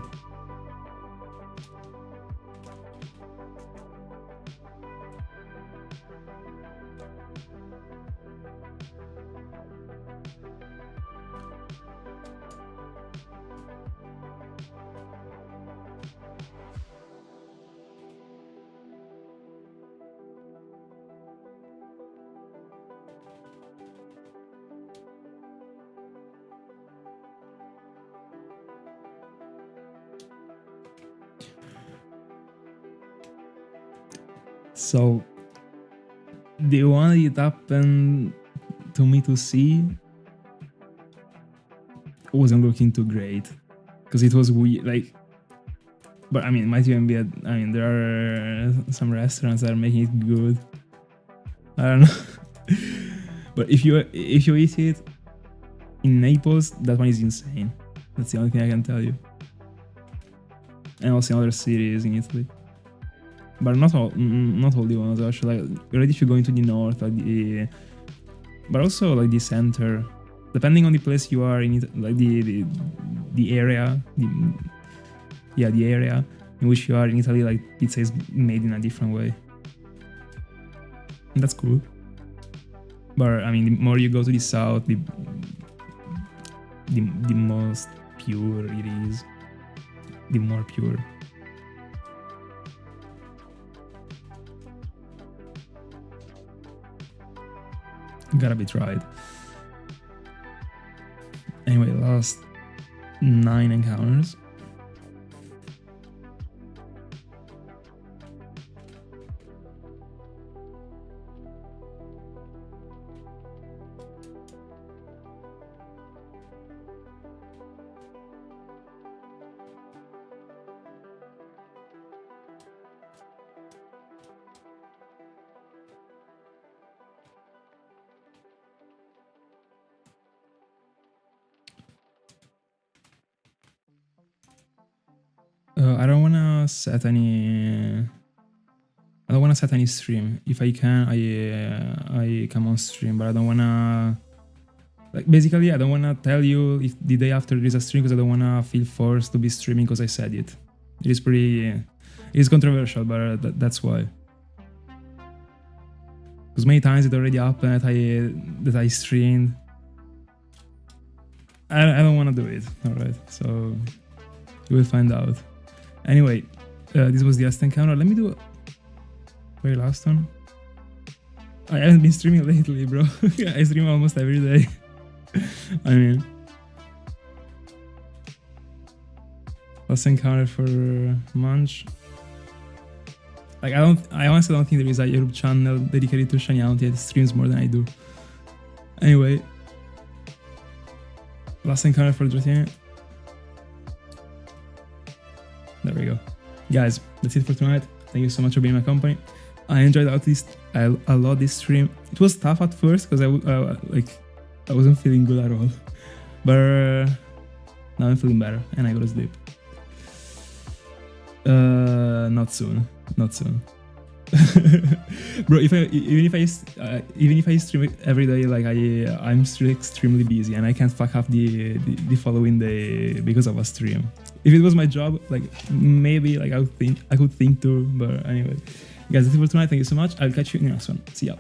So, the one it happened to me to see wasn't looking too great because it was weird. Like, but I mean, it might even be. I mean, there are some restaurants that are making it good. I don't know. But if you eat it in Naples, that one is insane. That's the only thing I can tell you. And also in other cities in Italy. But not all the ones actually. Like, already if you go into the north, like but also like the center, depending on the place you are in, like the area, the area in which you are in Italy, like pizza is made in a different way. And that's cool. But I mean, the more you go to the south, the most pure it is, the more pure. Gotta be tried. Anyway, last 9 encounters. I don't wanna set any. I don't wanna set any stream. If I can, I come on stream, but I don't wanna. Like, basically, I don't wanna tell you if the day after there is a stream because I don't wanna feel forced to be streaming because I said it. It is pretty. It is controversial, but that's why. Because many times it already happened that I streamed. I don't wanna do it. All right, so you will find out. Anyway, this was the last encounter. Let me do a very last one. I haven't been streaming lately, bro. I stream almost every day. I mean, last encounter for Munch. Like, I honestly don't think there is a YouTube channel dedicated to Helynt that streams more than I do. Anyway, last encounter for Dratini. There we go. Guys, that's it for tonight. Thank you so much for being my company. I enjoyed a lot this stream. It was tough at first because I wasn't feeling good at all. But now I'm feeling better and I go to sleep. Not soon. Bro, even if I stream every day, like I'm still extremely busy and I can't fuck up the following day because of a stream. If it was my job, like maybe like I could think to, but anyway. Guys, that's it for tonight. Thank you so much. I'll catch you in the next one. See ya.